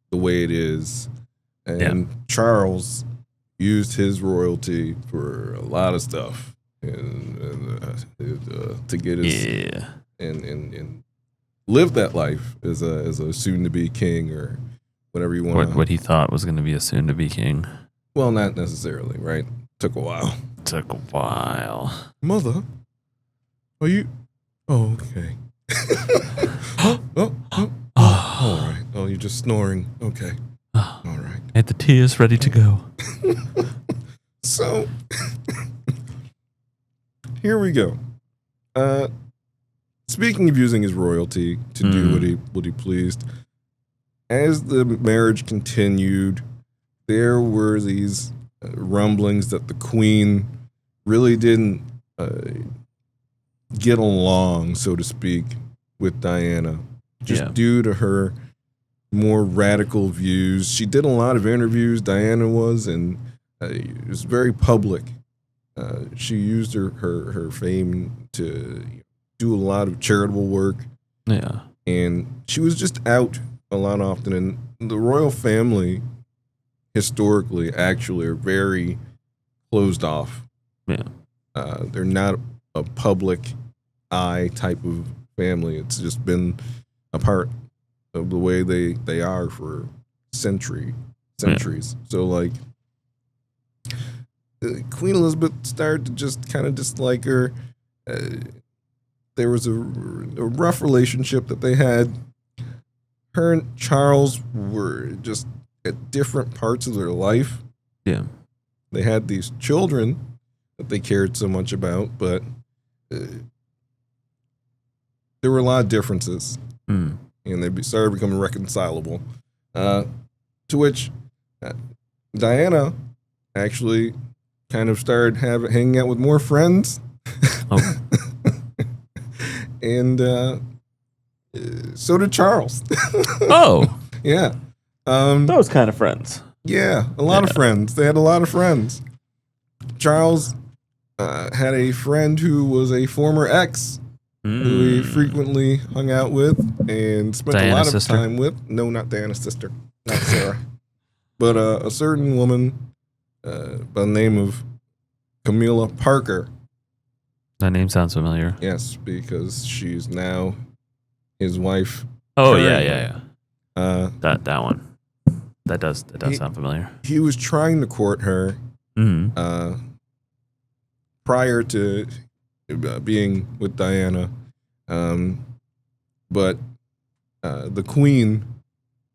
the way it is. And Charles used his royalty for a lot of stuff, to get his and live that life as a soon-to-be king, or whatever you want. What he thought was going to be a soon-to-be king. Well, not necessarily, right? Took a while. Took a while. Mother, are you Oh, okay. All right. Oh, you're just snoring. Okay. All right. Had the tears ready to go. So, here we go. Speaking of using his royalty to do what he pleased, as the marriage continued, there were these rumblings that the Queen really didn't get along, so to speak, with Diana, just due to her more radical views. She did a lot of interviews, Diana was, and it was very public. She used her fame to do a lot of charitable work. Yeah. And she was just out a lot often. And the royal family, historically, actually are very closed off. Yeah. They're not a public eye type of family. It's just been a part of the way they are for centuries. Yeah. So, like, Queen Elizabeth started to just kind of dislike her. There was a rough relationship that they had. Her and Charles were just at different parts of their life. Yeah. They had these children that they cared so much about, but there were a lot of differences. And they started becoming reconcilable. To which Diana actually kind of started hanging out with more friends. Oh. And so did Charles. Oh. Yeah. Those kind of friends. Yeah, a lot of friends. They had a lot of friends. Charles had a friend who was a former ex who he frequently hung out with and spent a lot of time with. No, not Diana's sister. Not Sarah. But a certain woman by the name of Camilla Parker. That name sounds familiar. Yes, because she's now his wife. Oh, yeah. That one. That does sound familiar. He was trying to court her prior to being with Diana, but the Queen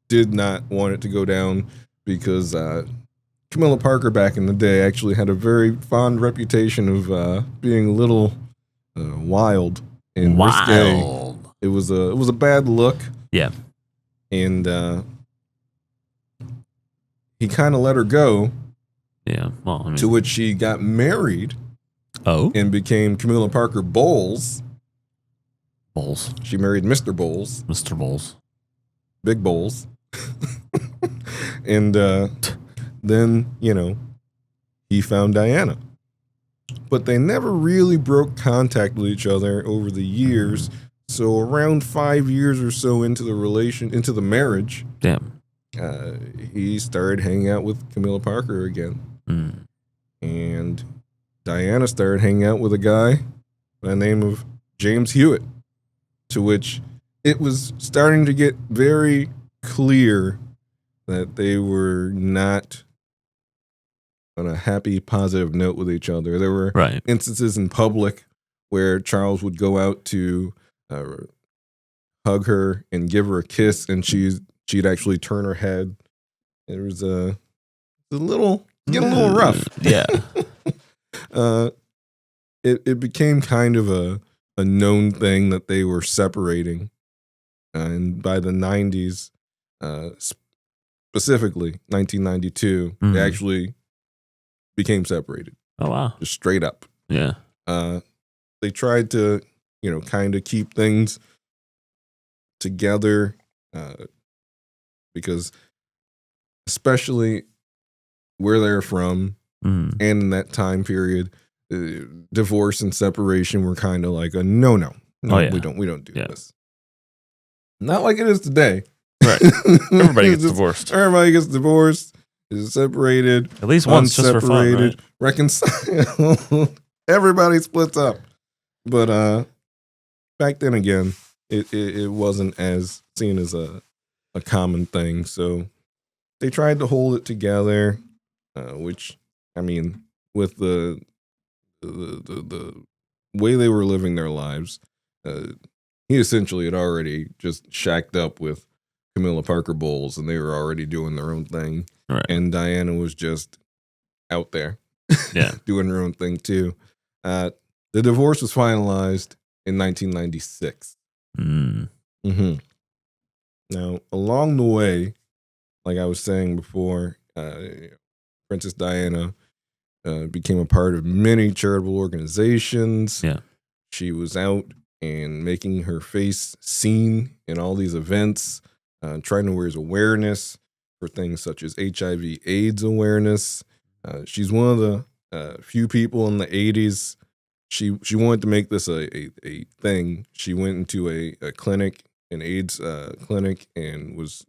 did not want it to go down because Camilla Parker back in the day actually had a very fond reputation of being a little wild and risque. It was a bad look. Yeah, and he kind of let her go. Yeah, well, I mean, to which she got married. Oh, and became Camilla Parker Bowles. Bowles. She married Mr. Bowles. Mr. Bowles. Big Bowles. And then, he found Diana. But they never really broke contact with each other over the years. So around 5 years or so into the marriage, damn, he started hanging out with Camilla Parker again. And Diana started hanging out with a guy by the name of James Hewitt, to which it was starting to get very clear that they were not on a happy, positive note with each other. There were instances in public where Charles would go out to hug her and give her a kiss, and she'd actually turn her head. It was getting a little rough. Yeah. It became kind of a known thing that they were separating, and by the 90s, specifically 1992, they actually became separated. Oh wow! Just straight up. Yeah. They tried to, kind of keep things together, because especially where they're from and in that time period, divorce and separation were kind of like a no, we don't do this. Not like it is today. Right. Everybody gets divorced. Everybody gets divorced, is separated, at least once, just for fun, right? Reconciled. Everybody splits up. But back then again, it wasn't as seen as a common thing. So they tried to hold it together, which, I mean, with the way they were living their lives, he essentially had already just shacked up with Camilla Parker Bowles, and they were already doing their own thing. Right. And Diana was just out there, doing her own thing too. The divorce was finalized in 1996. Mm-hmm. Now, along the way, like I was saying before, Princess Diana became a part of many charitable organizations. Yeah. She was out and making her face seen in all these events, trying to raise awareness for things such as HIV/AIDS awareness. She's one of the few people in the 80s. She wanted to make this a thing. She went into a clinic, an AIDS clinic, and was,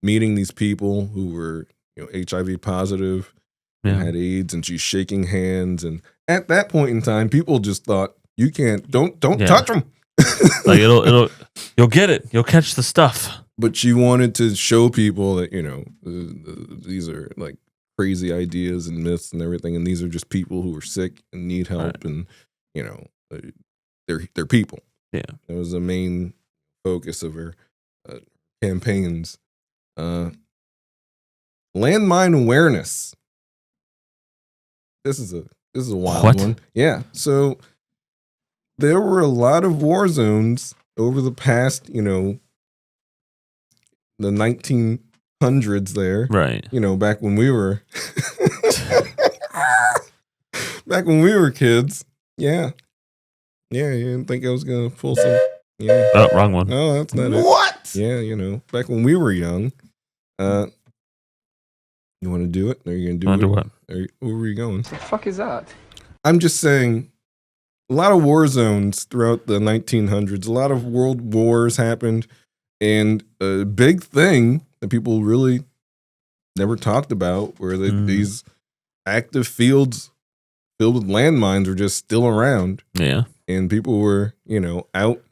meeting these people who were, HIV positive and had AIDS, and she's shaking hands. And at that point in time, people just thought, you can't, don't touch them. Like you'll get it. You'll catch the stuff. But she wanted to show people that, these are like crazy ideas and myths and everything. And these are just people who are sick and need help. Right. And, they're people. Yeah. That was the main focus of her campaigns. Landmine awareness. This is a wild one. Yeah. So there were a lot of war zones over the past, the 1900s there. Right. Back when we were kids. Yeah. Yeah, you didn't think I was going to pull some. Yeah. Oh, wrong one. No, that's not it. What? Yeah, back when we were young. You want to do it? Are you going to do it? Do what? Where were you going? What the fuck is that? I'm just saying, a lot of war zones throughout the 1900s. A lot of world wars happened. And a big thing that people really never talked about were that these active fields filled with landmines were just still around. Yeah. And people were, out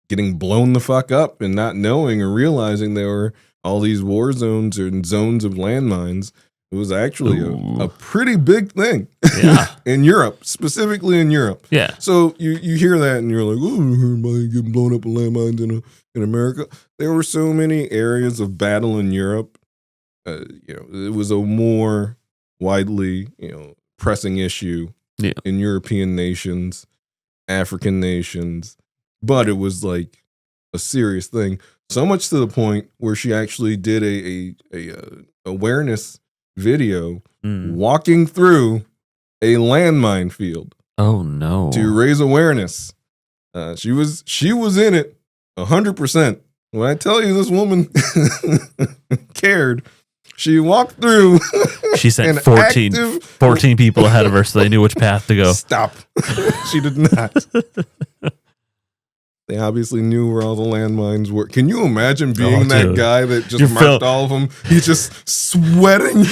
getting blown the fuck up and not knowing or realizing there were all these war zones and zones of landmines. It was actually a pretty big thing. Yeah. In Europe, specifically in Europe. Yeah. So you hear that and you're like, oh, everybody getting blown up with landmines in America. There were so many areas of battle in Europe. It was a more widely, pressing issue in European nations, African nations, but it was like a serious thing. So much to the point where she actually did a awareness video walking through a landmine field. Oh no! To raise awareness. She was in it 100%. When I tell you this woman cared, she walked through. She sent 14 people ahead of her so they knew which path to go. Stop. She did not. They obviously knew where all the landmines were. Can you imagine being that guy that just marked all of them? He's just sweating.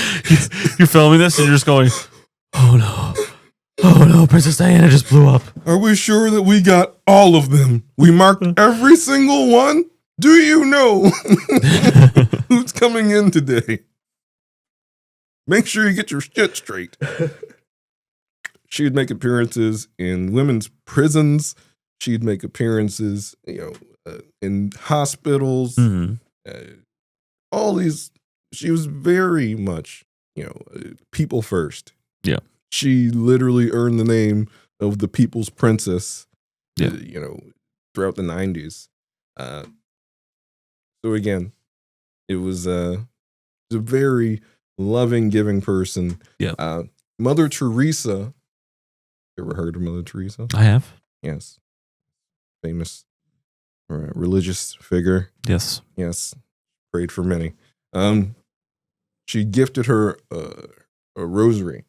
You're filming this and you're just going, oh no, Princess Diana just blew up. Are we sure that we got all of them? We marked every single one? Do you know who's coming in today? Make sure you get your shit straight. She would make appearances in women's prisons. She'd make appearances, in hospitals. All these. She was very much, people first. Yeah. She literally earned the name of the People's Princess. Yeah. Throughout the 90s. So again, it was a very loving, giving person. Yeah. Mother Teresa. You ever heard of Mother Teresa? I have. Yes. Famous religious figure. Yes. Yes. Prayed for many. She gifted her a rosary.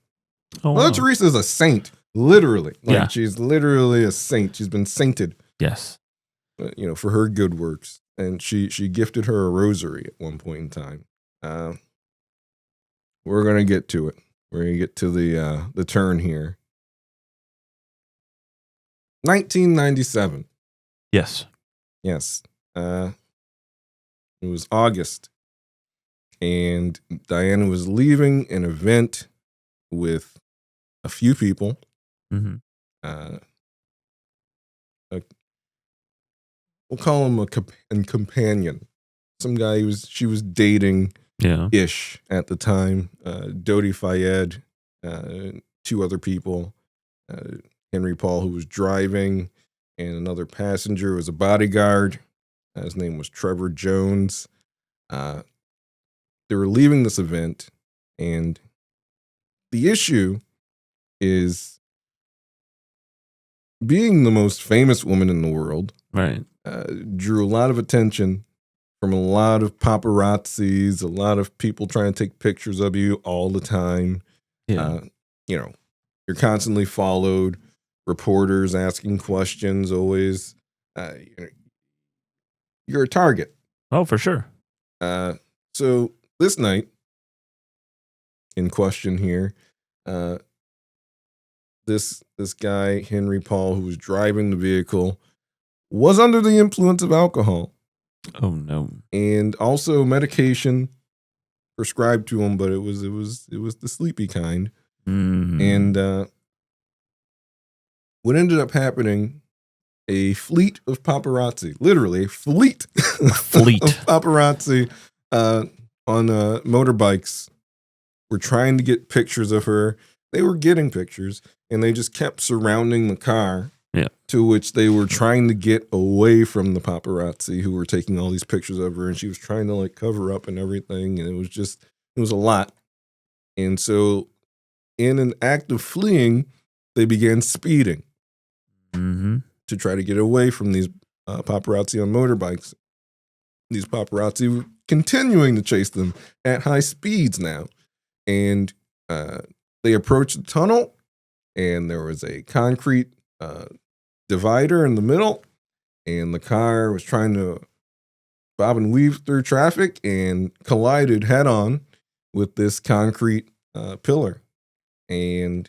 Oh, Mother Teresa is a saint, literally. Yeah. She's literally a saint. She's been sainted. Yes. For her good works. And she gifted her a rosary at one point in time. We're going to get to it. We're going to get to the turn here. 1997. Yes. Yes. It was August. And Diana was leaving an event with a few people. Mm-hmm. A we'll call him a companion, some guy she was dating ish at the time. Dodi Fayed, 2 other people, Henry Paul, who was driving, and another passenger was a bodyguard. His name was Trevor Jones. They were leaving this event, and the issue is being the most famous woman in the world. Right. Drew a lot of attention from a lot of paparazzis, a lot of people trying to take pictures of you all the time. Yeah. You're constantly followed, reporters asking questions always. You're a target. Oh, for sure. So this night in question here, this guy, Henry Paul, who was driving the vehicle, was under the influence of alcohol. Oh no. And also medication prescribed to him, but it was the sleepy kind. Mm-hmm. And what ended up happening, a fleet of paparazzi, literally a fleet of paparazzi on motorbikes were trying to get pictures of her. They were getting pictures, and they just kept surrounding the car. Yeah. To which they were trying to get away from the paparazzi who were taking all these pictures of her, and she was trying to like cover up and everything, and it was a lot. And so, in an act of fleeing, they began speeding to try to get away from these paparazzi on motorbikes. These paparazzi were continuing to chase them at high speeds now, and they approached the tunnel, and there was a concrete divider in the middle, and the car was trying to bob and weave through traffic and collided head on with this concrete pillar. And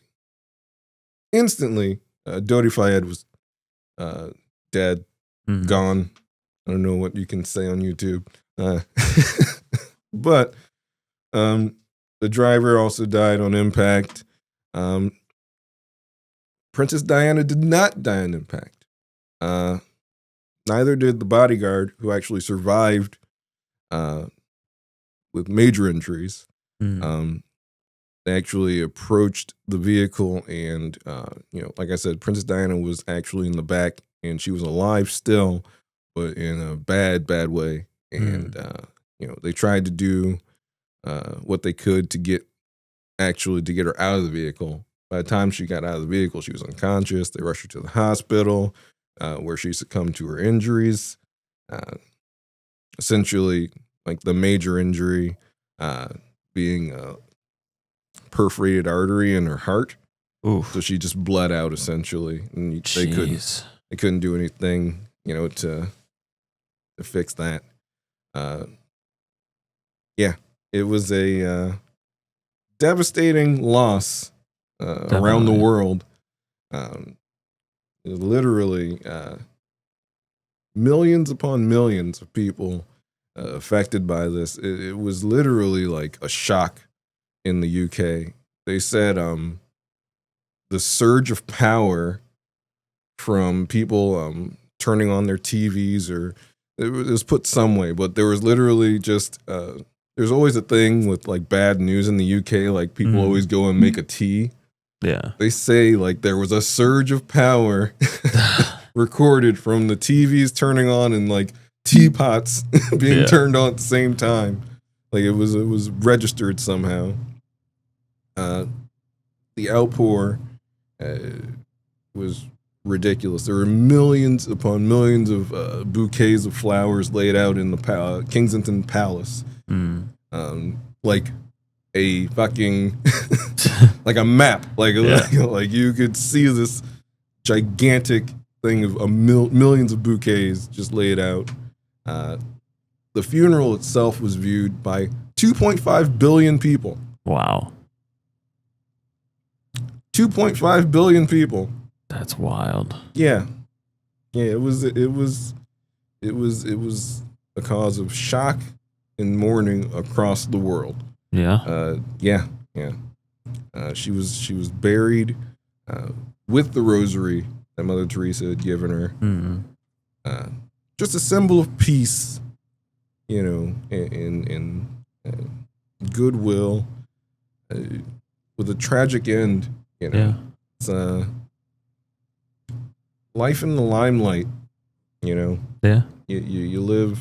instantly, Dodi Fayed was dead, gone. I don't know what you can say on YouTube. But the driver also died on impact. Princess Diana did not die on impact. Neither did the bodyguard, who actually survived with major injuries. They actually approached the vehicle, and like I said, Princess Diana was actually in the back, and she was alive still, but in a bad way. And they tried to do what they could to get her out of the vehicle. By the time she got out of the vehicle, she was unconscious. They rushed her to the hospital, where she succumbed to her injuries. Essentially, like the major injury being a perforated artery in her heart. Oof. So she just bled out essentially, and they couldn't do anything, to fix that. It was a devastating loss around the world. Literally, millions upon millions of people affected by this. It was literally like a shock in the UK. They said the surge of power from people turning on their TVs, or it was put some way, but there was literally just there's always a thing with like bad news in the UK, like people always go and make a tea. Yeah. They say like there was a surge of power recorded from the TVs turning on and like teapots being turned on at the same time. Like it was registered somehow. The outpour was ridiculous. There were millions upon millions of bouquets of flowers laid out in the Kensington Palace. Like a fucking like a map, like you could see this gigantic thing of millions of bouquets just laid out. The funeral itself was viewed by 2.5 billion people. Wow. 2.5 billion people. That's wild. Yeah. It was a cause of shock and mourning across the world. Yeah. She was buried with the rosary that Mother Teresa had given her. just a symbol of peace, you know, and goodwill, with a tragic end, you know. Yeah. It's life in the limelight, you know. Yeah. You live.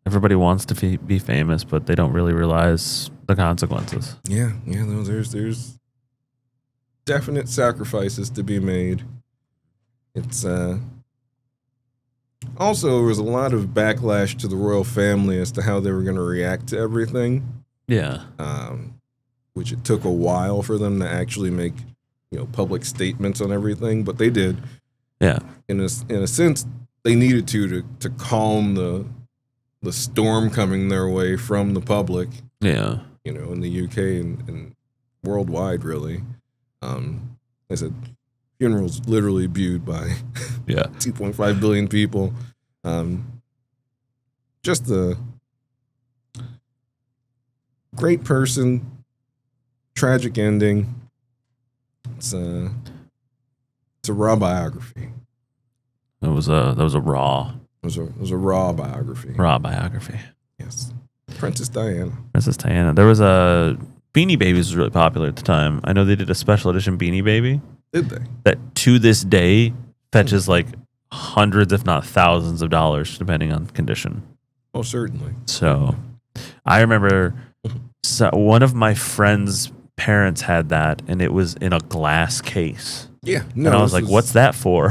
Everybody wants to be famous, but they don't really realize the consequences. Yeah, no, there's definite sacrifices to be made. It's also, there was a lot of backlash to the royal family as to how they were going to react to everything. Yeah. Which it took a while for them to actually make, you know, public statements on everything, but they did. Yeah. In a sense, they needed to calm the storm coming their way from the public. Yeah. You know, in the UK and worldwide, really. I said, funerals literally viewed by 2.5 billion people. Just a great person, tragic ending. It's a raw biography. That was a raw. It was a raw biography. Raw biography. Yes. Princess Diana. Princess Diana. There was a Beanie Babies was really popular at the time. I know they did a special edition Beanie Baby. Did they? That to this day fetches like hundreds, if not thousands of dollars, depending on condition. Oh, certainly. So I remember one of my friends' parents had that, and it was in a glass case. Yeah. No, and I was like, what's that for?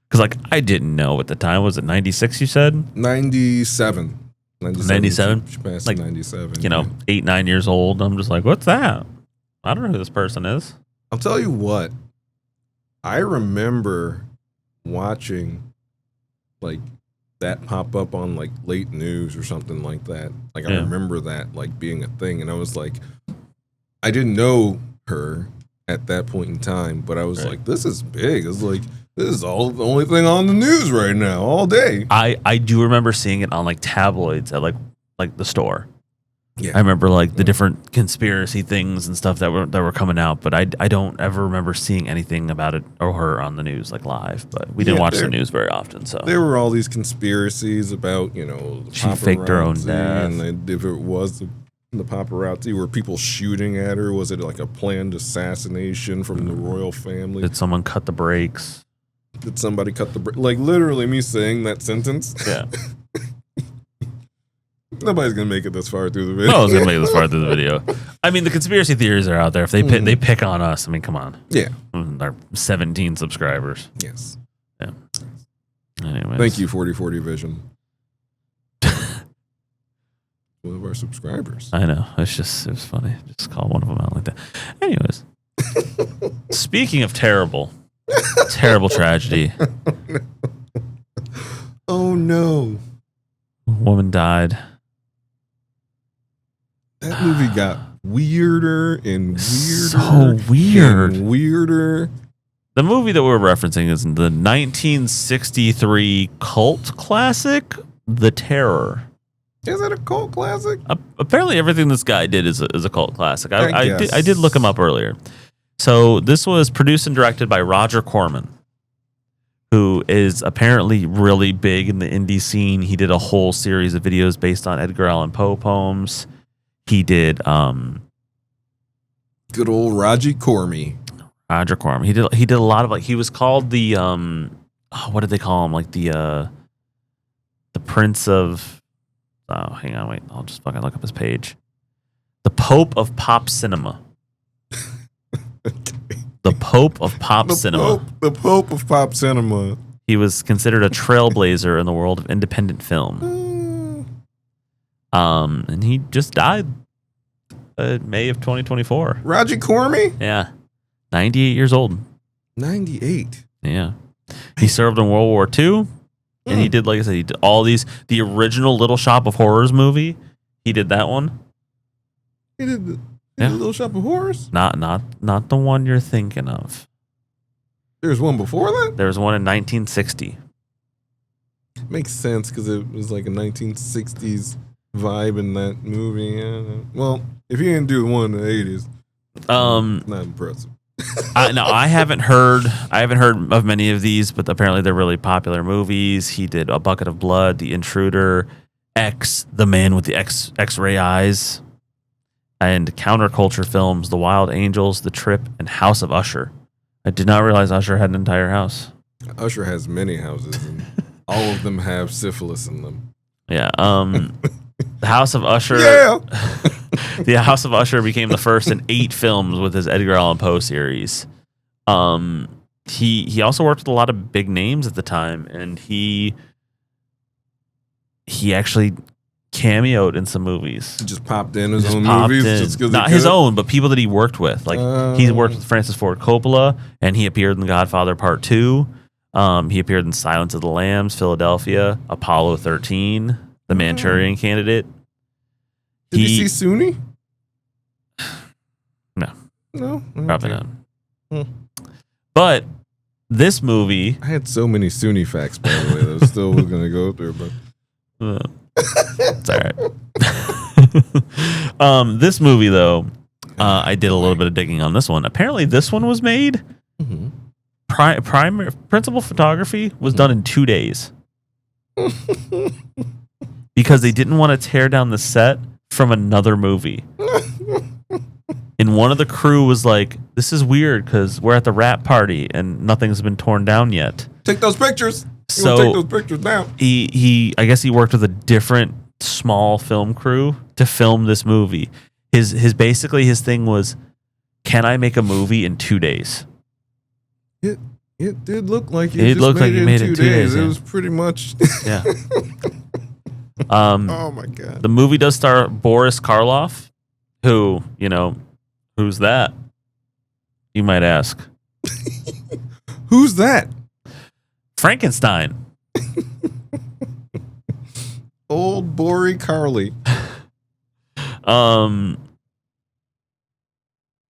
Because like I didn't know at the time. Was it 96 you said? 97. 97? She passed like, 97. You know, 8, 9 years old. I'm just like, what's that? I don't know who this person is. I'll tell you what. I remember watching like that pop up on like late news or something like that. Like I remember that like being a thing, and I was like, I didn't know her at that point in time, but I was like, this is big. It's like, this is the only thing on the news right now all day. I do remember seeing it on like tabloids at like the store. Yeah. I remember like the different conspiracy things and stuff that were coming out, but I don't ever remember seeing anything about it or her on the news like live. But we didn't watch the news very often, so there were all these conspiracies about, you know, she faked her own death, and if it was the paparazzi, were people shooting at her? Was it like a planned assassination from the royal family? Did someone cut the brakes? Did somebody cut the brakes? Like literally me saying that sentence. Yeah. Nobody's gonna make it this far through the video. No one's gonna make it this far through the video. I mean, the conspiracy theories are out there. If they they pick on us, I mean, come on. Yeah. Our 17 subscribers. Yes. Yeah. Anyways. Thank you, 4040 Vision. One of our subscribers. I know. It was funny. Just call one of them out like that. Anyways. Speaking of terrible tragedy. Oh no. Woman died. That movie got weirder and weirder. So weird. And weirder. The movie that we're referencing is the 1963 cult classic, The Terror. Is it a cult classic? Apparently, everything this guy did is a cult classic. I did look him up earlier. So this was produced and directed by Roger Corman, who is apparently really big in the indie scene. He did a whole series of videos based on Edgar Allan Poe poems. He did good old Roger Corman. Roger Corman. He did a lot of like he was called the what did they call him? Like the Prince of hang on, wait, I'll just fucking look up his page. The Pope of Pop Cinema. The Pope of Pop Cinema. The Pope of Pop Cinema. He was considered a trailblazer in the world of independent film. And he just died May of 2024. Roger Corman? Yeah. 98 years old. 98. Yeah. He served in World War II. And he did, like I said, he did all these. The original Little Shop of Horrors movie, he did that one. He did the Little Shop of Horrors? Not the one you're thinking of. There's one before that? There was one in 1960. Makes sense because it was like a 1960s vibe in that movie. Yeah. Well, if he didn't do one in the 80s, not impressive. I haven't heard of many of these, but apparently they're really popular movies. He did A Bucket of Blood, The Intruder, X, The Man with the X-Ray Eyes, and counterculture films, The Wild Angels, The Trip, and House of Usher. I did not realize Usher had an entire house. Usher has many houses, and all of them have syphilis in them. Yeah. The House of Usher. Yeah. The House of Usher became the first in 8 films with his Edgar Allan Poe series. He also worked with a lot of big names at the time, and he actually cameoed in some movies. He just popped in his own movies, just not his own, but people that he worked with. Like he worked with Francis Ford Coppola, and he appeared in The Godfather Part 2. He appeared in Silence of the Lambs, Philadelphia, Apollo 13, The Manchurian Candidate. Did you see Sunni? No, Okay. probably not. But this movie, I had so many Sunni facts, by the way, that I still was going to go through, but it's all right. This movie, though, I did a little bit of digging on this one. Apparently, this one was made. Principal photography was done in 2 days because they didn't want to tear down the set from another movie. And one of the crew was like, "This is weird because we're at the rap party and nothing's been torn down yet. Take those pictures. So take those pictures down." I guess he worked with a different small film crew to film this movie. His basically his thing was, can I make a movie in 2 days? It did look like It looked like you made it in 2 days. It Yeah. was pretty much. Yeah. Oh my god. The movie does star Boris Karloff, who, who's that? You might ask. Who's that? Frankenstein. Old Bory Carly.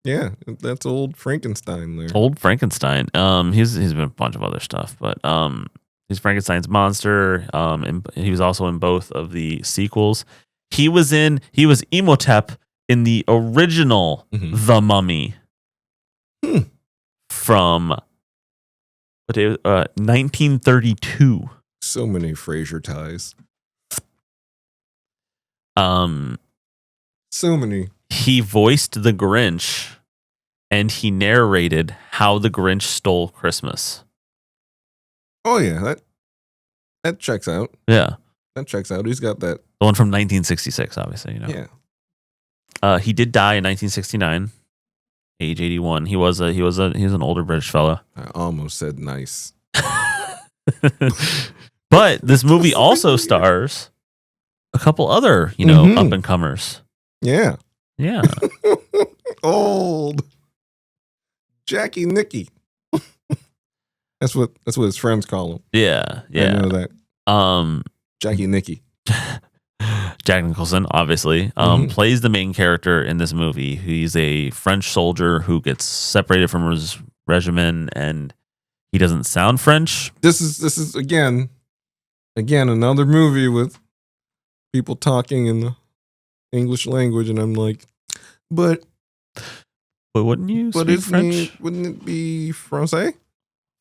Yeah, that's old Frankenstein there. Old Frankenstein. He's been a bunch of other stuff, but he's Frankenstein's monster. And he was also in both of the sequels. He was Imhotep in the original The Mummy from 1932. So many Frasier ties. So many. He voiced the Grinch, and he narrated how the Grinch stole Christmas. Oh yeah, that checks out. Yeah, that checks out. He's got that. The one from 1966, obviously. Yeah. He did die in 1969, age 81. He was an older British fellow. I almost said nice. But this movie also stars a couple other, up and comers. Yeah. Yeah. Old Jackie Nicky. That's what his friends call him. Yeah. I know that. Jackie Nicky. Jack Nicholson, obviously, plays the main character in this movie. He's a French soldier who gets separated from his regiment, and he doesn't sound French. This is again another movie with people talking in the English language, and I'm like, but wouldn't you speak French? Wouldn't it be Francais?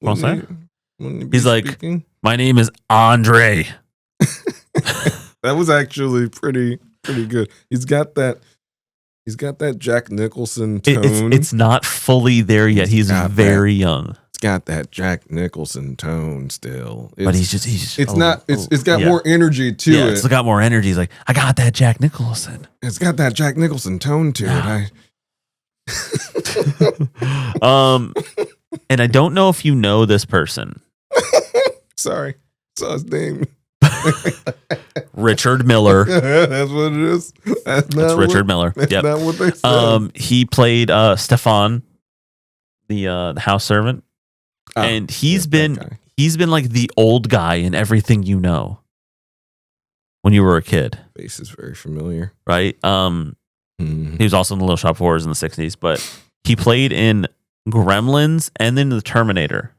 Francais? Wouldn't it be He's speaking? Like, my name is Andre. That was actually pretty good. He's got that Jack Nicholson tone. It's not fully there yet. He's very young. It's got that Jack Nicholson tone still. But he's just it's got more energy to it. It's got more energy. He's like, I got that Jack Nicholson. It's got that Jack Nicholson tone to it. And I don't know if you know this person. Sorry. Saw his name. Richard Miller. That's what it is. That's Richard Miller. That's Yep. not what they said. He played Stefan, the house servant, and he's been like the old guy in everything you know when you were a kid. Face is very familiar, right? He was also in the Little Shop of Horrors in the 60s, but he played in Gremlins and then the Terminator.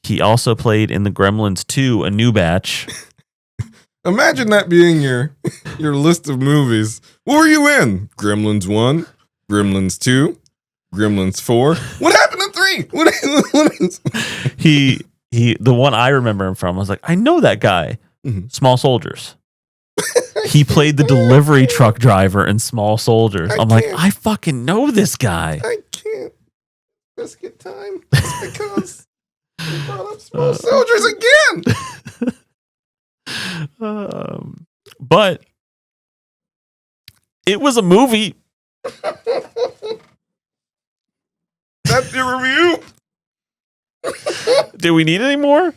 He also played in the Gremlins 2, A New Batch. Imagine that being your list of movies. What were you in? Gremlins 1, Gremlins 2, Gremlins 4. What happened to 3? What is He the one I remember him from, I was like, I know that guy. Mhm. Small Soldiers. He played the delivery truck driver in Small Soldiers. I'm like, I fucking know this guy. I can't. Biscuit time. It's because you brought up Small Soldiers again. But it was a movie. That's your review? Do we need any more?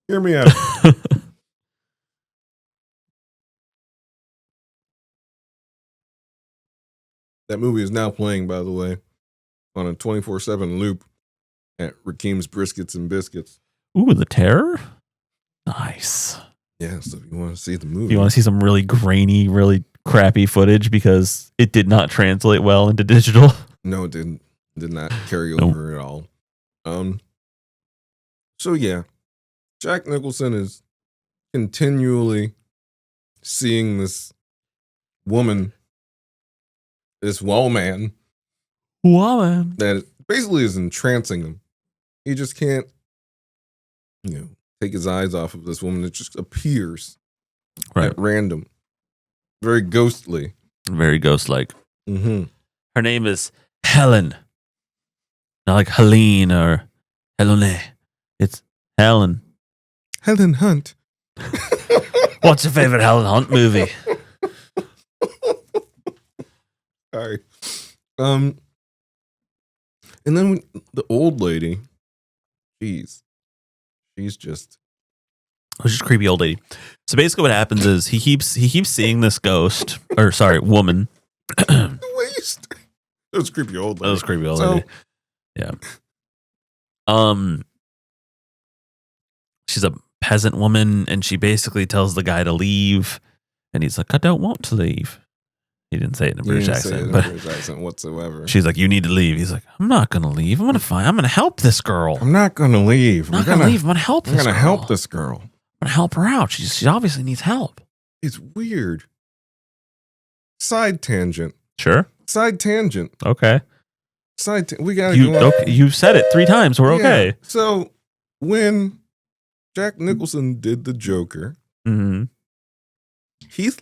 Hear me out. That movie is now playing, by the way, on a 24/7 loop at Rakim's Briskets and Biscuits. Ooh, The Terror? Nice. Yeah, so if you want to see the movie. You want to see some really grainy, really crappy footage because it did not translate well into digital? No, it didn't. Did not carry over at all. So yeah, Jack Nicholson is continually seeing this woman, this woman, that basically is entrancing him. He just can't, take his eyes off of this woman. It just appears at random, very ghostly, very ghost-like. Mm-hmm. Her name is Helen, not like Helene or Helene. It's Helen. Helen Hunt. What's your favorite Helen Hunt movie? Sorry. And then the old lady, she's just. Oh, she's a creepy old lady. So basically, what happens is he keeps seeing this ghost, or sorry, woman. That was creepy old lady. That was creepy old lady. Yeah. She's a peasant woman, and she basically tells the guy to leave, and he's like, "I don't want to leave." He didn't say it in a British accent, but British accent whatsoever. She's like, "You need to leave." He's like, "I'm not gonna leave. I'm gonna help this girl. I'm not gonna leave. I'm not gonna leave. I'm gonna help. I'm gonna help this girl. I'm gonna help her out. She obviously needs help." It's weird. Side tangent. Sure. Side tangent. Okay. We gotta go. Okay, you said it 3 times. We're okay. So when Jack Nicholson did the Joker, Mm-hmm. Heath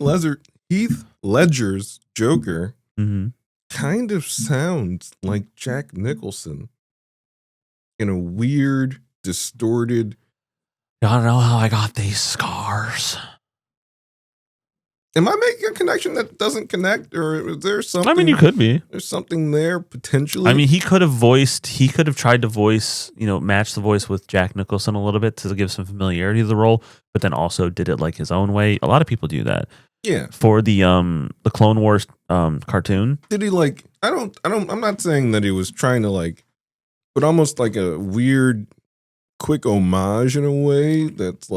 Ledger's Joker Mm-hmm. kind of sounds like Jack Nicholson in a weird, distorted. You don't know how I got these scars. Am I making a connection that doesn't connect, or is there something? I mean, you could be. There's something there potentially. I mean, he could have tried to voice, match the voice with Jack Nicholson a little bit to give some familiarity to the role, but then also did it like his own way. A lot of people do that. Yeah. For the Clone Wars cartoon. Did he I'm not saying that he was trying to but almost like a weird quick homage in a way that's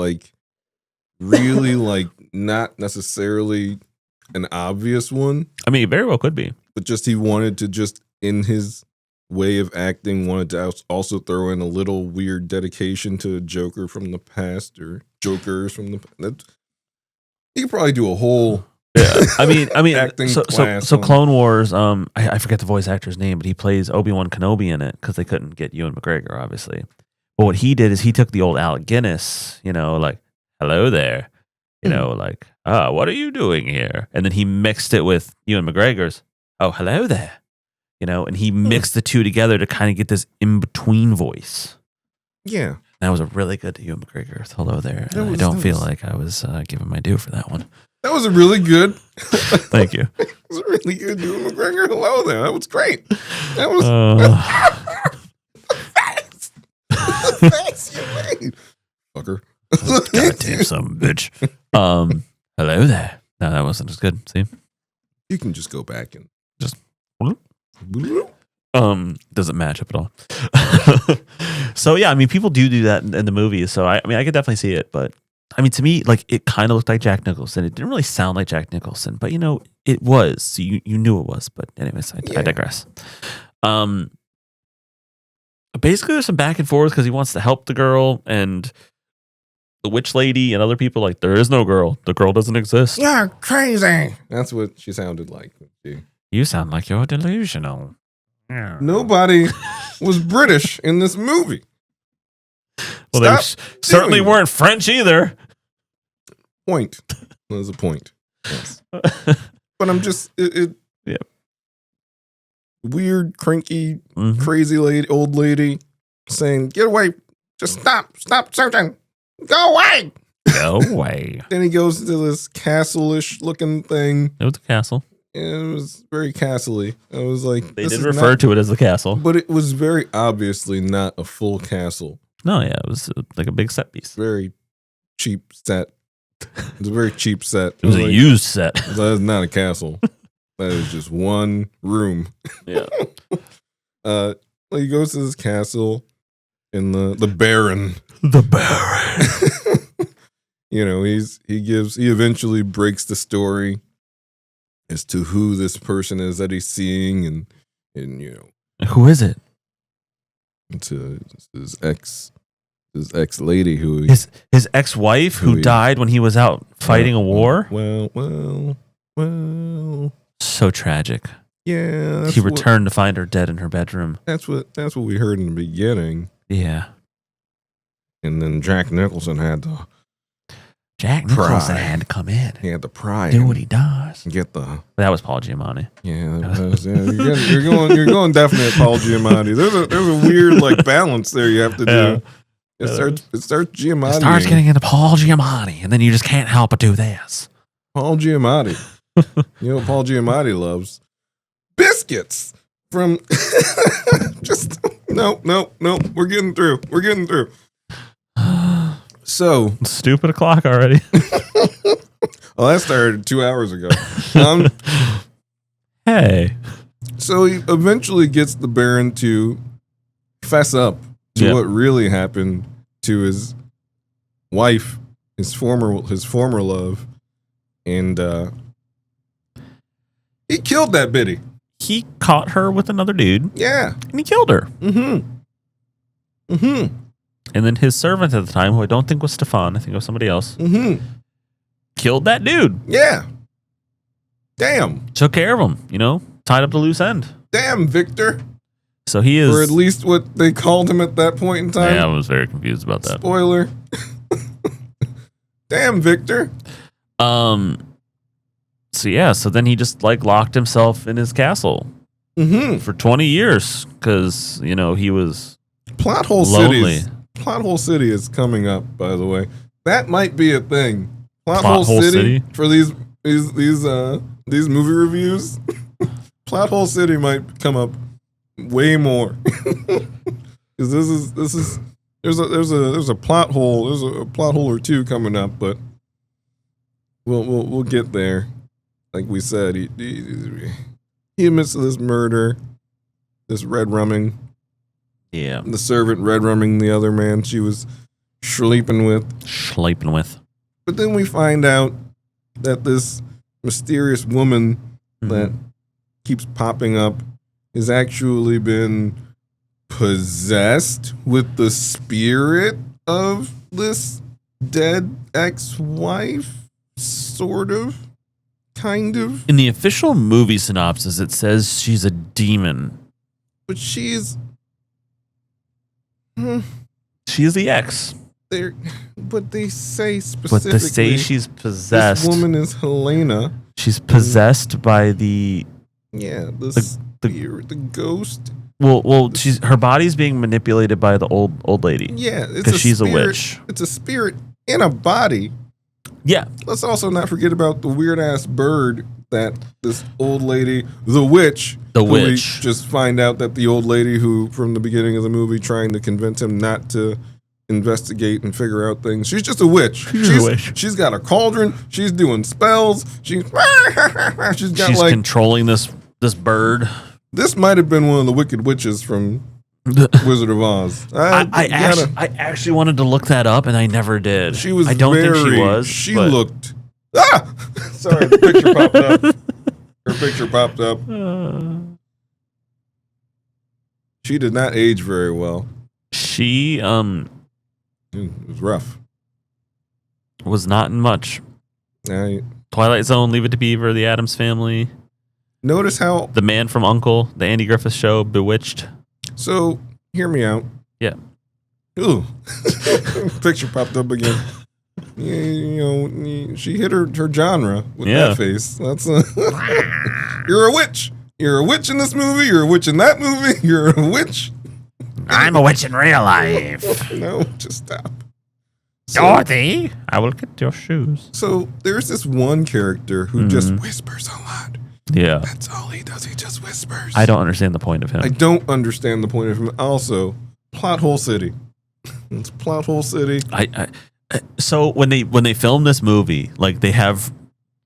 really not necessarily an obvious one. I mean, it very well could be. But just he wanted to just in his way of acting wanted to also throw in a little weird dedication to a Joker from the past or Jokers from the past. He could probably do a whole I mean acting class. So Clone Wars, I forget the voice actor's name, but he plays Obi-Wan Kenobi in it because they couldn't get Ewan McGregor, obviously. But what he did is he took the old Alec Guinness, hello there. What are you doing here? And then he mixed it with Ewan McGregor's, oh, hello there. And he mixed the two together to kind of get this in-between voice. Yeah. That was a really good Ewan McGregor hello there. And I don't feel like I was giving my due for that one. That was a really good. Thank you. It was a really good Ewan McGregor hello there. That was great. That was facts you made. Fucker. Goddamn son of a bitch. Hello there. No, that wasn't as good. See? You can just go back and just doesn't match up at all. So yeah, I mean, people do that in the movies. So I could definitely see it, but I mean, to me, it kind of looked like Jack Nicholson. It didn't really sound like Jack Nicholson, but it was. So you knew it was. But anyways, I digress. Basically, there's some back and forth because he wants to help the girl and the witch lady and other people. There is no girl. The girl doesn't exist. You're crazy. That's what she sounded like. You sound like you're delusional. Nobody was British in this movie. Well, certainly weren't French either. Point. There's a point. Yes. But I'm just weird, cranky, crazy old lady saying, "Get away! Just stop searching! Go away! Go away!" Then he goes to this castle-ish looking thing. It was a castle. It was very castle-y. I was like, they did refer to it as the castle, but it was very obviously not a full castle. No, yeah, it was like a big set piece. Very cheap set. It was a very cheap set. It was a used set. That is not a castle. That is just one room. Yeah. He goes to this castle, and the Baron. The Baron. He eventually breaks the story as to who this person is that he's seeing, and who is it? It's his ex lady who his ex-wife who died when he was out fighting a war. Well. So tragic. Yeah, he returned to find her dead in her bedroom. That's what we heard in the beginning. Yeah. And then Jack Nicholson had to come in. He had to pry. Do what he does. That was Paul Giamatti. Yeah, that was, you're going definitely at Paul Giamatti. There's a weird balance there you have to do. It starts Giamatti. It starts getting into Paul Giamatti, and then you just can't help but do this. Paul Giamatti. You know what Paul Giamatti loves? Biscuits from just no. We're getting through. So stupid o'clock already. Well, that started 2 hours ago. Hey. So he eventually gets the Baron to fess up to what really happened to his wife, his former love, and he killed that biddy. He caught her with another dude. Yeah. And he killed her. Mm-hmm. And then his servant at the time, who I don't think was Stefan, I think it was somebody else, killed that dude. Yeah. Damn. Took care of him, tied up the loose end. Damn, Victor. So he is... Or at least what they called him at that point in time. Yeah, I was very confused about that. Spoiler. Damn, Victor. So then he just locked himself in his castle for 20 years because, he was Plot hole lonely. Plot hole city is coming up, by the way. That might be a thing. Plot hole city for these movie reviews. Plot hole city might come up way more because there's a plot hole or two coming up, but we'll get there. Like we said, he admits to this murder, this red rumming. Yeah. The servant red rumming the other man she was sleeping with. But then we find out that this mysterious woman that keeps popping up has actually been possessed with the spirit of this dead ex-wife, sort of. Kind of. In the official movie synopsis, it says she's a demon. But she's... She is the ex. But they say specifically... But they say she's possessed. This woman is Helena. She's possessed by the... Yeah, the ghost. Well, her body's being manipulated by the old lady. Yeah, because she's a witch. It's a spirit in a body. Yeah. Let's also not forget about the weird ass bird that this old lady, the witch, we just find out that the old lady who from the beginning of the movie trying to convince him not to investigate and figure out things. She's just a witch. She's got a cauldron. She's doing spells. She's controlling this bird. This might have been one of the wicked witches from Wizard of Oz. I actually wanted to look that up and I never did. She was. I don't think she was. She looked. Sorry, the picture popped up. Her picture popped up. She did not age very well. She it was rough. Was not in much. Twilight Zone, Leave It to Beaver, The Addams Family. notice how The man from U.N.C.L.E., the Andy Griffith Show, Bewitched. So hear me out. Yeah. Ooh, picture popped up again. Yeah, she hit her genre with that face. That's you're a witch. You're a witch in this movie. You're a witch in that movie. You're a witch. I'm a witch in real life. No, just stop. Dorothy, I will get your shoes. So there's this one character who just whispers a lot. Yeah. That's all he does. He just whispers. I don't understand the point of him. I don't understand the point of him. Also, Plot Hole City. It's Plot Hole City. So when they filmed this movie, like they have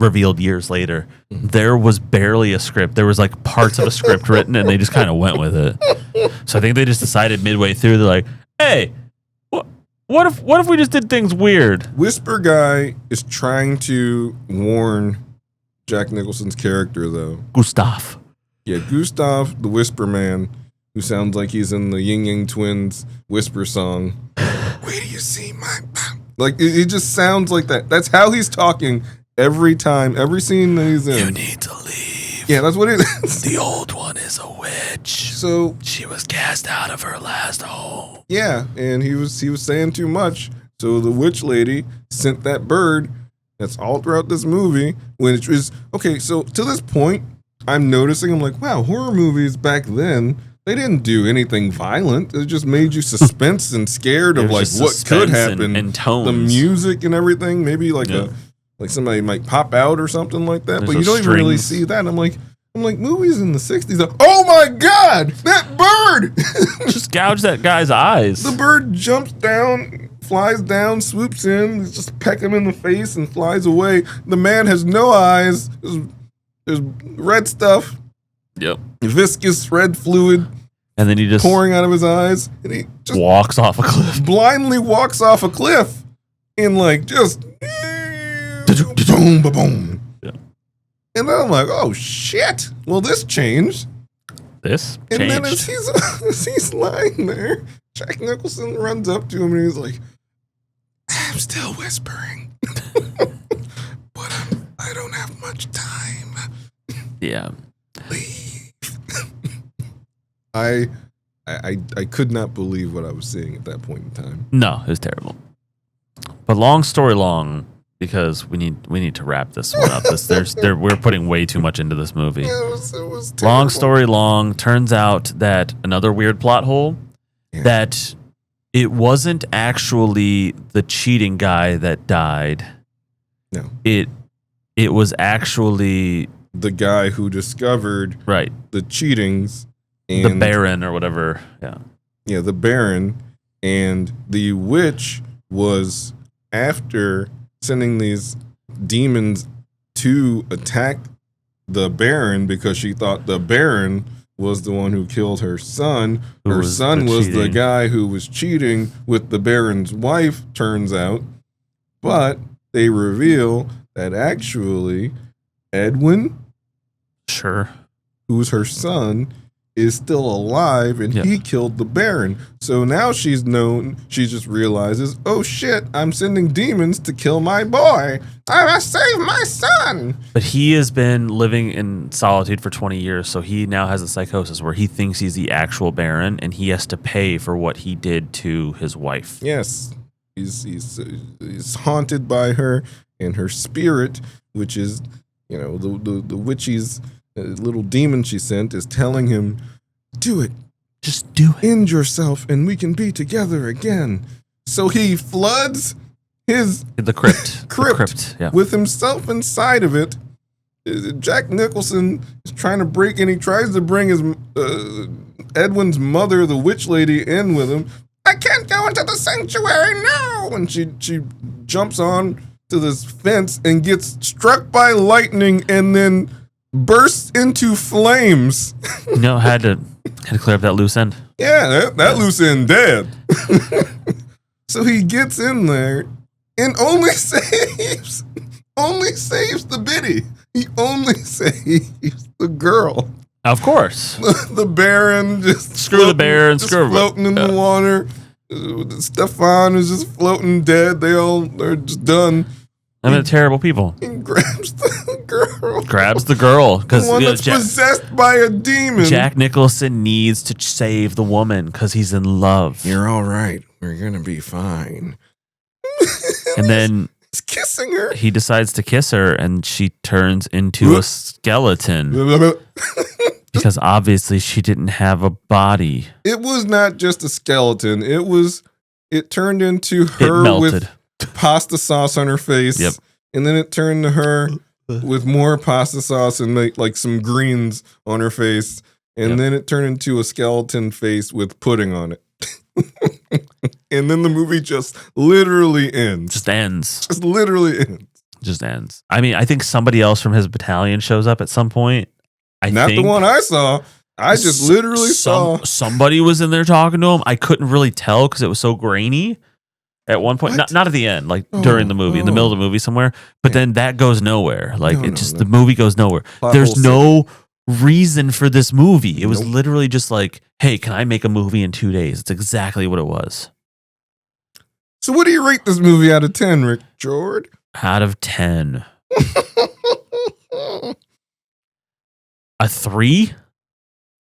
revealed years later, there was barely a script. There was like parts of a script written, and they just kind of went with it. So I think they just decided midway through, they're like, "Hey, what if we just did things weird?" Whisper Guy is trying to warn Jack Nicholson's character, though. Gustav. Yeah, Gustav, the Whisper Man, who sounds like he's in the Ying Yang Twins whisper song. Wait till you see my... Like, it just sounds like that. That's how he's talking every time, every scene that he's in. You need to leave. Yeah, that's what it is. The old one is a witch. So she was cast out of her last home. Yeah, and he was saying too much. So the witch lady sent that bird. That's all throughout this movie. Which is okay. So to this point, I'm noticing. I'm like, wow, horror movies back then, they didn't do anything violent. It just made you suspense and scared of like what could happen. And tones. The music and everything. Maybe like like somebody might pop out or something like that. But you don't even really see that. I'm like, movies in the 60s. Oh my God, that bird! Just gouge that guy's eyes. The bird jumps down, flies down, swoops in, just peck him in the face and flies away. The man has no eyes. There's red stuff. Yep. Viscous red fluid. And then he just pouring out of his eyes. And he just walks off a cliff. Blindly walks off a cliff. In like just boom, boom. And then I'm like, oh shit! Well, this changed. This and changed. then as he's lying there, Jack Nicholson runs up to him and he's like, "I'm still whispering, but I don't have much time." Yeah. Leave. I could not believe what I was seeing at that point in time. No, it was terrible. But long story long. Because we need to wrap this one up. We're putting way too much into this movie. Yeah, it was long story long. Turns out that another weird plot hole, that it wasn't actually the cheating guy that died. No, it was actually the guy who discovered the cheatings and the Baron or whatever. Yeah, the Baron, and the witch was after sending these demons to attack the Baron because she thought the Baron was the one who killed her son. Her son was the guy who was cheating with the Baron's wife, turns out. But they reveal that actually Edwin, who's her son, is still alive, and he killed the Baron. So now she just realizes, oh shit, I'm sending demons to kill my boy. I must save my son. But he has been living in solitude for 20 years, so he now has a psychosis where he thinks he's the actual Baron, and he has to pay for what he did to his wife. Yes. He's haunted by her and her spirit, which is, the witch's little demon she sent is telling him, do it. Just do it. End yourself and we can be together again. So he floods the crypt with himself inside of it. Jack Nicholson is trying to break in. He tries to bring his Edwin's mother, the witch lady, in with him. I can't go into the sanctuary now. And she jumps on to this fence and gets struck by lightning and then bursts into flames. No, had to clear up that loose end. Yeah, that loose end dead. So he gets in there and only saves the biddy. He only saves the girl. Of course. The Baron just screw the Baron, screw floating in the water. Stefan is just floating dead. They're just done. I mean, terrible people. He grabs the girl. Grabs the girl because The one that's possessed by a demon. Jack Nicholson needs to save the woman because he's in love. You're all right. We're gonna be fine. And then he's kissing her. He decides to kiss her, and she turns into a skeleton because obviously she didn't have a body. It was not just a skeleton. It turned into her with pasta sauce on her face. Yep. And then it turned to her with more pasta sauce and like some greens on her face. And then it turned into a skeleton face with pudding on it. And then the movie just literally ends. Just ends. Just literally ends. Just ends. I mean, I think somebody else from his battalion shows up at some point. Not the one I saw. I just literally saw. Somebody was in there talking to him. I couldn't really tell because it was so grainy at one point. Not at the end, like during the movie, in the middle of the movie somewhere. But then that goes nowhere. Like the movie goes nowhere. There's no reason for this movie. It was literally just like, hey, can I make a movie in 2 days? It's exactly what it was. So what do you rate this movie out of 10, Rick George? Out of 10. A 3?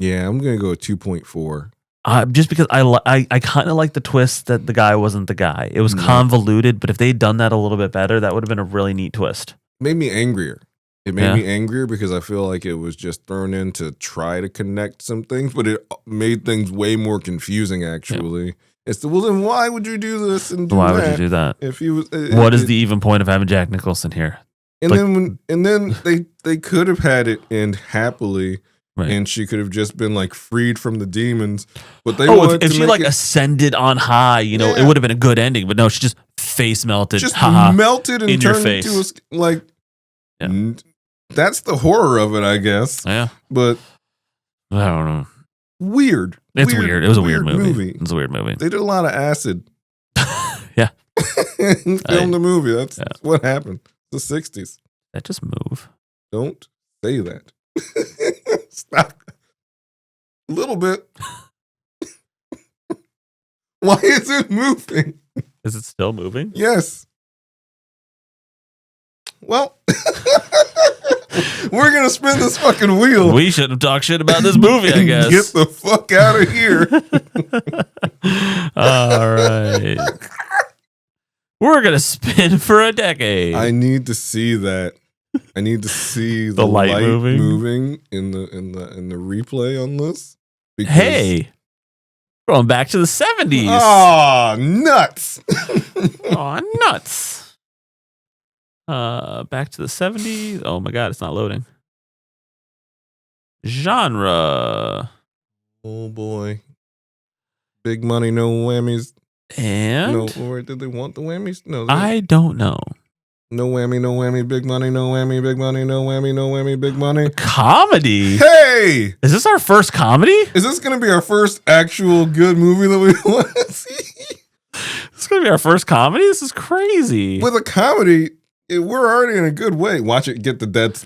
Yeah, I'm gonna go a 2.4. Just because I kind of like the twist that the guy wasn't the guy. It was convoluted, but if they'd done that a little bit better, that would have been a really neat twist. It made me angrier. It made me angrier because I feel like it was just thrown in to try to connect some things, but it made things way more confusing. Actually, it's well, then why would you do this and do why that? would you do that? If he was, what is the even point of having Jack Nicholson here? And then they could have had it end happily. Right. And she could have just been like freed from the demons, but they wanted if she like ascended on high, it would have been a good ending. But no, she just face melted, just melted and turned into a like. Yeah. That's the horror of it, I guess. Yeah, but I don't know. Weird. It's weird. It was a weird movie. It was a weird movie. They did a lot of acid. Yeah, filmed the movie. That's what happened. The 60s. That just move. Don't say that. Stop. A little bit. Why is it moving? Is it still moving? Yes. Well, we're going to spin this fucking wheel. We shouldn't have talked shit about this movie, I guess. Get the fuck out of here. All right. We're going to spin for a decade. I need to see that. I need to see the light moving in the replay on this. Hey, going back to the 70s. Oh, nuts. Oh, nuts. Back to the 70s. Oh my God, it's not loading. Genre. Oh boy. Big money, no whammies. And no, or did they want the whammies? No, I don't know. No whammy, big money, no whammy, big money, no whammy, big money. Comedy? Hey! Is this our first comedy? Is this going to be our first actual good movie that we want to see? This is going to be our first comedy? This is crazy. With a comedy, we're already in a good way. Watch it get the dead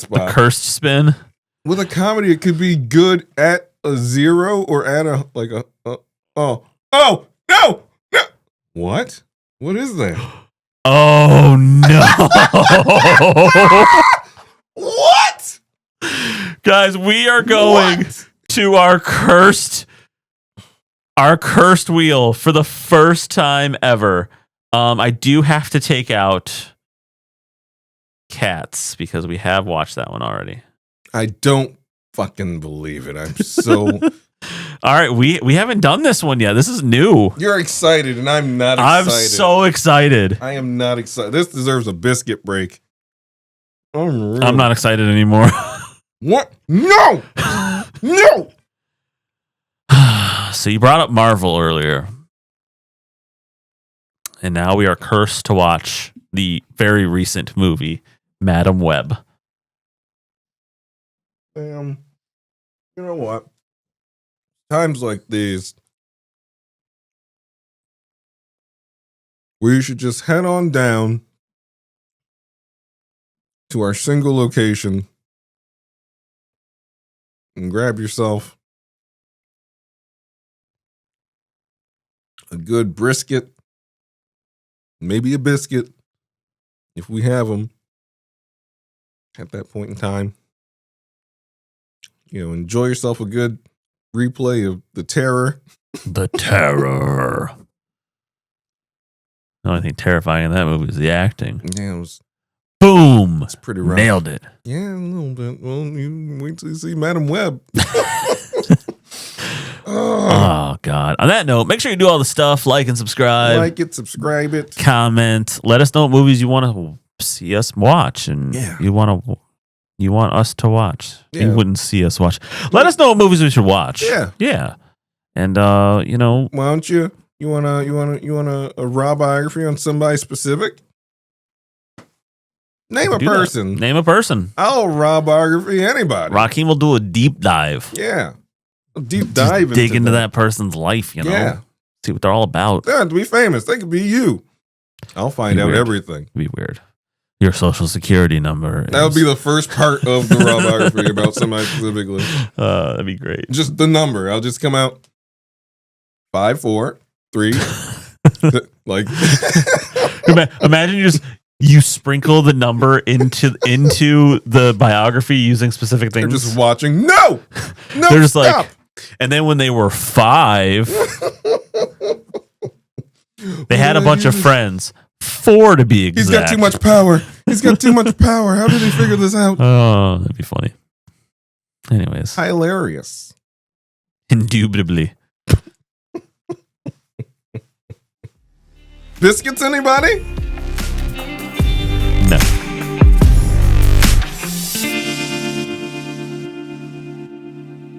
spot. The cursed spin. With a comedy, it could be good at a 0 or at a, like a, no! What? What is that? Oh no! What? Guys, we are going to our cursed wheel for the first time ever. I do have to take out Cats because we have watched that one already. I don't fucking believe it. I'm so. All right, we haven't done this one yet. This is new. You're excited, and I'm not excited. I'm so excited. I am not excited. This deserves a biscuit break. I'm not excited anymore. What? No! No! So you brought up Marvel earlier. And now we are cursed to watch the very recent movie, Madam Web. You know what? Times like these, we should just head on down to our single location and grab yourself a good brisket, maybe a biscuit, if we have them at that point in time, enjoy yourself a good replay of The Terror. The Terror. The only thing terrifying in that movie is the acting. Yeah, Boom. It's pretty rough. Nailed it. Yeah, a little bit. Well, you wait till you see Madam Web. Oh, God. On that note, make sure you do all the stuff. Like and subscribe. Like it, subscribe it. Comment. Let us know what movies you want to see us watch and you want us to watch. Yeah. You wouldn't see us watch. Let us know what movies we should watch. Yeah. Yeah. And why don't you want a raw biography on somebody specific? Name a person. Name a person. I'll raw biography anybody. Raheem will do a deep dive. Yeah. A deep dive. Dig into that person's life, Yeah. See what they're all about. They don't have to be famous. They could be you. I'll find out everything. It'd be weird. Your social security number. That would be the first part of the raw biography about somebody specifically. That'd be great. Just the number. I'll just come out 543. Like imagine you sprinkle the number into the biography using specific things. They're just watching. No, they're just stop. like, and then when they were 5, they had a bunch of friends. 4 to be exact. He's got too much power. He's got too much power. How did he figure this out? Oh, that'd be funny. Anyways, hilarious. Indubitably. Biscuits, anybody?